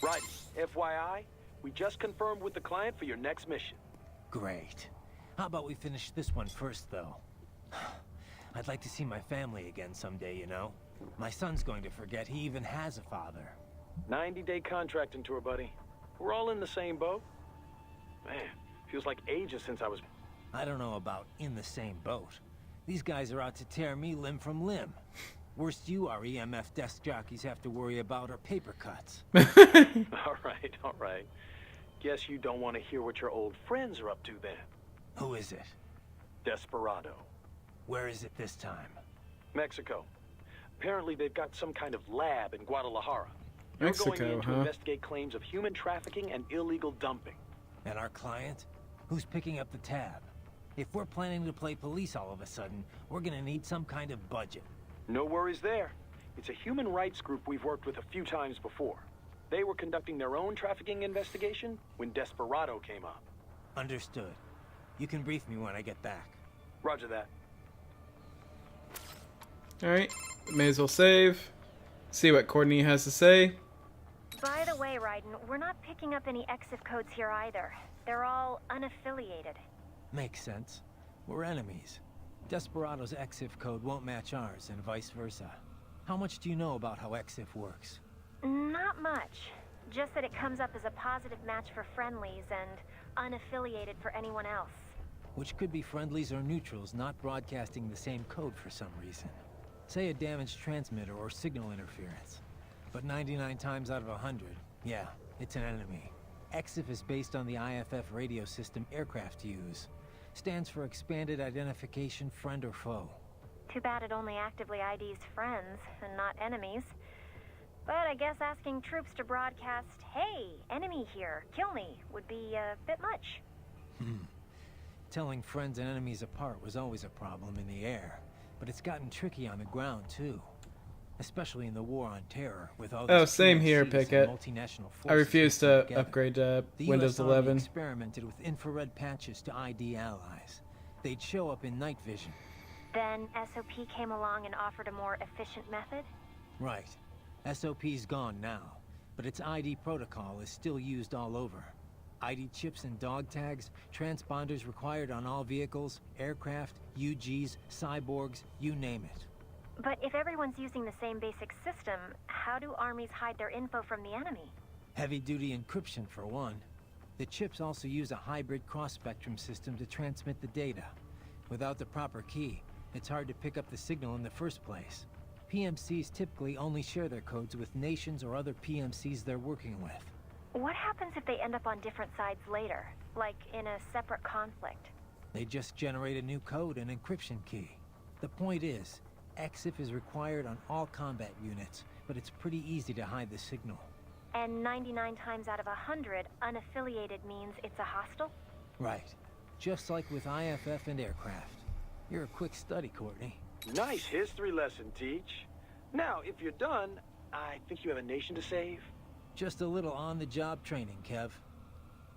Right. FYI, we just confirmed with the client for your next mission. Great. How about we finish this one first, though? I'd like to see my family again someday, you know? My son's going to forget he even has a father. 90-day contracting tour, buddy. We're all in the same boat. Man, feels like ages since I was... I don't know about in the same boat. These guys are out to tear me limb from limb. Worst you are EMF desk jockeys have to worry about are paper cuts. All right. Guess you don't want to hear what your old friends are up to then. Who is it? Desperado. Where is it this time? Mexico. Apparently they've got some kind of lab in Guadalajara. They're Mexico, going in to huh? investigate claims of human trafficking and illegal dumping. And our client? Who's picking up the tab? If we're planning to play police all of a sudden, we're gonna need some kind of budget. No worries there. It's a human rights group we've worked with a few times before. They were conducting their own trafficking investigation when Desperado came up. Understood. You can brief me when I get back. Roger that. Alright, may as well save. See what Courtney has to say. By the way, Raiden, we're not picking up any EXIF codes here either. They're all unaffiliated. Makes sense. We're enemies. Desperado's EXIF code won't match ours, and vice versa. How much do you know about how EXIF works? Not much. Just that it comes up as a positive match for friendlies and unaffiliated for anyone else. Which could be friendlies or neutrals not broadcasting the same code for some reason. Say a damaged transmitter or signal interference. But 99 times out of 100, yeah, it's an enemy. EXIF is based on the IFF radio system aircraft use. Stands for Expanded Identification Friend or Foe. Too bad it only actively IDs friends and not enemies. But I guess asking troops to broadcast, hey, enemy here, kill me, would be a bit much. Telling friends and enemies apart was always a problem in the air, but it's gotten tricky on the ground too. Especially in the war on terror, with all these same here, PMCs Pickett. and multinational I forces refuse to working together. upgrade to The Windows US Army 11. experimented with infrared patches to ID allies. They'd show up in night vision. Then SOP came along and offered a more efficient method? Right. SOP's gone now, but its ID protocol is still used all over. ID chips and dog tags, transponders required on all vehicles, aircraft, UGs, cyborgs, you name it. But if everyone's using the same basic system, how do armies hide their info from the enemy? Heavy-duty encryption for one. The chips also use a hybrid cross-spectrum system to transmit the data. Without the proper key, it's hard to pick up the signal in the first place. PMCs typically only share their codes with nations or other PMCs they're working with. What happens if they end up on different sides later? Like in a separate conflict? They just generate a new code and encryption key. The point is, EXIF is required on all combat units, but it's pretty easy to hide the signal. And 99 times out of 100, unaffiliated means it's a hostile? Right. Just like with IFF and aircraft. You're a quick study, Courtney. Nice history lesson, Teach. Now, if you're done, I think you have a nation to save. Just a little on-the-job training, Kev.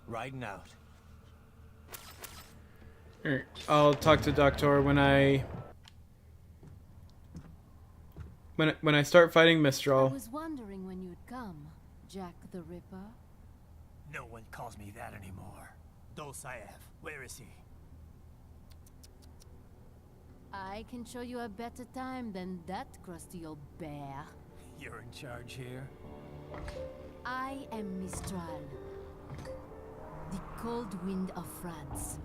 Riding out. Alright, I'll talk to Doctor when I start fighting I Mistral. was wondering when you'd come, Jack the Ripper. No one calls me that anymore. Dosaev, where is he? I can show you a better time than that crusty old bear. You're in charge here? I am Mistral, the cold wind of France.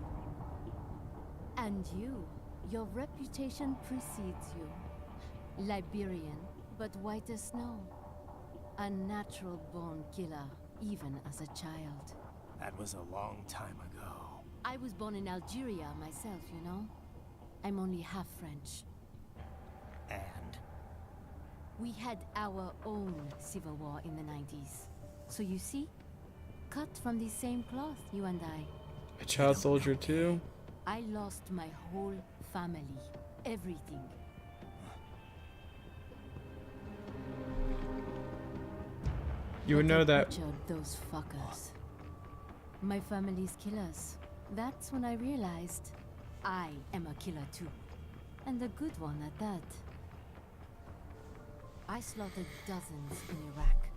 And your reputation precedes you. Liberian, but white as snow. A natural-born killer, even as a child. That was a long time ago. I was born in Algeria myself, you know? I'm only half French. And? We had our own civil war in the 90s. So you see? Cut from the same cloth, you and I. A child soldier too? I lost my whole family. Everything. You would But know I that. butchered those fuckers. My family's killers. That's when I realized I am a killer too. And a good one at that. I slaughtered dozens in Iraq,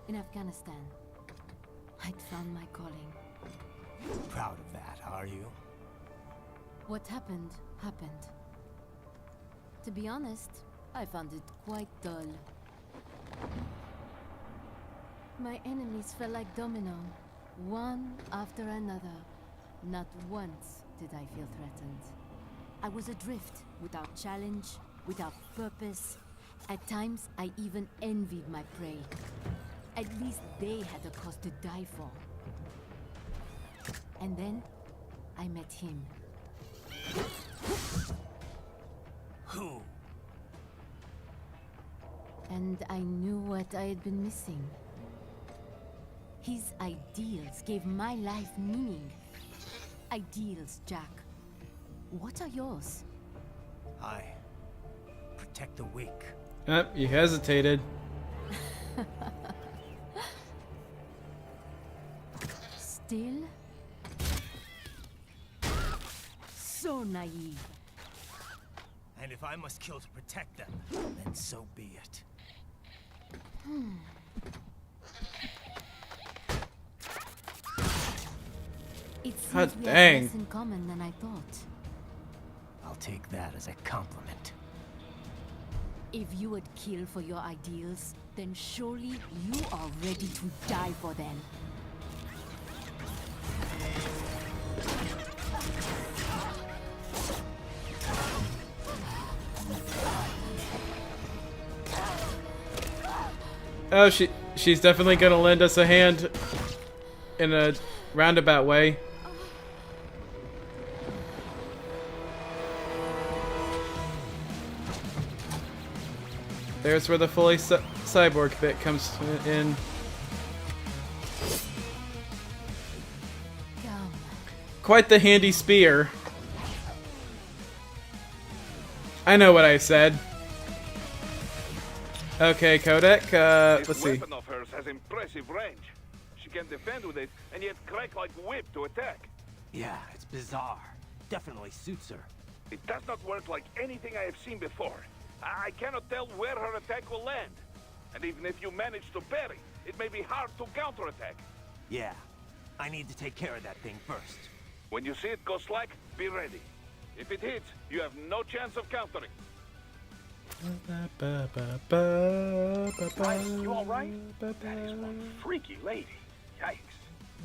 in Afghanistan. I'd found my calling. Proud of that, are you? What happened, happened. To be honest, I found it quite dull. My enemies fell like domino, one after another. Not once did I feel threatened. I was adrift, without challenge, without purpose. At times, I even envied my prey. At least they had a cause to die for. And then, I met him. Who? And I knew what I had been missing. His ideals gave my life meaning. Ideals, Jack. What are yours? I protect the weak. You hesitated. Still? So naive. And if I must kill to protect them, then so be it. It God seems we have dang. less in common than I thought. I'll take that as a compliment. If you would kill for your ideals, then surely you are ready to die for them. Oh, she's definitely gonna lend us a hand in a roundabout way. There's where the fully cyborg bit comes in. Quite the handy spear. I know what I said. Okay, Kodak, let's This see. weapon of hers has impressive range. She can defend with it, and yet crack like whip to attack. Yeah, it's bizarre. Definitely suits her. It does not work like anything I have seen before. I cannot tell where her attack will land. And even if you manage to parry, it may be hard to counterattack. Yeah, I need to take care of that thing first. When you see it go slack, be ready. If it hits, you have no chance of countering. Right, you all right? That is one freaky lady. Yikes.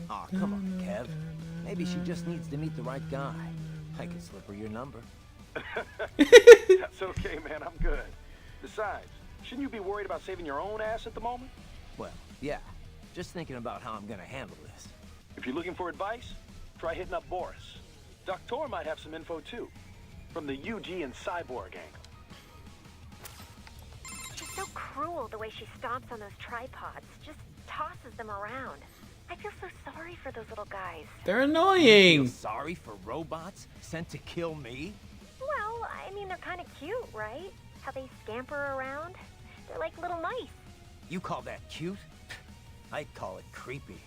Aw, come on, Kev. Maybe she just needs to meet the right guy. I could slip her your number. That's okay, man. I'm good. Besides, shouldn't you be worried about saving your own ass at the moment? Well, yeah. Just thinking about how I'm gonna handle this. If you're looking for advice, try hitting up Boris. Doctor might have some info too, from the UG and Cyborg angle. so cruel the way she stomps on those tripods. Just tosses them around. I feel so sorry for those little guys. They're You annoying. feel sorry for robots sent to kill me? Well, I mean, they're kind of cute, right? How they scamper around. They're like little mice. You call that cute? I call it creepy.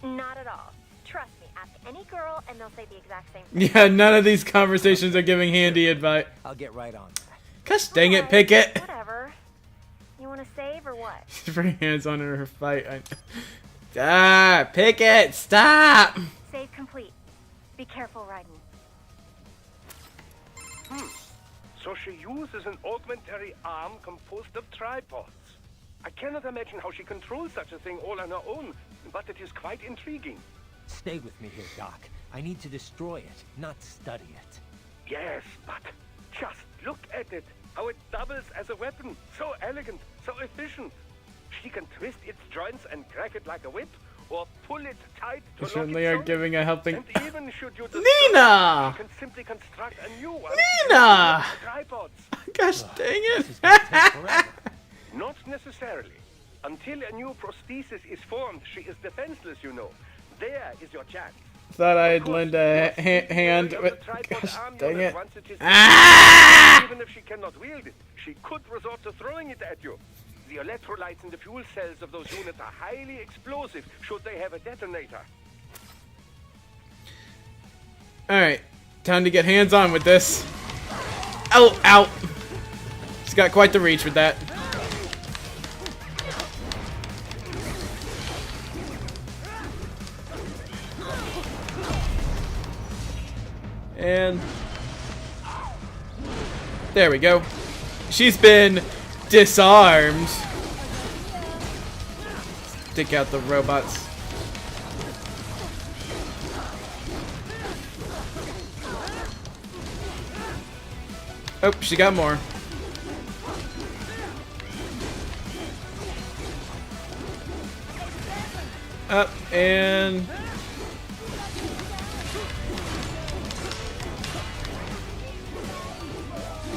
Not at all. Trust me, ask any girl and they'll say the exact same thing. Yeah, none of these conversations are giving handy advice. I'll get right on that. Gosh dang it, Alright, Pickett. Whatever. You want to save or what? Very hands-on in her fight. Ah, Pickett, stop! Save complete. Be careful riding. So she uses an augmentary arm composed of tripods. I cannot imagine how she controls such a thing all on her own, but it is quite intriguing. Stay with me here, Doc. I need to destroy it, not study it. Yes, but just look at it. How it doubles as a weapon. So elegant, so efficient. She can twist its joints and crack it like a whip, or pull it tight to You lock certainly its are own. giving a helping... And even should you destroy Nina! it, you can simply construct a new one. Nina! With tripods. Gosh dang it! Not necessarily. Until a new prosthesis is formed, she is defenseless, you know. There is your chance. Thought I'd lend a hand with... Gosh dang it. Once it is Ah! even if she cannot wield it, she could resort to throwing it at you. The electrolytes in the fuel cells of those units are highly explosive should they have a detonator. Alright, time to get hands-on with this. Oh, ow! She's got quite the reach with that. And there we go. She's been disarmed. Take out the robots. Oh, she got more. Up and...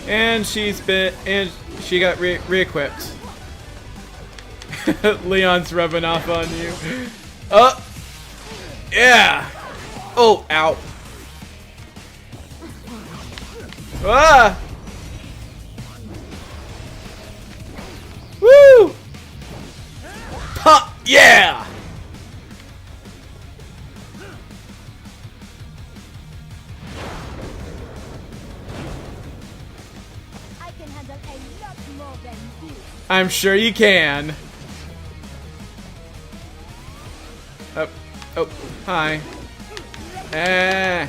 And she got re-equipped. Leon's rubbing off on you. Oh! Yeah! Oh, ow. Ah! Woo! Huh! Yeah! I can handle a lot more than this. I'm sure you can. Oh, oh, hi. Ah.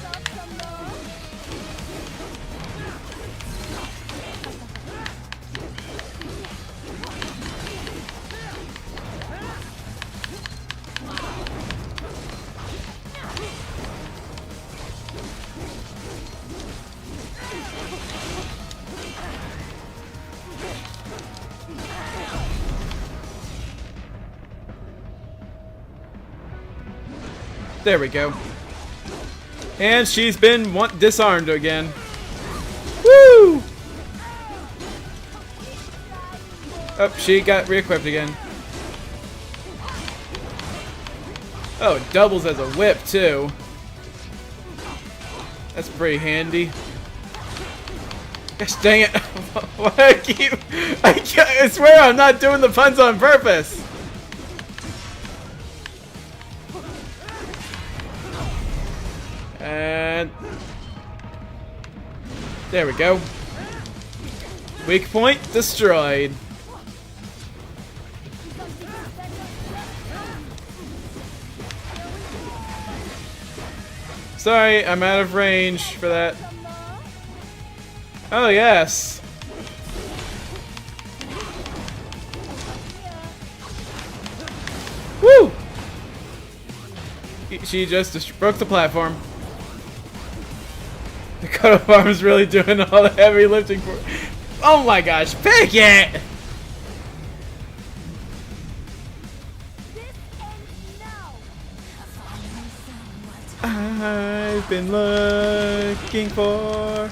There we go. And she's been disarmed again. Woo! Oh, she got re-equipped again. Oh, it doubles as a whip too. That's pretty handy. Gosh dang it. I swear I'm not doing the puns on purpose. And there we go. Weak point destroyed. Sorry, I'm out of range for that. Oh yes. Woo! She just broke the platform. The coat of arms really doing all the heavy lifting for... Oh my gosh, pick it! I've been looking for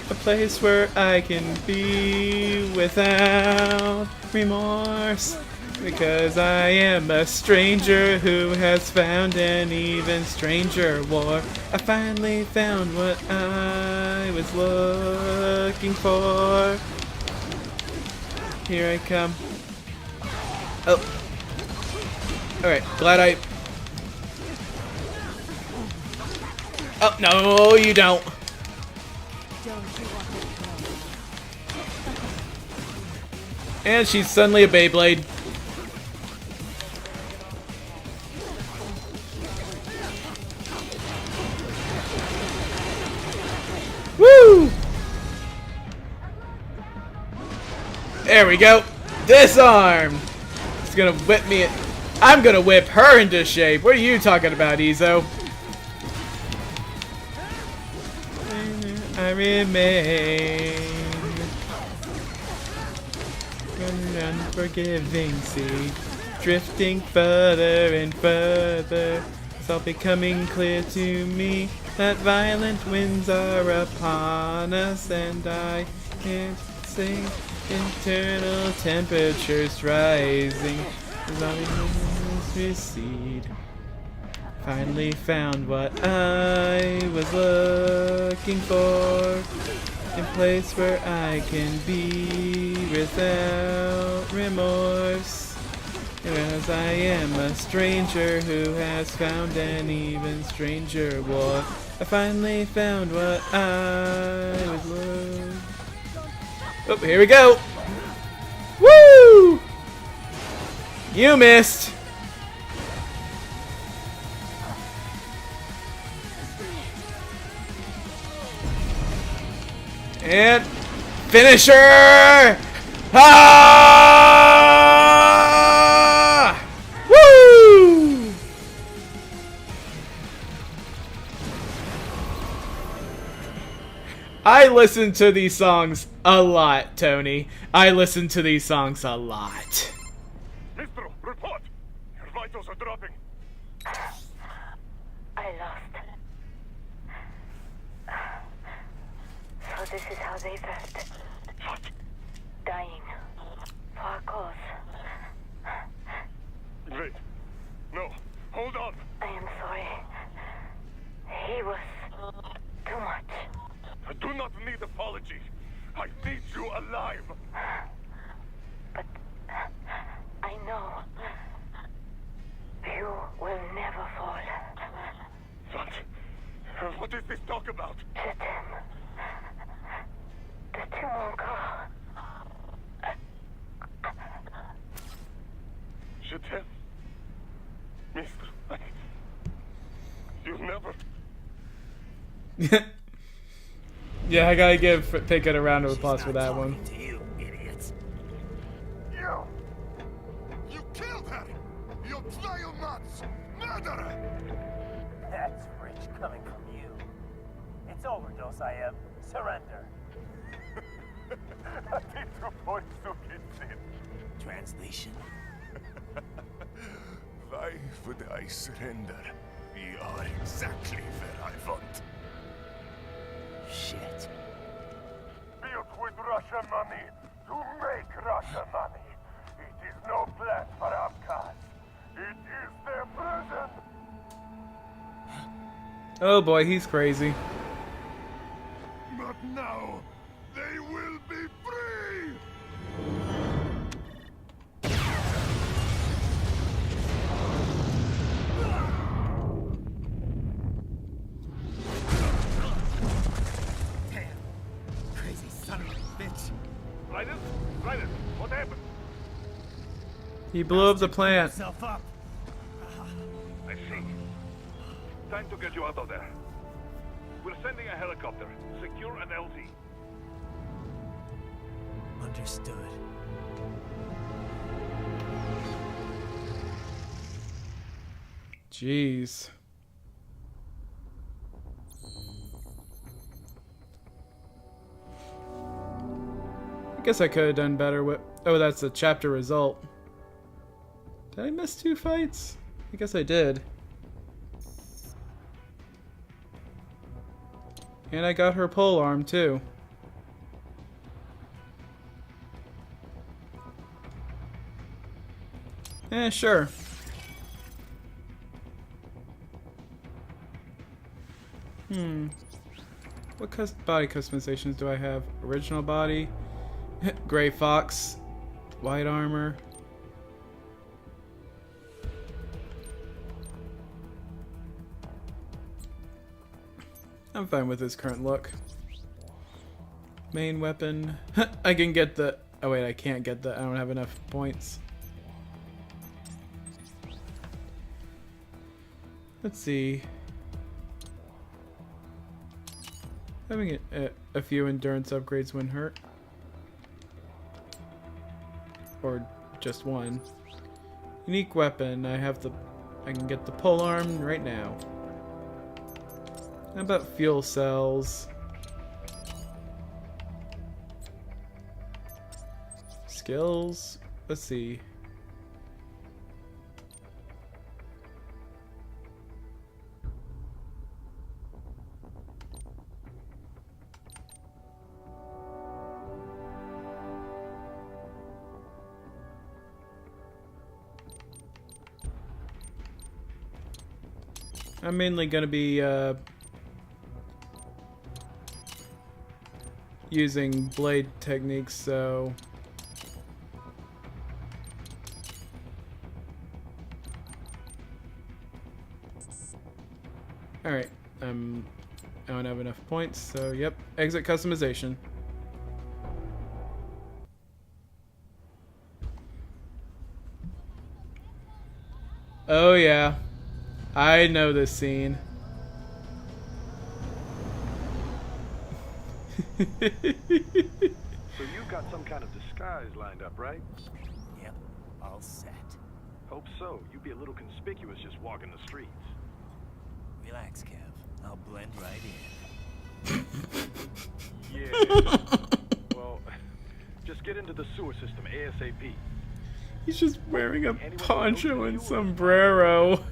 a place where I can be without remorse. Because I am a stranger who has found an even stranger war. I finally found what I was looking for. Here I come. Oh. Alright, glad I... Oh, no, you don't. And she's suddenly a Beyblade. Woo! There we go. Disarm. It's gonna whip me. I'm gonna whip her into shape. What are you talking about, Izo? I remain an unforgiving sea, drifting further and further. It's all becoming clear to me that violent winds are upon us, and I can't sing. Internal temperatures rising as our winds recede. Finally found what I was looking for, a place where I can be without remorse. As I am a stranger who has found an even stranger war. I finally found what I was looking for. Oh, here we go! Woo! You missed! And finisher! Ah! Woo! I listen to these songs a lot, Tony. I listen to these songs a lot. Mistro, report! Your vitals are dropping. I lost. So this is how they felt. What? Dying. For a cause. Wait. No. Hold on. I am sorry. He was too much. I do not need apology. I need you alive. But I know you will never fall. What? What is this talk about? Je t'aime. De tout mon corps. Je t'aime. Mister, you never... Yeah, I gotta give Pickett a round of applause for that one. You idiots. You killed her! You vile nuts! Murderer! That's rich coming from you. It's overdose, I am. Surrender. Translation. Why would I surrender? We are exactly where I want. Shit. Built with Russian money to make Russian money. It is no plan for outcasts. It is their prison. Oh boy, he's crazy. But now, they will be free! Damn. Crazy son of a bitch. Raiden? Raiden, what happened? He blew up the plant. Himself up. I see. Time to get you out of there. We're sending a helicopter. Secure an LZ. Understood. Jeez. I guess I could have done better with... Oh, that's the chapter result. Did I miss 2 fights? I guess I did. And I got her pole arm too. Sure. What body customizations do I have? Original body, gray fox, white armor. I'm fine with his current look. Main weapon. I can get the... Oh wait, I can't get the... I don't have enough points. Let's see. Having a few endurance upgrades wouldn't hurt. Or just one. Unique weapon. I can get the polearm right now. How about fuel cells? Skills? Let's see. I'm mainly going to be using blade techniques, so alright, I don't have enough points, so yep, exit customization. Oh yeah, I know this scene. So you've got some kind of disguise lined up, right? Yep, all set. Hope so. You'd be a little conspicuous just walking the streets. Relax, Kev. I'll blend right in. Yeah. Well, just get into the sewer system ASAP. He's just wearing a poncho and sombrero.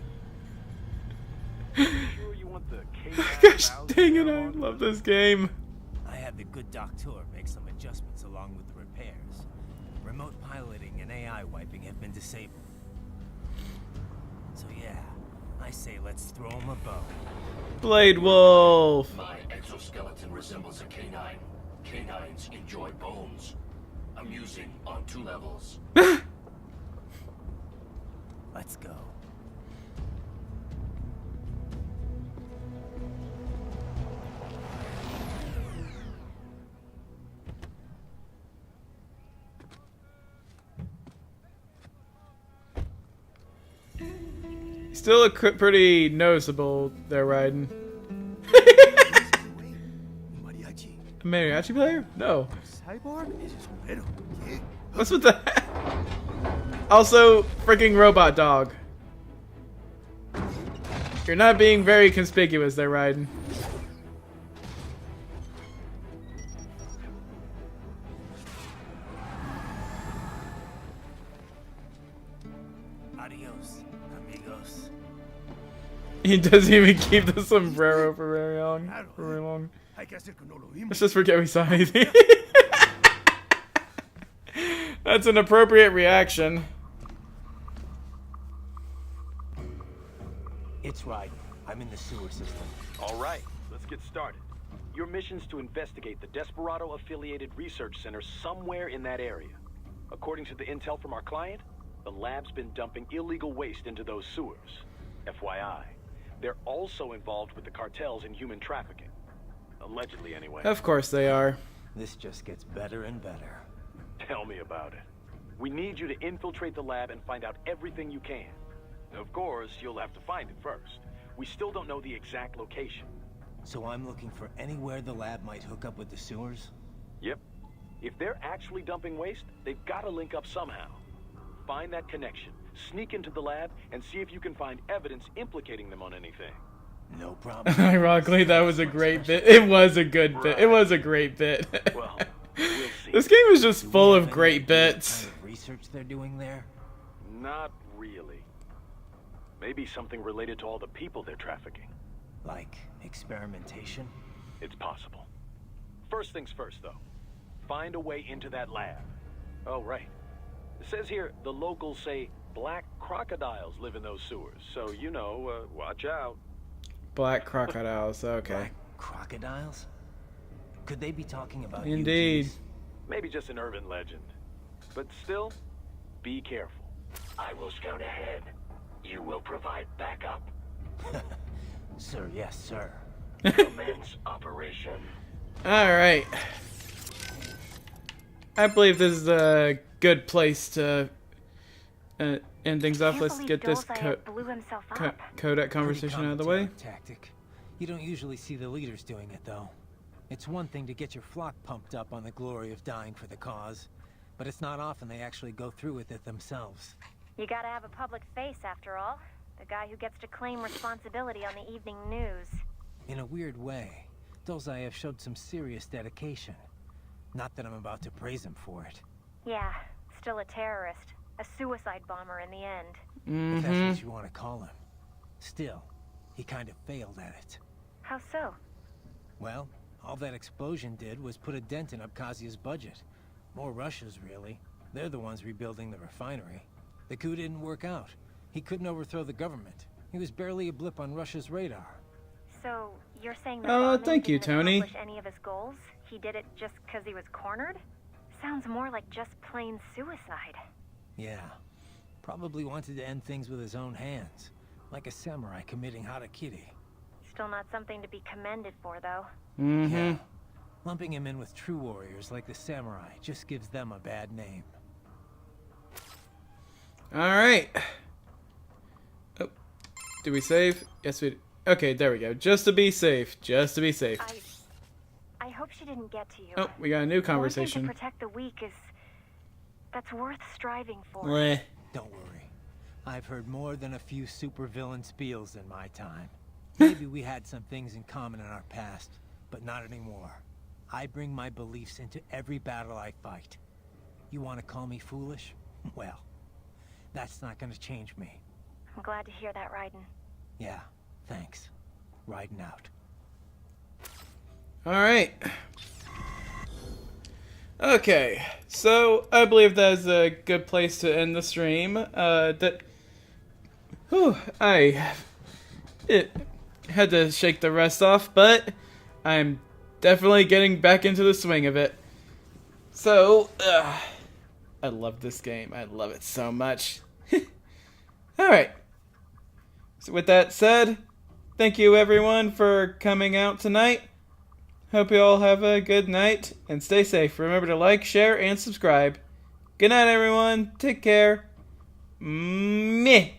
Sure you want the Gosh dang it, I love this game. I had the good doctor make some adjustments along with the repairs. Remote piloting and AI wiping have been disabled. So yeah, I say let's throw him a bone. Blade Wolf. My exoskeleton resembles a canine. Canines enjoy bones. Amusing on 2 levels. Let's go. Still look pretty noticeable there, Raiden. A mariachi player? No. What's with that? Also, freaking robot dog. You're not being very conspicuous there, Raiden. Adios, amigos. He doesn't even keep the sombrero for very long. Let's just forget we saw anything. That's an appropriate reaction. It's right. I'm in the sewer system. All right, let's get started. Your mission's to investigate the Desperado-affiliated research center somewhere in that area. According to the intel from our client, the lab's been dumping illegal waste into those sewers. FYI, they're also involved with the cartels in human trafficking. Allegedly, anyway. Of course they are. This just gets better and better. Tell me about it. We need you to infiltrate the lab and find out everything you can. Of course, you'll have to find it first. We still don't know the exact location. So I'm looking for anywhere the lab might hook up with the sewers? Yep. If they're actually dumping waste, they've got to link up somehow. Find that connection, sneak into the lab, and see if you can find evidence implicating them on anything. No problem. Ironically, that was a great bit. It was a good bit. It was a great bit. Well, we'll see. This game is just full of great bits. What kind of research they're doing there? Not really. Maybe something related to all the people they're trafficking. Like experimentation? It's possible. First things first, though. Find a way into that lab. Oh, right. It says here the locals say Black crocodiles live in those sewers, so, you know, watch out. Black crocodiles, okay. Crocodiles? Could they be talking about Indeed. UGs? Maybe just an urban legend. But still, be careful. I will scout ahead. You will provide backup. Sir, yes, sir. Commence operation. Alright. I believe this is a good place to end things off. Let's get this codec conversation out of the way. Tactic. You don't usually see the leaders doing it, though. It's one thing to get your flock pumped up on the glory of dying for the cause, but it's not often they actually go through with it themselves. You gotta have a public face, after all. The guy who gets to claim responsibility on the evening news. In a weird way, Dolzaev showed some serious dedication. Not that I'm about to praise him for it. Yeah, still a terrorist. A suicide bomber in the end. If that's what you want to call him. Still, he kind of failed at it. How so? Well, all that explosion did was put a dent in Abkhazia's budget. More Russia's, really. They're the ones rebuilding the refinery. The coup didn't work out. He couldn't overthrow the government. He was barely a blip on Russia's radar. So, you're saying that thank you, didn't Tony. accomplish any of his goals? He did it just because he was cornered? Sounds more like just plain suicide. Yeah. Probably wanted to end things with his own hands. Like a samurai committing harakiri. Still not something to be commended for, though. Yeah. Lumping him in with true warriors like the samurai just gives them a bad name. Alright. Oh. Do we save? Yes, we... Okay, there we go. Just to be safe. Just to be safe. I hope she didn't get to you. Oh, we got a new conversation. One thing to protect the weak is... that's worth striving for. Bleh. Don't worry. I've heard more than a few supervillain spiels in my time. Maybe we had some things in common in our past, but not anymore. I bring my beliefs into every battle I fight. You want to call me foolish? Well, that's not going to change me. I'm glad to hear that, Raiden. Yeah, thanks. Riding out. Alright. Okay, so I believe that is a good place to end the stream. It had to shake the rest off, but I'm definitely getting back into the swing of it. So, I love this game. I love it so much. Alright. So with that said, thank you everyone for coming out tonight. Hope you all have a good night, and stay safe. Remember to like, share, and subscribe. Good night, everyone. Take care. Meh.